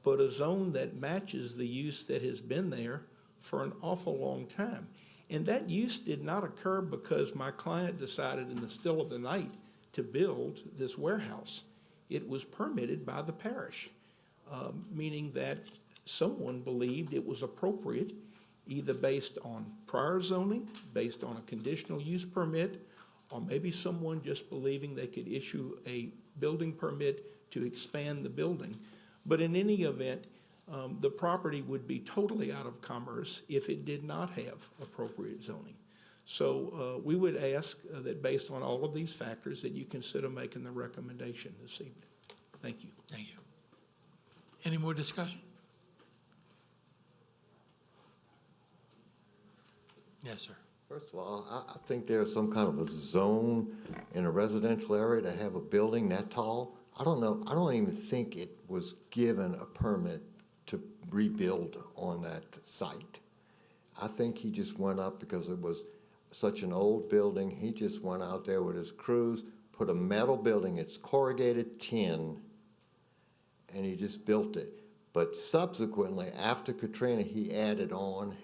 but a zone that matches the use that has been there for an awful long time. And that use did not occur because my client decided in the still of the night to build this warehouse. It was permitted by the parish, meaning that someone believed it was appropriate, either based on prior zoning, based on a conditional use permit, or maybe someone just believing they could issue a building permit to expand the building. But in any event, the property would be totally out of commerce if it did not have appropriate zoning. So we would ask that based on all of these factors that you consider making the recommendation this evening. Thank you. Thank you. Any more discussion? Yes, sir. First of all, I think there's some kind of a zone in a residential area to have a building that tall. I don't know, I don't even think it was given a permit to rebuild on that site. I think he just went up because it was such an old building. He just went out there with his crews, put a metal building, it's corrugated tin, and he just built it. But subsequently, after Katrina, he added on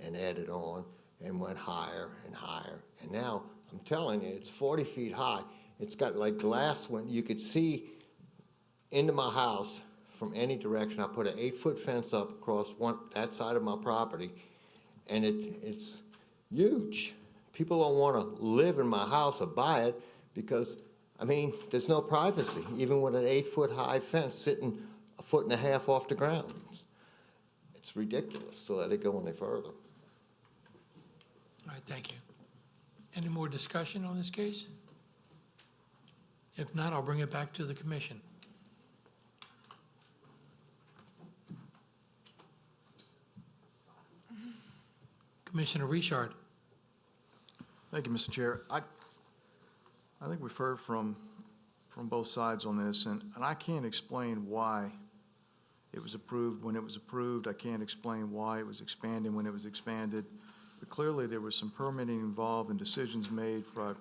and went higher and higher. And now, I'm telling you, it's 40 feet high. It's got like glass when you could see into my house from any direction. I put an 8-foot fence up across that side of my property, and it's huge. People don't want to live in my house or buy it because, I mean, there's no privacy, even with an 8-foot high fence sitting 1.5 feet off the ground. It's ridiculous to let it go any further. All right, thank you. Any more discussion on this case? If not, I'll bring it back to the commission. Commissioner Richard. Thank you, Mr. Chair. I think we've heard from both sides on this, and I can't explain why it was approved when it was approved. I can't explain why it was expanded when it was expanded. But clearly, there was some permitting involved and decisions made by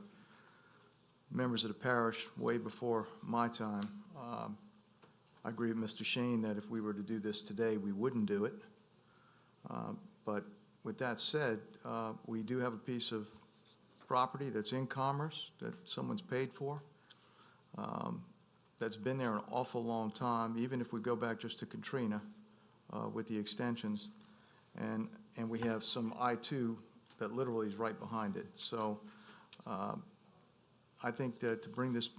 members of the parish way before my time. I agree with Mr. Shane that if we were to do this today, we wouldn't do it. But with that said, we do have a piece of property that's in commerce that someone's paid for, that's been there an awful long time, even if we go back just to Katrina with the extensions. And we have some I-2 that literally is right behind it. So I think that to bring this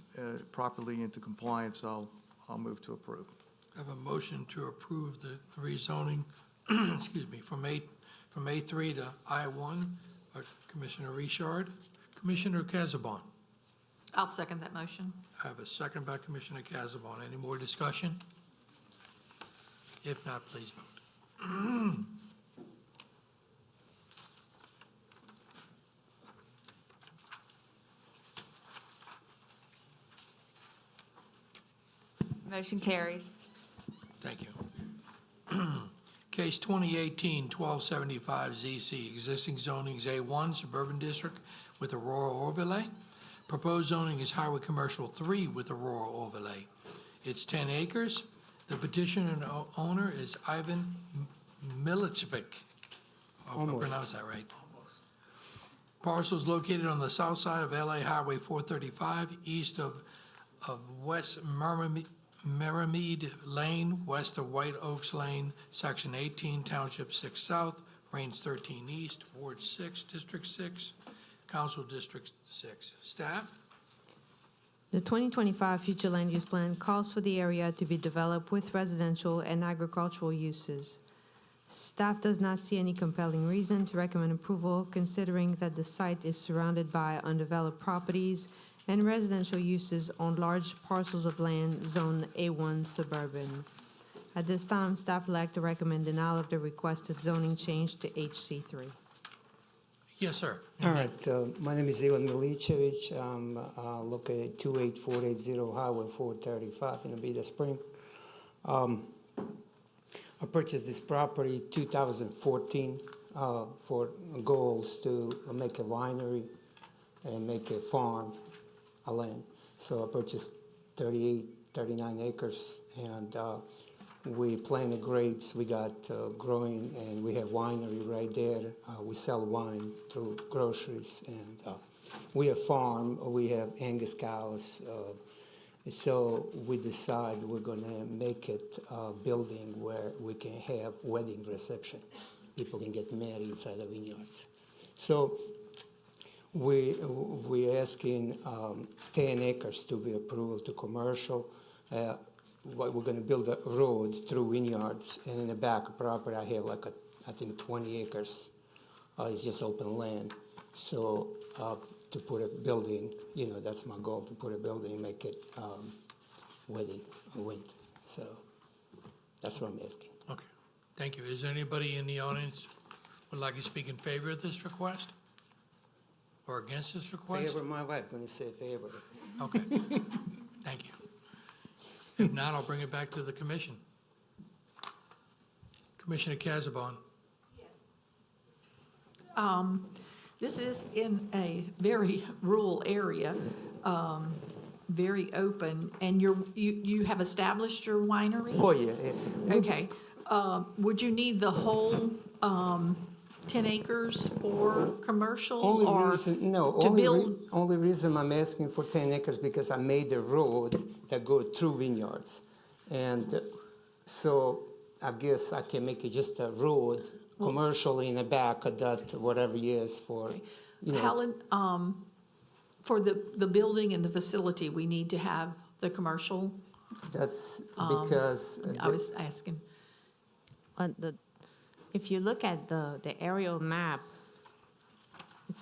properly into compliance, I'll move to approve. I have a motion to approve the rezoning, excuse me, from A3 to I1, Commissioner Richard. Commissioner Casabon. I'll second that motion. I have a second by Commissioner Casabon. Any more discussion? If not, please vote. Motion carries. Thank you. Case 2018-1275 ZC, existing zoning is A1, Suburban District with a rural overlay. Proposed zoning is Highway Commercial 3 with a rural overlay. It's 10 acres. The petitioner and owner is Ivan Milicevic. I hope I pronounced that right. Parcel is located on the south side of LA Highway 435, east of West Merrimede Lane, west of White Oaks Lane, Section 18, Township 6 South, Range 13 East, Ward 6, District 6, Council District 6. Staff? The 2025 Future Land Use Plan calls for the area to be developed with residential and agricultural uses. Staff does not see any compelling reason to recommend approval, considering that the site is surrounded by undeveloped properties and residential uses on large parcels of land zoned A1 suburban. At this time, staff would like to recommend denial of the requested zoning change to HC3. Yes, sir. All right, my name is Ivan Milicevic. I'm located at 28480 Highway 435 in Abita Spring. I purchased this property 2014 for goals to make a winery and make a farm, a land. So I purchased 39 acres, and we planted grapes. We got growing, and we have winery right there. We sell wine through groceries, and we have farm. We have Angus cows. So we decide we're gonna make it a building where we can have wedding reception. People can get married inside the vineyards. So we're asking 10 acres to be approved to commercial. We're going to build a road through vineyards, and in the back of property, I have like I think 20 acres. It's just open land. So to put a building, you know, that's my goal, to put a building and make it wedding went. So That's what I'm asking. Okay, thank you. Is there anybody in the audience would like to speak in favor of this request? Or against this request? Favor, my wife gonna say favor. Okay, thank you. If not, I'll bring it back to the commission. Commissioner Casabon. This is in a very rural area, very open, and you have established your winery? Oh, yeah. Okay. Would you need the whole 10 acres for commercial? Only reason I'm asking for 10 acres because I made a road that go through vineyards. And so I guess I can make it just a road, commercial in the back of that, whatever it is for, you know. Helen, for the building and the facility, we need to have the commercial? That's because. I was asking. If you look at the aerial map,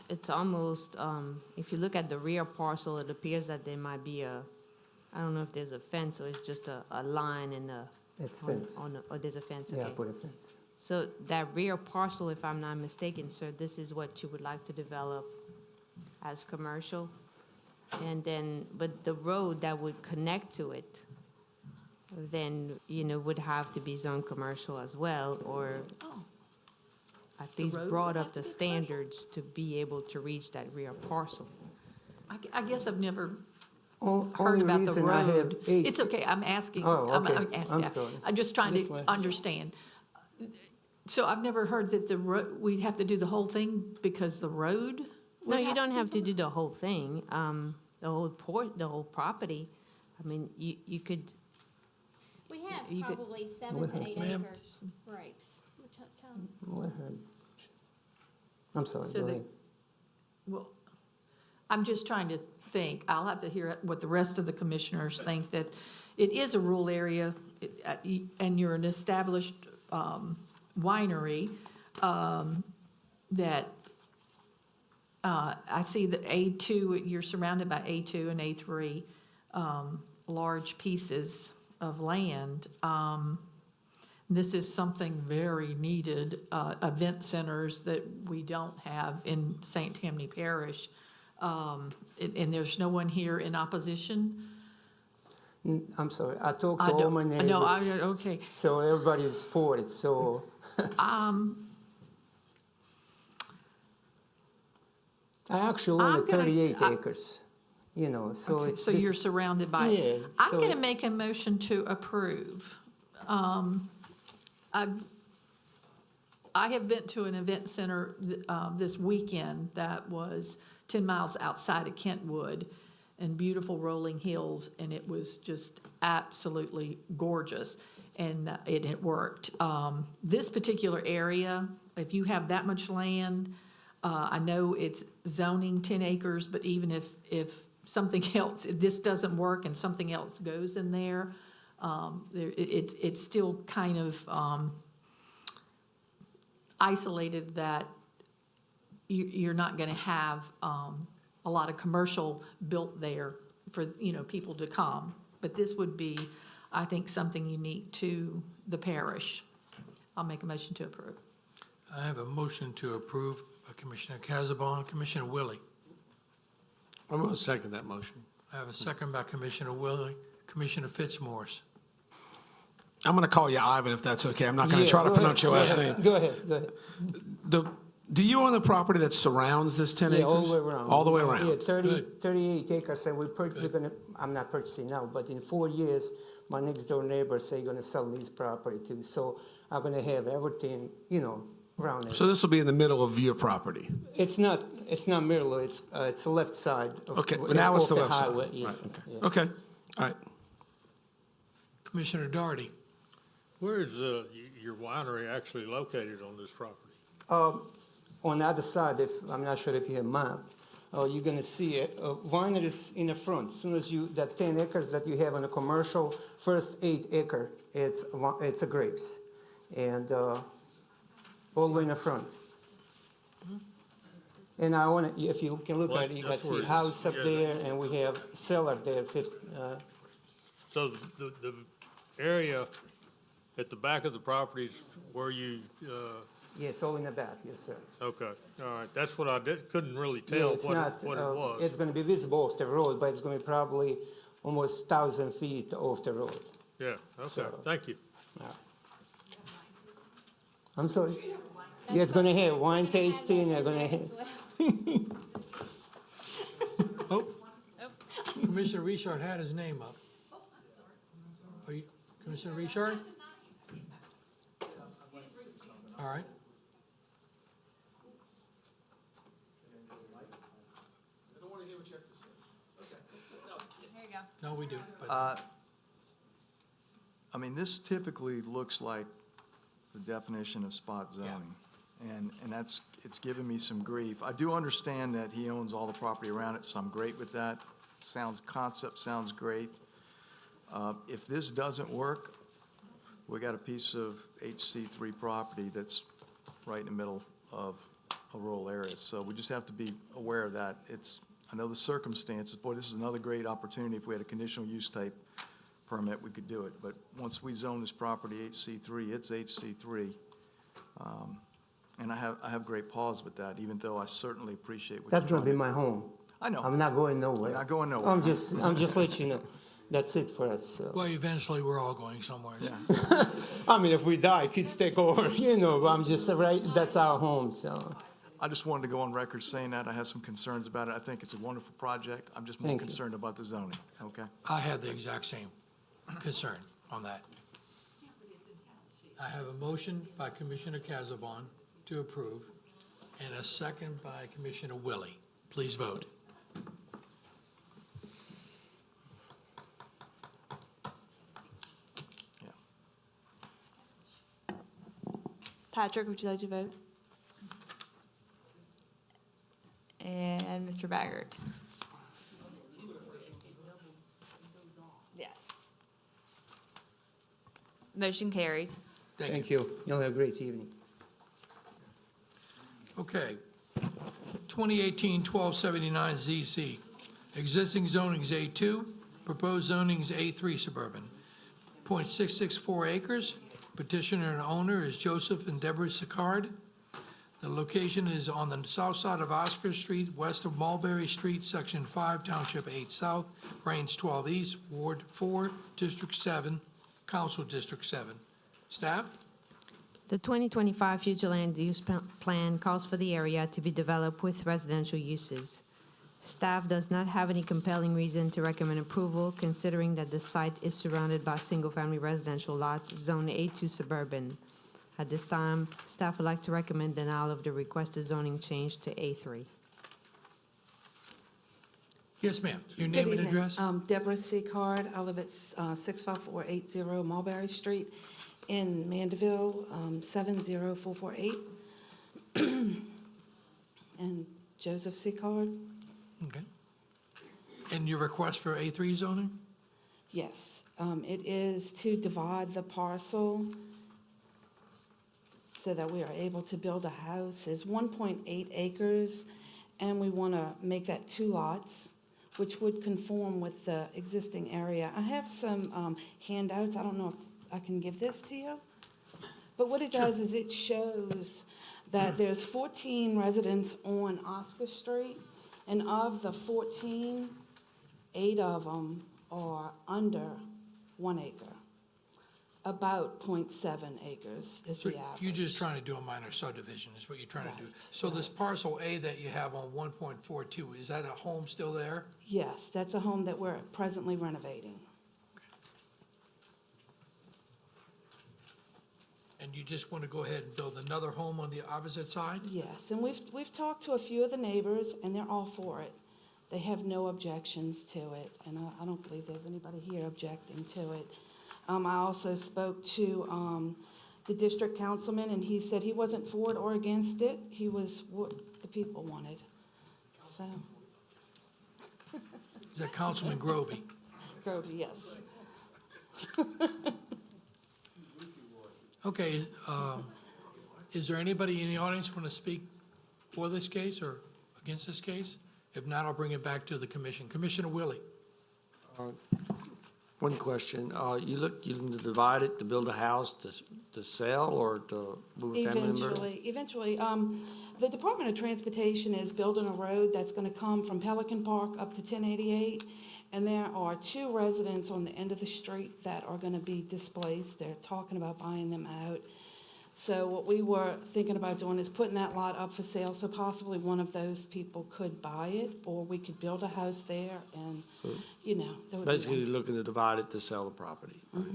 it's almost, if you look at the rear parcel, it appears that there might be I don't know if there's a fence or it's just a line in the. It's fence. Or there's a fence, okay. Yeah, I put a fence. So that rear parcel, if I'm not mistaken, sir, this is what you would like to develop as commercial? And then, but the road that would connect to it, then, would have to be zoned commercial as well, or at least road brought would up have to the be standards to be able to reach that rear parcel. I guess I've never Only heard about the reason I have road. 8. It's okay, I'm asking. Oh, okay. I'm I'm sorry. I'm just trying Just to like- understand. So I've never heard that we'd have to do the whole thing because the road? No, would you have don't to have to do the whole thing, the whole property. I mean, you could, We have You could- probably 7 to 8 Ma'am? acres grapes. Go ahead. I'm sorry, So go they- ahead. Well, I'm just trying to think, I'll have to hear what the rest of the commissioners think, that it is a rural area, and you're an established winery, that I see that A2, you're surrounded by A2 and A3, large pieces of land. This is something very needed, event centers that we don't have in St. Tammany Parish. And there's no one here in opposition? I'm sorry, I talked I to all don't- my neighbors. no, okay. So everybody's for it, so. I actually I'm own gonna- 38 acres, so Okay, it's. so you're surrounded by it. Yeah. I'm so- gonna make a motion to approve. I have been to an event center this weekend that was 10 miles outside of Kentwood and beautiful rolling hills, and it was just absolutely gorgeous, and it worked. This particular area, if you have that much land, I know it's zoning 10 acres, but even if something else, if this doesn't work and something else goes in there, it's still kind of isolated, that you're not going to have a lot of commercial built there for, people to come. But this would be, I think, something unique to the parish. I'll make a motion to approve. I have a motion to approve by Commissioner Casabon. Commissioner Willie. I'm going to second that motion. I have a second by Commissioner Willie. Commissioner Fitzmaurice. I'm going to call you Ivan if that's okay. I'm not going to try to go pronounce ahead, your last name. Go ahead. Do you own the property that surrounds this 10 acres? Yeah, all the way around. All the way around? Yeah, 38 acres, and we're gonna, I'm not purchasing now, but in 4 years, my next door neighbor say gonna sell me his property too, so I'm gonna have everything, around it. So this will be in the middle of your property? It's not middle, it's the left side of. Okay, well, now it's off the left side. highway, yes. Right, okay. Yeah. Okay, all right. Commissioner Doherty. Where is your winery actually located on this property? On the other side, I'm not sure if you have a map, you're gonna see it. Winery is in the front. As soon as that 10 acres that you have on a commercial, first 8 acre, it's a grapes. And all the way in the front. And I wanna, if you can look Well, at it, you can that's where see it's- house up yeah, there, and we have cellar there, So the area at the back of the properties where you, Yeah, it's all in the back, yes, sir. okay, all right, that's what I couldn't really Yeah, tell it's what not, what it was. it's gonna be visible off the road, but it's gonna be probably almost 1,000 feet off the road. Yeah, okay, So- thank you. I'm sorry? Yeah, it's gonna have wine tasting, they're gonna have. Oh, Commissioner Richard had his name up. Are you, Commissioner Richard? All right. There you go. No, we do. but- I mean, this typically looks like the definition of spot zoning. And that's, it's given me some grief. I do understand that he owns all the property around it, so I'm great with that. Concept sounds great. If this doesn't work, we got a piece of HC3 property that's right in the middle of a rural area. So we just have to be aware of that. I know the circumstances, boy, this is another great opportunity. If we had a conditional use type permit, we could do it. But once we zone this property HC3, it's HC3. And I have great pause with that, even though I certainly appreciate what That's you're gonna be trying to my home. I know. I'm not going nowhere. You're not going So nowhere. I'm just letting you know. That's it for us, so. Well, eventually, we're all going somewhere. I mean, if we die, kids take over, you know, but I'm just, right, that's our home, so. I just wanted to go on record saying that. I have some concerns about it. I think it's a wonderful project. I'm just more Thank you. concerned about the zoning, okay? I had the exact same concern on that. I have a motion by Commissioner Casabon to approve, and a second by Commissioner Willie. Please vote. Patrick, would you like to vote? And Mr. Baggert? Yes. Motion carries. Thank you. You'll have a great evening. Okay. 2018-1279 ZC. Existing zoning is A2, proposed zoning is A3 suburban. 0.664 acres. Petitioner and owner is Joseph and Deborah Sicard. The location is on the south side of Oscar Street, west of Mulberry Street, Section 5, Township 8 South, Range 12 East, Ward 4, District 7, Council District 7. Staff? The 2025 future land use plan calls for the area to be developed with residential uses. Staff does not have any compelling reason to recommend approval, considering that the site is surrounded by single-family residential lots, zone A2 suburban. At this time, staff would like to recommend denial of the requested zoning change to A3. Yes, ma'am. Your name and address? Deborah C. Card. I live at 65480 Mulberry Street in Mandeville, 70448. And Joseph C. Card? Okay. And your request for A3 zoning? Yes. It is to divide the parcel so that we are able to build a house. It's 1.8 acres, and we want to make that 2 lots, which would conform with the existing area. I have some handouts. I don't know if I can give this to you. But what it does is it shows that there's 14 residents on Oscar Street, and of the 14, 8 of them are under 1 acre. About 0.7 acres is So the average. you're just trying to do a minor subdivision, is what you're trying to do. So this parcel A that you have on 1.42, is that a home still there? Yes, that's a home that we're presently renovating. And you just want to go ahead and build another home on the opposite side? Yes, and we've talked to a few of the neighbors, and they're all for it. They have no objections to it, and I don't believe there's anybody here objecting to it. I also spoke to the district councilman, and he said he wasn't for it or against it. He was what the people wanted, so. Is that Councilman Groby? Groby, yes. Okay, is there anybody in the audience want to speak for this case or against this case? If not, I'll bring it back to the commission. Commissioner Willie. One question, you looking to divide it, to build a house, to sell, or to move a family member? Eventually. The Department of Transportation is building a road that's gonna come from Pelican Park up to 1088. And there are 2 residents on the end of the street that are gonna be displaced. They're talking about buying them out. So what we were thinking about doing is putting that lot up for sale, so possibly one of those people could buy it, or we could build a house there and, So that would be basically looking to divide it to sell the property. Right? I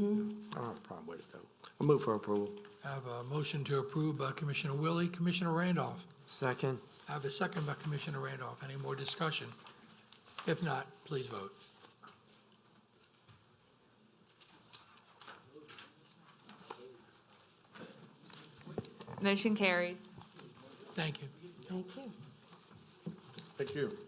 don't have a problem with it, though. I'll move for approval. I have a motion to approve by Commissioner Willie. Commissioner Randolph. Second. I have a second by Commissioner Randolph. Any more discussion? If not, please vote. Motion carries. Thank you. Thank you. Thank you. Okay.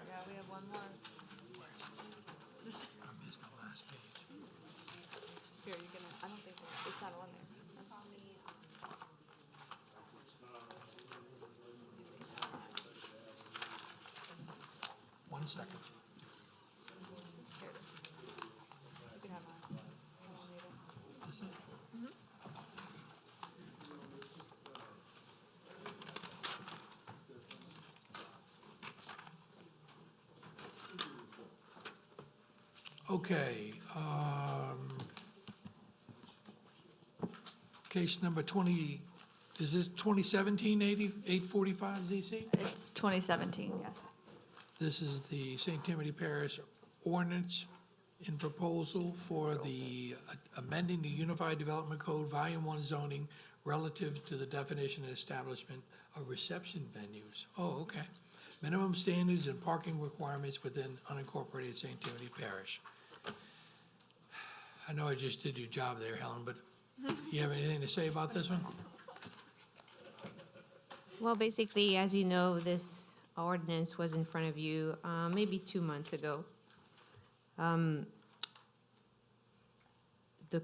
Yeah, we have one more. I missed the last page. Here, you can, I don't think it's not on there. 1 second. Here it is. You can have mine. I don't need it. Is this it? Okay, case number 20, is this 2017-845 ZC? It's 2017, yes. This is the St. Tammany Parish ordinance in proposal for the amending the Unified Development Code, Volume 1 zoning relative to the definition and establishment of reception venues. Oh, okay. Minimum standards and parking requirements within unincorporated St. Tammany Parish. I know I just did your job there, Helen, but you have anything to say about this one? Well, basically, as you know, this ordinance was in front of you maybe 2 months ago. The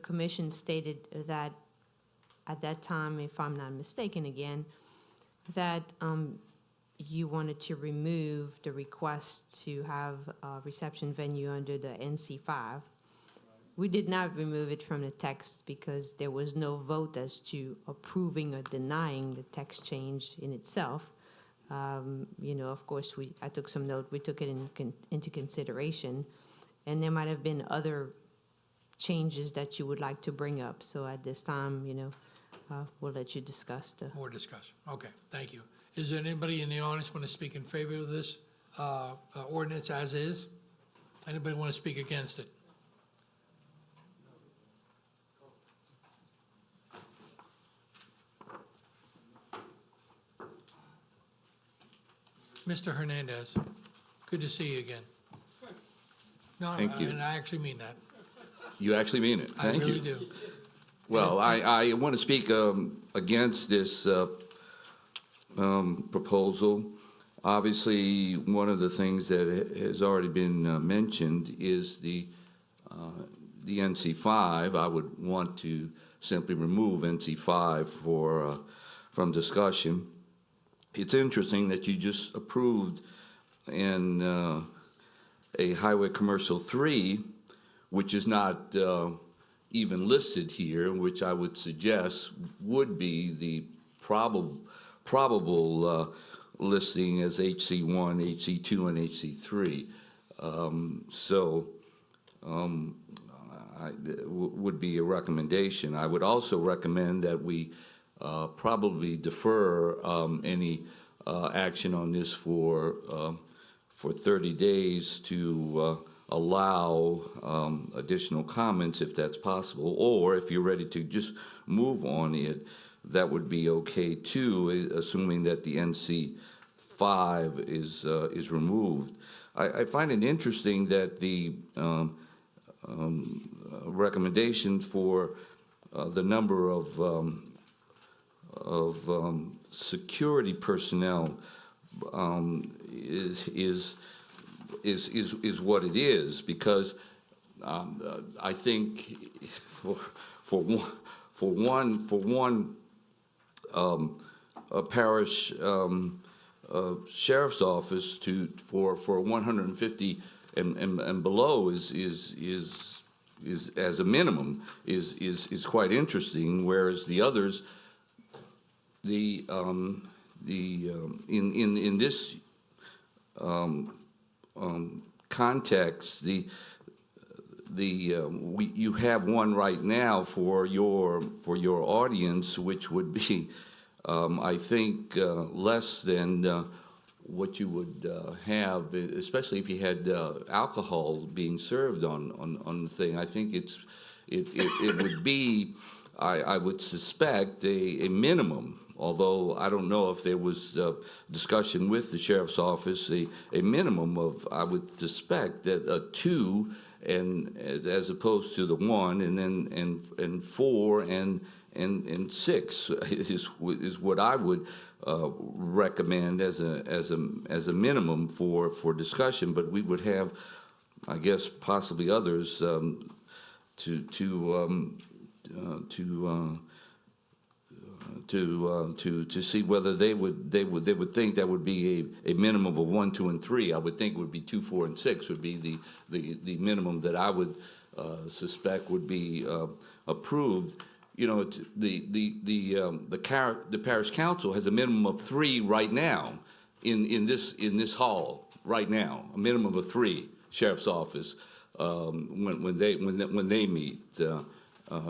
commission stated that at that time, if I'm not mistaken again, that you wanted to remove the request to have a reception venue under the NC5. We did not remove it from the text because there was no vote as to approving or denying the text change in itself. Of course, I took some note, we took it into consideration, and there might have been other changes that you would like to bring up. So at this time, we'll let you discuss the. More discussion. Okay, thank you. Is there anybody in the audience want to speak in favor of this ordinance as is? Anybody want to speak against it? Mr. Hernandez, good to see you again. No, Thank you. And I actually mean that. You actually mean it. Thank you. I really do. Well, I want to speak against this proposal. Obviously, one of the things that has already been mentioned is the NC5. I would want to simply remove NC5 from discussion. It's interesting that you just approved in a Highway Commercial 3, which is not even listed here, which I would suggest would be the probable listing as HC1, HC2, and HC3. Would be a recommendation. I would also recommend that we probably defer any action on this for 30 days to allow additional comments if that's possible, or if you're ready to just move on it, that would be okay too, assuming that the NC5 is removed. I find it interesting that the recommendation for the number of security personnel is what it is, because I think for one a parish sheriff's office for 150 and below is as a minimum is quite interesting, whereas the others, in this context, you have one right now for your audience, which would be, I think, less than what you would have, especially if you had alcohol being served on the thing. I think it would be, I would suspect, a minimum. Although I don't know if there was discussion with the sheriff's office, a minimum of, I would suspect that a 2, and as opposed to the 1, and then and 4 and 6 is what I would recommend as a minimum for discussion. But we would have, I guess, possibly others to see whether they would think that would be a minimum of 1, 2, and 3. I would think it would be 2, 4, and 6 would be the minimum that I would suspect would be approved. You know, the parish council has a minimum of 3 right now in this hall right now, a minimum of 3 sheriff's office when they meet.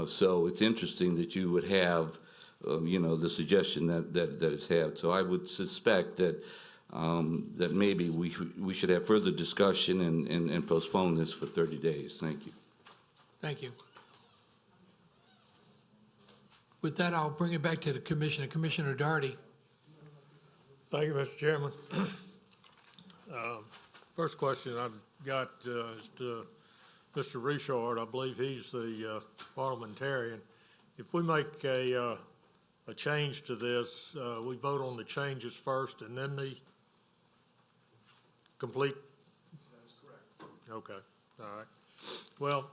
So it's interesting that you would have. The suggestion that is had. So I would suspect that that maybe we should have further discussion and postpone this for 30 days. Thank you. Thank you. With that, I'll bring it back to the Commissioner. Commissioner Doherty. Thank you, Mr. Chairman. First question I've got is to Mr. Richard. I believe he's the parliamentarian. If we make a change to this, we vote on the changes first and then the complete? That's correct. Okay, all right. Well,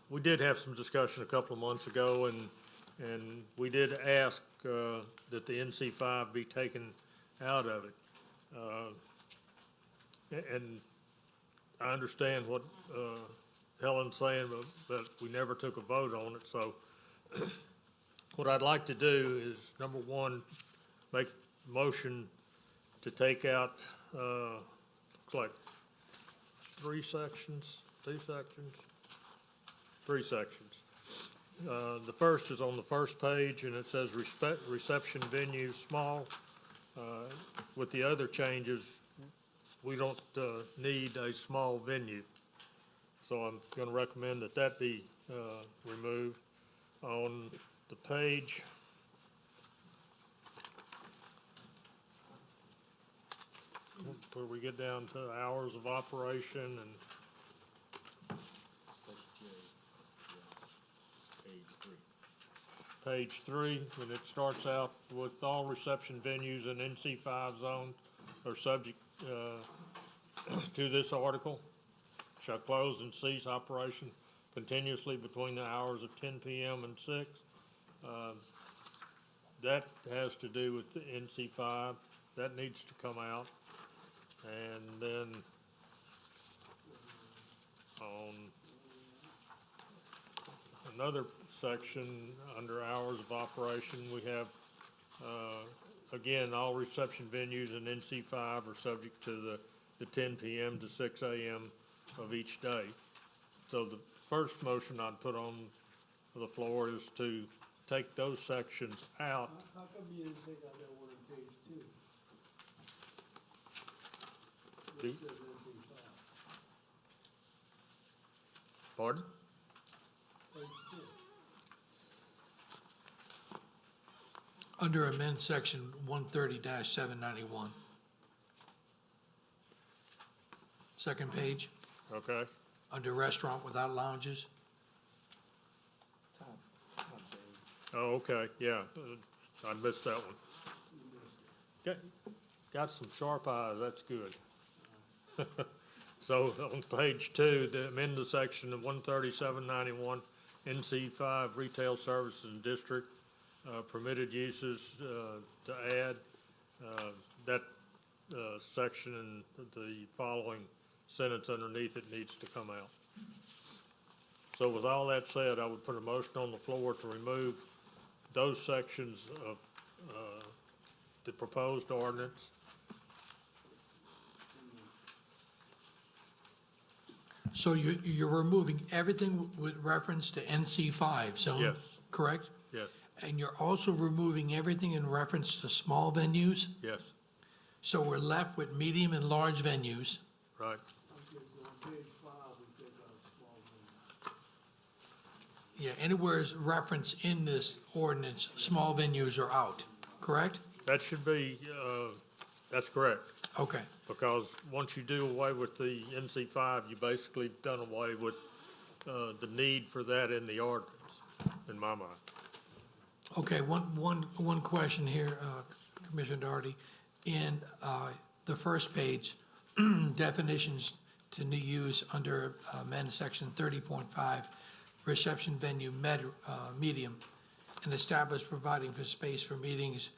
we did have some discussion a couple of months ago, and we did ask that the NC5 be taken out of it. And I understand what Helen's saying, but we never took a vote on it, so what I'd like to do is, number one, make a motion to take out, looks like 3 sections, 2 sections, 3 sections. The first is on the first page, and it says reception venue small. With the other changes, we don't need a small venue. So I'm going to recommend that that be removed. On the page, where we get down to hours of operation and page 3, and it starts out with all reception venues in NC5 zone are subject to this article, shall close and cease operation continuously between the hours of 10 p.m. and 6. That has to do with the NC5. That needs to come out. And then on another section under hours of operation, we have, again, all reception venues in NC5 are subject to the 10 p.m. to 6 a.m. of each day. So the first motion I'd put on the floor is to take those sections out. How come you didn't take out that one on page 2? Do- Pardon? Page 2. Under amend section 130-791. Second page. Okay. Under restaurant without lounges. Oh, okay, yeah, I missed that one. Got some sharp eyes, that's good. So on page 2, the amend the section of 13791, NC5 Retail Services and District, permitted uses to add. That section and the following sentence underneath it needs to come out. So with all that said, I would put a motion on the floor to remove those sections of the proposed ordinance. So you're removing everything with reference to NC5 zone? Yes. Correct? Yes, And you're also removing everything in reference to small venues? yes, So we're left with medium and large venues. right. On page 5, we take out small business. Yeah, anywhere's reference in this ordinance, small venues are out, correct? That should be, that's correct. Okay, Because once you do away with the NC5, you basically done away with the need for that in the ordinance, in my mind. okay, one question here, Commissioner Doherty. In the first page, definitions to new use under amend section 30.5, reception venue medium, and establish providing for space for meetings.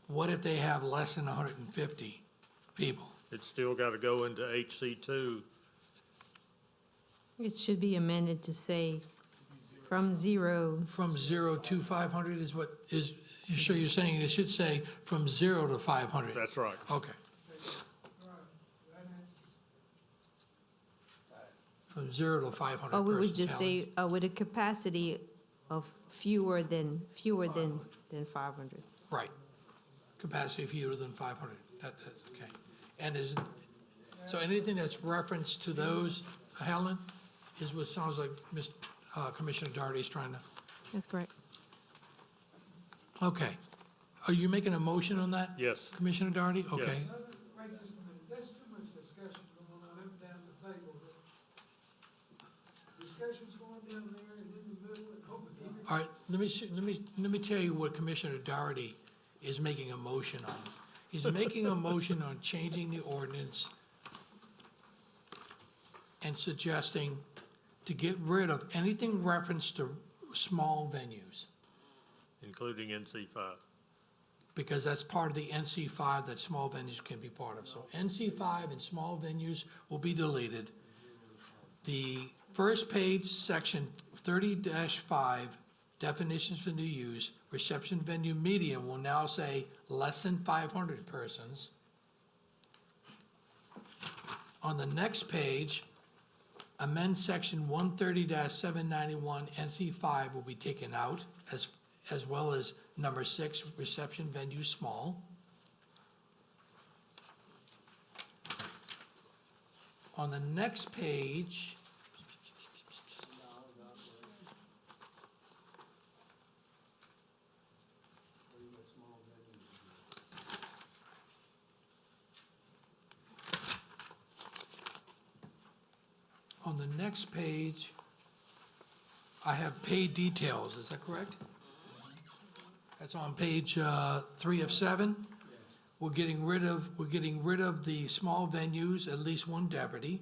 What if they have less than 150 people? It's still got to go into HC2. It should be amended to say from 0. From 0 to 500 is what is, so you're saying it should say from 0 to 500? That's right. Okay. From 0 to 500 Or we would persons just held. say, with a capacity of fewer than 500. Right. Capacity fewer than 500. That's okay. And so anything that's referenced to those, Helen, is what sounds like Commissioner Doherty is trying to. That's correct. Okay. Are you making a motion on that? Yes. Commissioner Doherty? Okay. Yes. Wait just a minute, there's too much discussion going on up down the table. Discussion's going down there and in the middle and over here. All right, let me tell you what Commissioner Doherty is making a motion on. He's making a motion on changing the ordinance and suggesting to get rid of anything referenced to small venues, Including NC5. because that's part of the NC5 that small venues can be part of. So NC5 and small venues will be deleted. The first page, section 30-5, definitions for new use, reception venue medium will now say less than 500 persons. On the next page, amend section 130-791 NC5 will be taken out, as well as number 6, reception venue small. On the next page, on the next page, I have paid details, is that correct? That's on page 3 of 7. We're getting rid of the small venues, at least one deputy.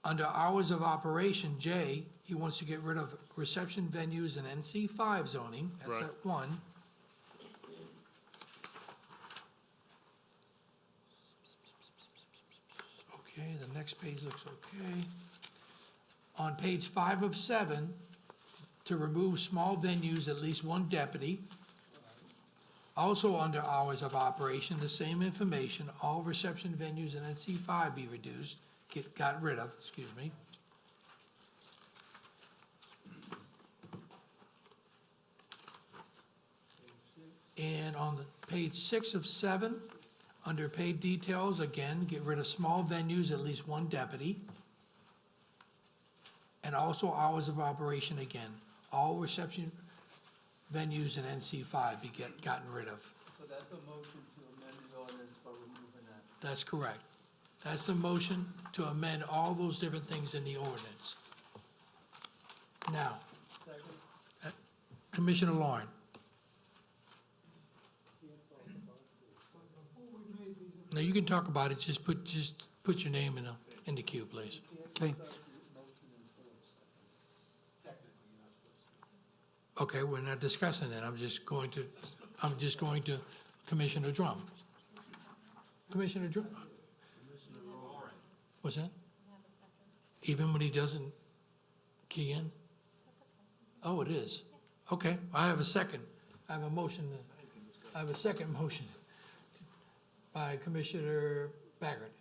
Under hours of operation, J, he wants to get rid of reception venues and NC5 zoning, that's Right. that one. Okay, the next page looks okay. On page 5 of 7, to remove small venues, at least one deputy. Also under hours of operation, the same information, all reception venues and NC5 be reduced, got rid of, excuse me. And on the page 6 of 7, under paid details, again, get rid of small venues, at least one deputy. And also hours of operation again, all reception venues and NC5 be gotten rid of. So that's a motion to amend the ordinance by removing that. That's correct. That's the motion to amend all those different things in the ordinance. Now, Commissioner Lauren. Now, you can talk about it, just put your name in the queue, please. Okay. Okay, we're not discussing it. I'm just going to Commissioner Drum. Commissioner Drum? What's that? Even when he doesn't key in? Oh, it is. Okay, I have a second. I have a motion. I have a second motion by Commissioner Baggert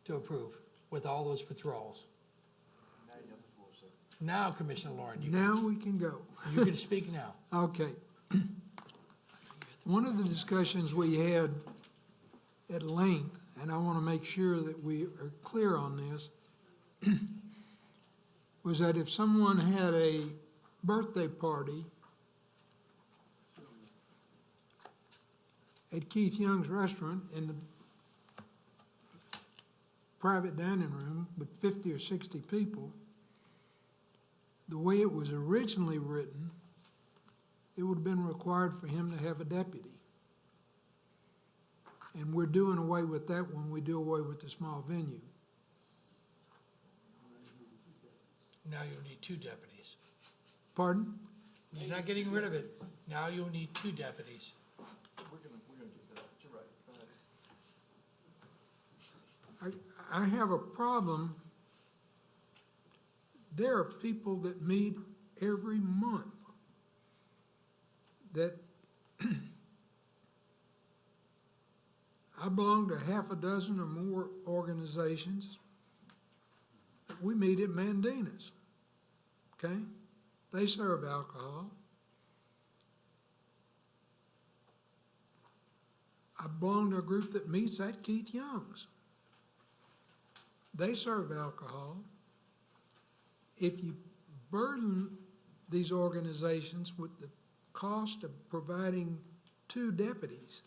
to approve with all those withdrawals. Now, Commissioner Lauren, Now we can go. you can speak now. Okay. One of the discussions we had at length, and I want to make sure that we are clear on this, was that if someone had a birthday party at Keith Young's restaurant in the private dining room with 50 or 60 people, the way it was originally written, it would have been required for him to have a deputy. And we're doing away with that when we do away with the small venue. Now you'll need 2 deputies. Pardon? You're not getting rid of it. Now you'll need 2 deputies. I have a problem. There are people that meet every month that I belong to half a dozen or more organizations that we meet at Mandina's, okay? They serve alcohol. I belong to a group that meets at Keith Young's. They serve alcohol. If you burden these organizations with the cost of providing 2 deputies,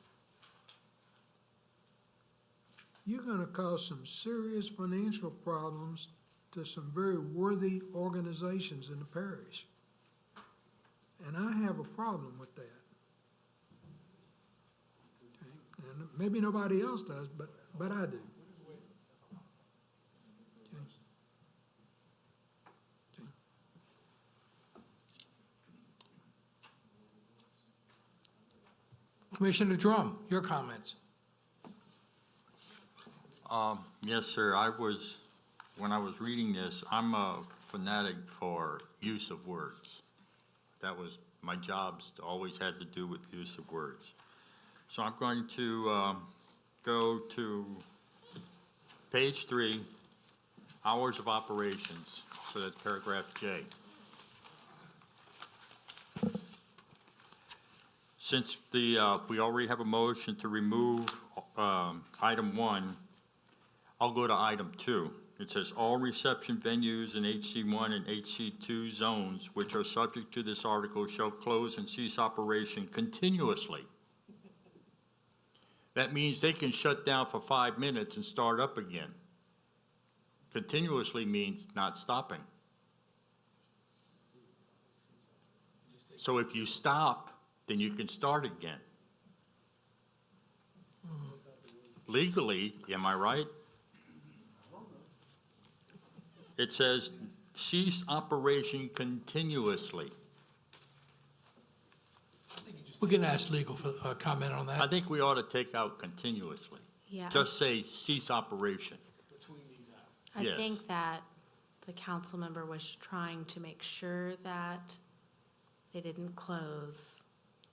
you're going to cause some serious financial problems to some very worthy organizations in the parish. And I have a problem with that. Okay? And maybe nobody else does, but I do. Commissioner Drum, your comments. Yes, sir. When I was reading this, I'm a fanatic for use of words. That was my jobs, always had to do with use of words. So I'm going to go to page 3, hours of operations. So that's paragraph J. Since we already have a motion to remove item 1, I'll go to item 2. It says, all reception venues in HC1 and HC2 zones which are subject to this article shall close and cease operation continuously. That means they can shut down for 5 minutes and start up again. Continuously means not stopping. So if you stop, then you can start again. Legally, am I right? It says cease operation continuously. We can ask legal for a comment on that. I think we ought to take out continuously. Yeah. Just say cease operation. I Yes. think that the council member was trying to make sure that they didn't close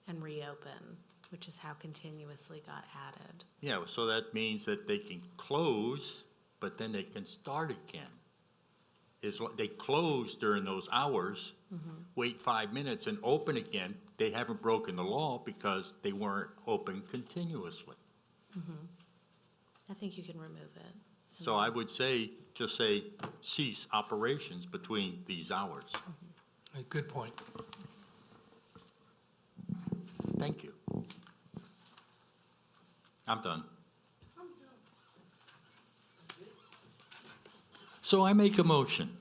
and reopen, which is how continuously got added. Yeah, so that means that they can close, but then they can start again. They close during those hours, wait 5 minutes and open again. They haven't broken the law because they weren't open continuously. I think you can remove it. So I would say, just say cease operations between these hours. A good point. Thank you. I'm done. So I make a motion.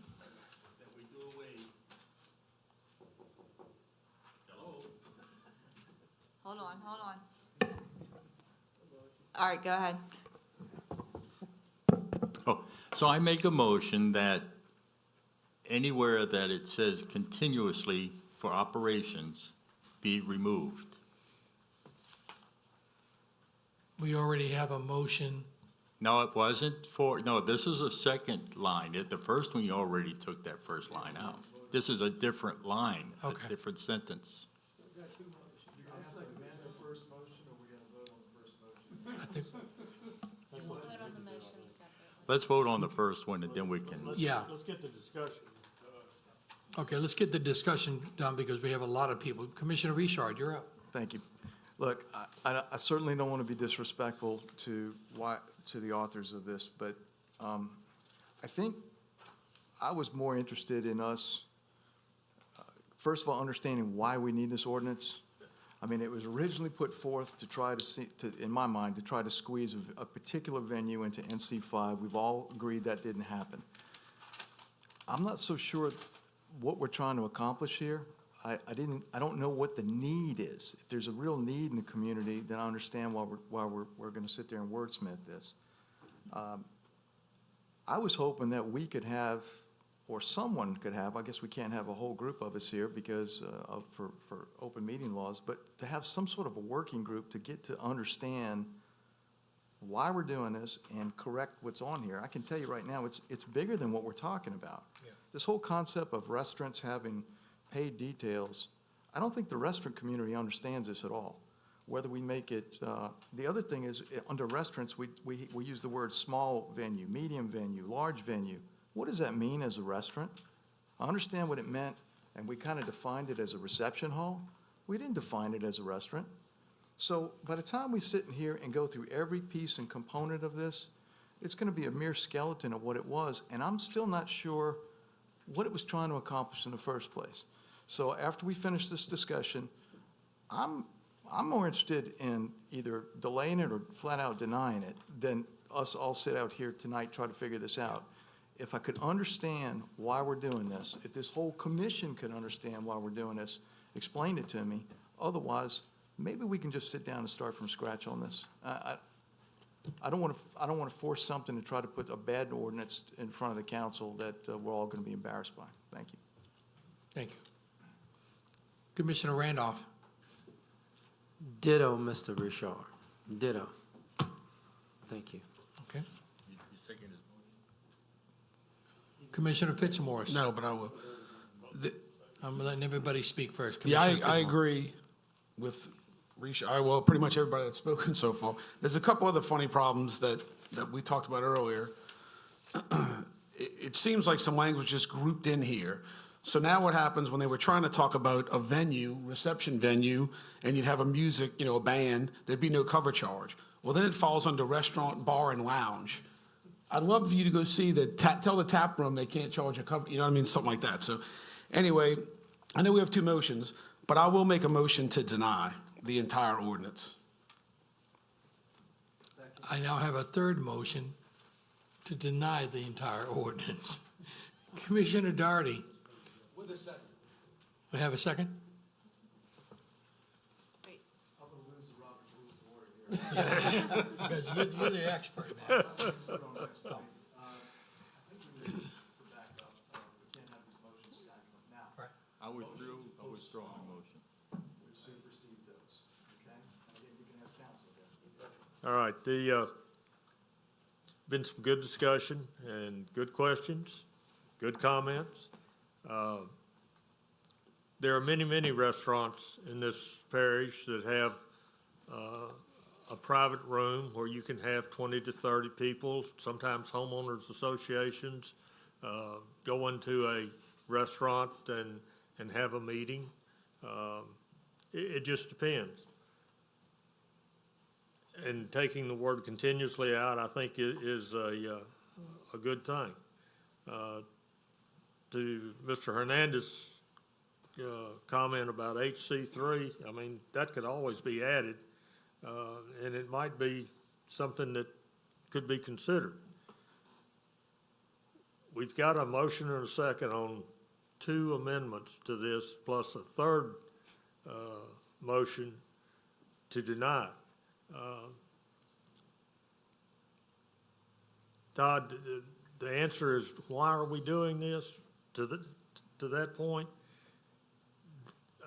Hold on. All right, go ahead. Oh, so I make a motion that anywhere that it says continuously, for operations be removed. We already have a motion. No, it wasn't for, no, this is a second line. The first one, you already took that first line out. This is a different line, a Okay. different sentence. I think, Let's vote on the first one, and then we can. yeah. Let's get the discussion. Okay, let's get the discussion done because we have a lot of people. Commissioner Richard, you're up. Thank you. Look, I certainly don't want to be disrespectful to the authors of this, but I think I was more interested in us, first of all, understanding why we need this ordinance. I mean, it was originally put forth to try to see, in my mind, to try to squeeze a particular venue into NC5. We've all agreed that didn't happen. I'm not so sure what we're trying to accomplish here. I don't know what the need is. If there's a real need in the community, then I understand why we're going to sit there and wordsmith this. I was hoping that we could have, or someone could have, I guess we can't have a whole group of us here because for open meeting laws, but to have some sort of a working group to get to understand why we're doing this and correct what's on here. I can tell you right now, it's bigger than what we're talking about. Yeah. This whole concept of restaurants having paid details, I don't think the restaurant community understands this at all. Whether we make it, the other thing is, under restaurants, we use the word small venue, medium venue, large venue. What does that mean as a restaurant? I understand what it meant, and we kind of defined it as a reception hall. We didn't define it as a restaurant. So by the time we sit in here and go through every piece and component of this, it's going to be a mere skeleton of what it was, and I'm still not sure what it was trying to accomplish in the first place. So after we finish this discussion, I'm more interested in either delaying it or flat out denying it than us all sit out here tonight try to figure this out. If I could understand why we're doing this, if this whole commission could understand why we're doing this, explain it to me. Otherwise, maybe we can just sit down and start from scratch on this. I don't want to force something to try to put a bad ordinance in front of the council that we're all going to be embarrassed by. Thank you. Thank you. Commissioner Randolph. Ditto, Mr. Richard. Ditto. Thank you. Okay. Commissioner Fitzmaurice. No, but I will. I'm letting everybody speak first. Yeah, Commissioner I Fitzmaurice. agree with Richard. Well, pretty much everybody that's spoken so far. There's a couple other funny problems that we talked about earlier. It seems like some language just grouped in here. So now what happens when they were trying to talk about a venue, reception venue, and you'd have a music, a band, there'd be no cover charge. Well, then it falls under restaurant, bar, and lounge. I'd love for you to go see tell the tap room they can't charge a cover, something like that. So anyway, I know we have two motions, but I will make a motion to deny the entire ordinance. I now have a third motion to deny the entire ordinance. Commissioner Doherty. With a second. We have a second? I'm going to lose the Robert's Rules of Order here. Because you're the expert now. I withdraw my motion. Supersede those, okay? Again, you can ask council again. All right, been some good discussion and good questions, good comments. There are many, many restaurants in this parish that have a private room where you can have 20 to 30 people, sometimes homeowners associations, go into a restaurant and have a meeting. It just depends. And taking the word continuously out, I think is a good thing. To Mr. Hernandez's comment about HC3, I mean, that could always be added, and it might be something that could be considered. We've got a motion and a second on 2 amendments to this, plus a third motion to deny. Todd, the answer is, why are we doing this? To that point,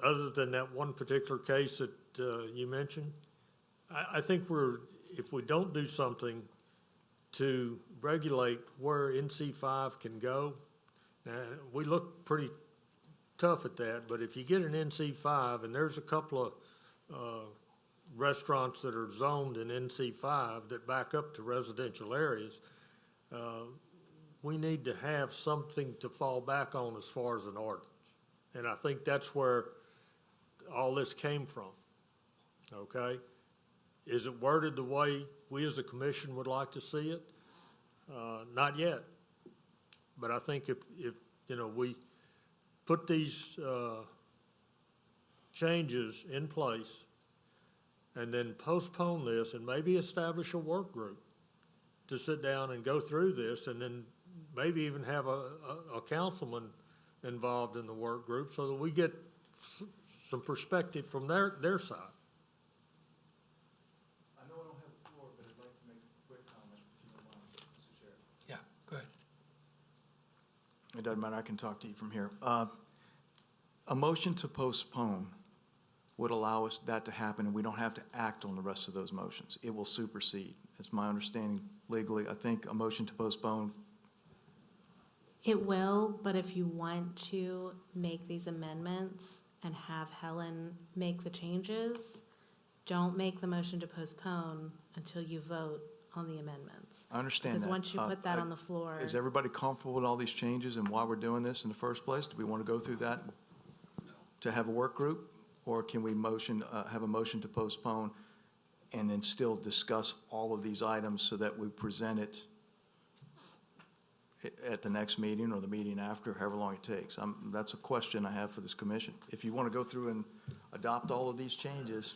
other than that one particular case that you mentioned, I think if we don't do something to regulate where NC5 can go, now, we look pretty tough at that, but if you get an NC5, and there's a couple of restaurants that are zoned in NC5 that back up to residential areas, we need to have something to fall back on as far as an ordinance. And I think that's where all this came from, okay? Is it worded the way we as a commission would like to see it? Not yet. But I think if we put these changes in place and then postpone this and maybe establish a work group to sit down and go through this, and then maybe even have a councilman involved in the work group so that we get some perspective from their side. I know I don't have the floor, but I'd like to make a quick comment, if you don't mind, Mr. Chair. Yeah, go ahead. It doesn't matter, I can talk to you from here. A motion to postpone would allow us that to happen, and we don't have to act on the rest of those motions. It will supersede. It's my understanding legally. I think a motion to postpone. It will, but if you want to make these amendments and have Helen make the changes, don't make the motion to postpone until you vote on the amendments. I understand that. Because once you put that on the floor. Is everybody comfortable with all these changes and why we're doing this in the first place? Do we want to go through that to have a work group? Or can we have a motion to postpone and then still discuss all of these items so that we present it at the next meeting or the meeting after, however long it takes? That's a question I have for this commission. If you want to go through and adopt all of these changes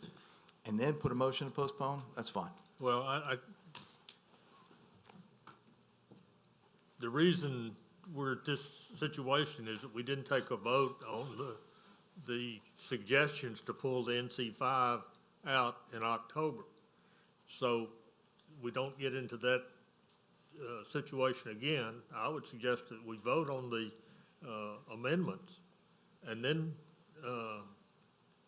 and then put a motion to postpone, that's fine. Well, the reason we're at this situation is that we didn't take a vote on the suggestions to pull the NC5 out in October. So we don't get into that situation again. I would suggest that we vote on the amendments and then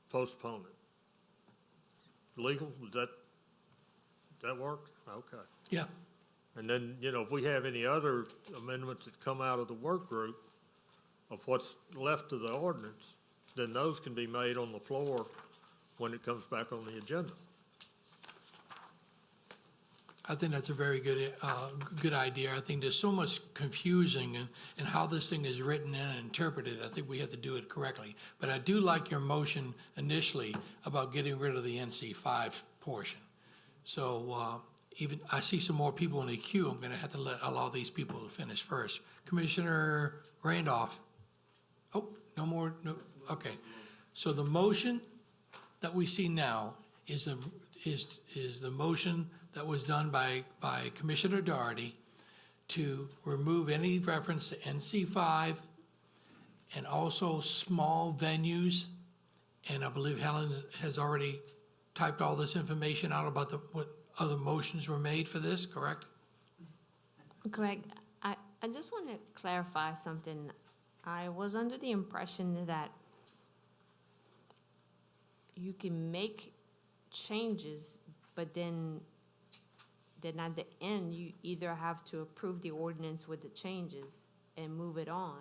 postpone it. Legal, does that work? Okay. Yeah. And then, if we have any other amendments that come out of the work group of what's left of the ordinance, then those can be made on the floor when it comes back on the agenda. I think that's a very good idea. I think there's so much confusing in how this thing is written and interpreted. I think we have to do it correctly. But I do like your motion initially about getting rid of the NC5 portion. So even I see some more people in the queue. I'm going to have to allow these people to finish first. Commissioner Randolph. Oh, no more. No. Okay. So the motion that we see now is the motion that was done by Commissioner Doherty to remove any reference to NC5 and also small venues. And I believe Helen has already typed all this information out about what other motions were made for this, correct? Greg, I just want to clarify something. I was under the impression that you can make changes, but then at the end, you either have to approve the ordinance with the changes and move it on,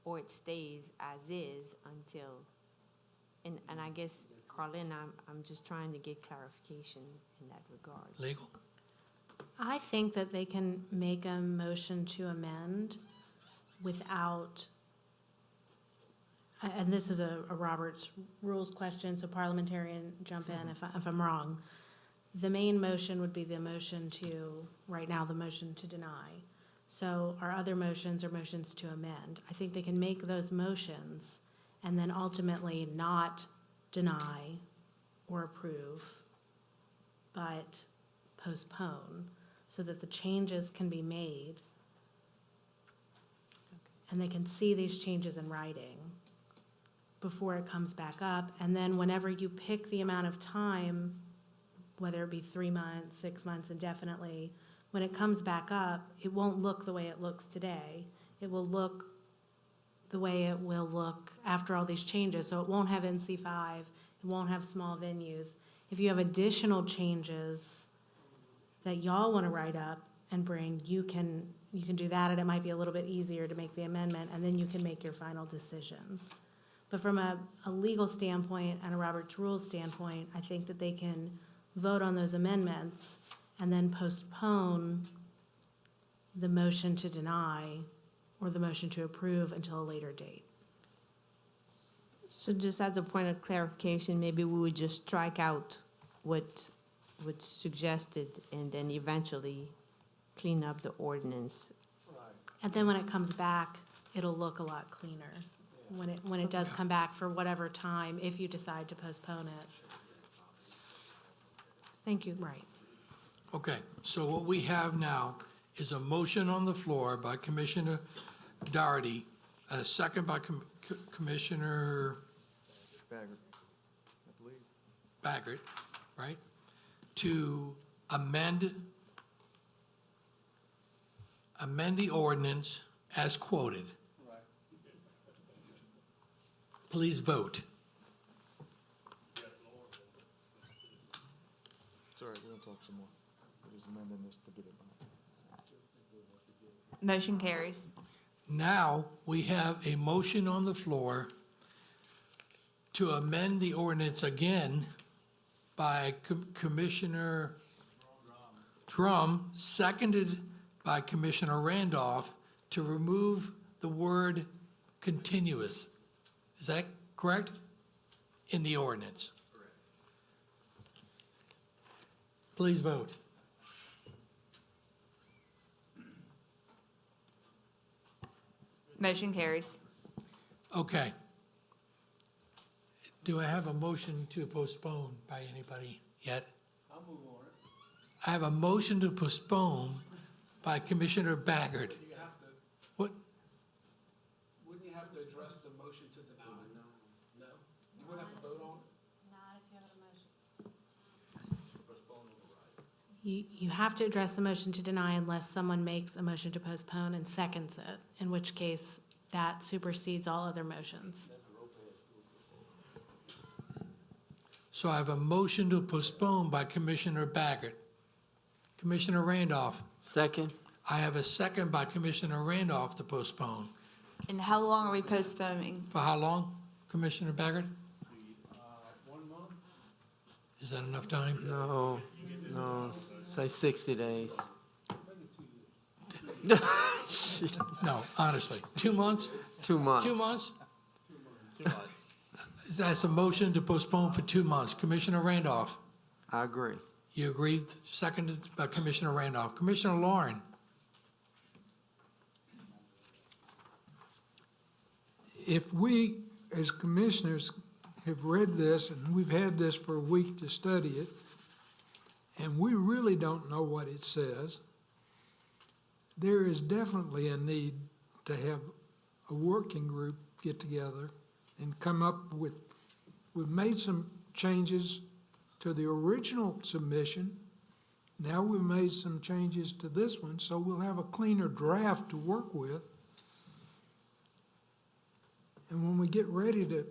or it stays as is until, and I guess, Carlin, I'm just trying to get clarification in that regard. Legal? I think that they can make a motion to amend without, and this is a Robert's Rules question, so parliamentarian jump in if I'm wrong. The main motion would be the motion to, right now, the motion to deny. So our other motions are motions to amend. I think they can make those motions and then ultimately not deny or approve, but postpone so that the changes can be made and they can see these changes in writing before it comes back up. And then whenever you pick the amount of time, whether it be 3 months, 6 months, indefinitely, when it comes back up, it won't look the way it looks today. It will look the way it will look after all these changes. So it won't have NC5, it won't have small venues. If you have additional changes that y'all want to write up and bring, you can do that, and it might be a little bit easier to make the amendment, and then you can make your final decision. But from a legal standpoint and a Robert's Rules standpoint, I think that they can vote on those amendments and then postpone the motion to deny or the motion to approve until a later date. So just as a point of clarification, maybe we would just strike out what's suggested and then eventually clean up the ordinance. And then when it comes back, it'll look a lot cleaner. When it does come back for whatever time, if you decide to postpone it. Thank you. Right. Okay, so what we have now is a motion on the floor by Commissioner Doherty, a second by Commissioner Baggert, I believe. Baggert, right? To amend the ordinance as quoted. Please vote. Sorry, we're gonna talk some more. We're just amending this to get it back. Motion carries. Now, we have a motion on the floor to amend the ordinance again by Commissioner Drum, seconded by Commissioner Randolph, to remove the word continuous. Is that correct? In the ordinance. Please vote. Motion carries. Okay. Do I have a motion to postpone by anybody yet? I'll move on it. I have a motion to postpone by Commissioner Baggert. You have to, What? wouldn't you have to address the motion to deny? No? You wouldn't have to vote on it? Not if you have a motion. You have to address the motion to deny unless someone makes a motion to postpone and seconds it, in which case that supersedes all other motions. So I have a motion to postpone by Commissioner Baggert. Commissioner Randolph. Second. I have a second by Commissioner Randolph to postpone. And how long are we postponing? For how long, Commissioner Baggert? 1 month? Is that enough time? No, say 60 days. No, honestly. 2 months? 2 months. 2 months? That's a motion to postpone for 2 months. Commissioner Randolph, I agree. you agreed, seconded by Commissioner Randolph. Commissioner Lauren, If we, as commissioners, have read this, and we've had this for a week to study it, and we really don't know what it says, there is definitely a need to have a working group get together and come up with, we've made some changes to the original submission. Now we've made some changes to this one, so we'll have a cleaner draft to work with. And when we get ready to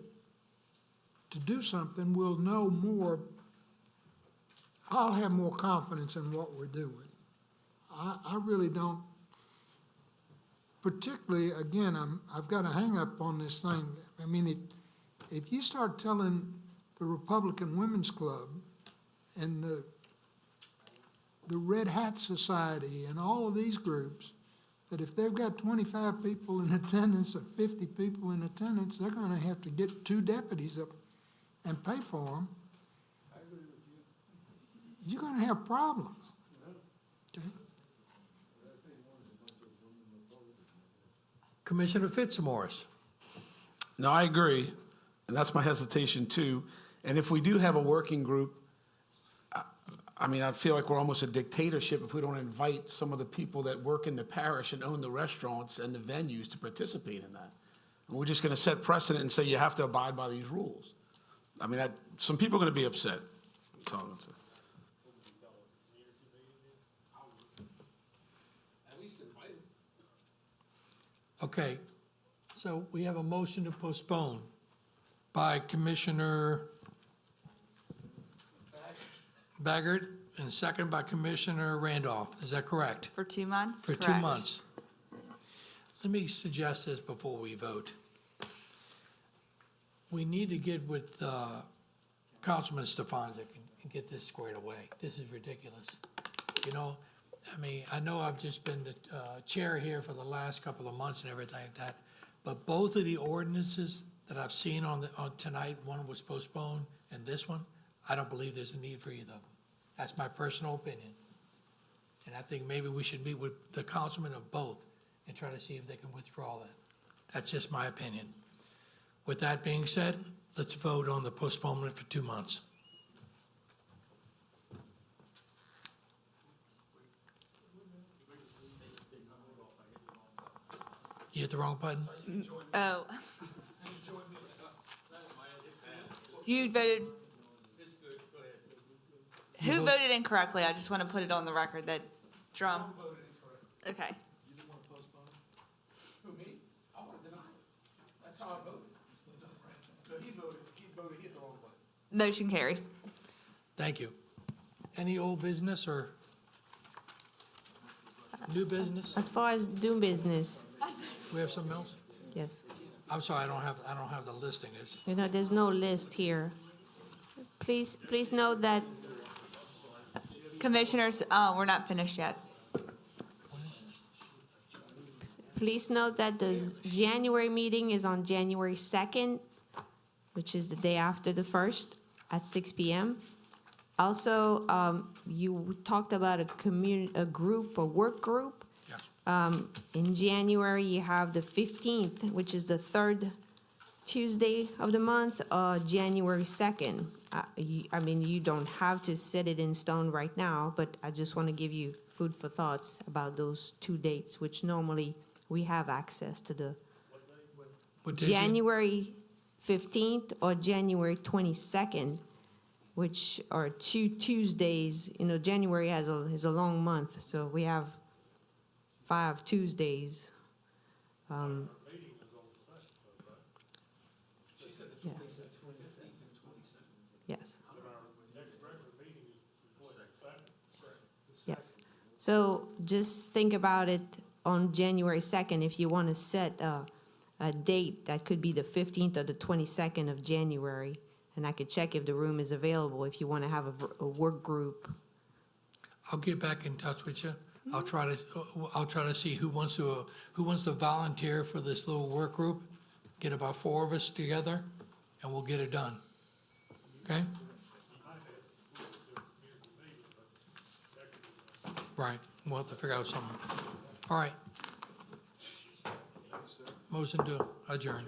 do something, we'll know more. I'll have more confidence in what we're doing. I really don't, particularly, again, I've got a hang up on this thing. I mean, if you start telling the Republican Women's Club and the Red Hat Society and all of these groups, that if they've got 25 people in attendance or 50 people in attendance, they're gonna have to get 2 deputies up and pay for them. You're gonna have problems. Okay? Commissioner Fitzmaurice. No, I agree, and that's my hesitation too. And if we do have a working group, I mean, I feel like we're almost a dictatorship if we don't invite some of the people that work in the parish and own the restaurants and the venues to participate in that. And we're just gonna set precedent and say you have to abide by these rules. I mean, some people are gonna be upset. That's all I'm saying. At least invite them. Okay, So we have a motion to postpone by Commissioner Baggert and second by Commissioner Randolph. Is that correct? For 2 months? For 2 Correct. months. Let me suggest this before we vote. We need to get with Councilman Stefanzik and get this squared away. This is ridiculous. You know, I mean, I know I've just been the chair here for the last couple of months and everything like that, but both of the ordinances that I've seen on tonight, one was postponed and this one, I don't believe there's a need for either of them. That's my personal opinion. And I think maybe we should meet with the councilman of both and try to see if they can withdraw that. That's just my opinion. With that being said, let's vote on the postponement for 2 months. You hit the wrong button? Oh. You voted. Who voted incorrectly? I just want to put it on the record that Drum. Okay. Who, me? I want to deny it. That's how I voted. So he hit the wrong button. Motion carries. Thank you. Any old business or new business? As far as doing business, We have something else? yes. I'm sorry, I don't have the listing. It's, You know, there's no list here. Please note that, Commissioners, we're not finished yet. please note that the January meeting is on January 2nd, which is the day after the 1st at 6 p.m. Also, you talked about a group, a work group. yes. In January, you have the 15th, which is the third Tuesday of the month, January 2nd. I mean, you don't have to set it in stone right now, but I just want to give you food for thoughts about those 2 dates, which normally we have access to the What day is it? January 15th or January 22nd, which are 2 Tuesdays. You know, January is a long month, so we have 5 Tuesdays. Yeah. Yes. Yes. So just think about it on January 2nd, if you want to set a date that could be the 15th or the 22nd of January, and I could check if the room is available if you want to have a work group. I'll get back in touch with you. I'll try to see who wants to volunteer for this little work group. Get about 4 of us together, and we'll get it done. Okay? Right, we'll have to figure out something. All right. Motion to adjourn.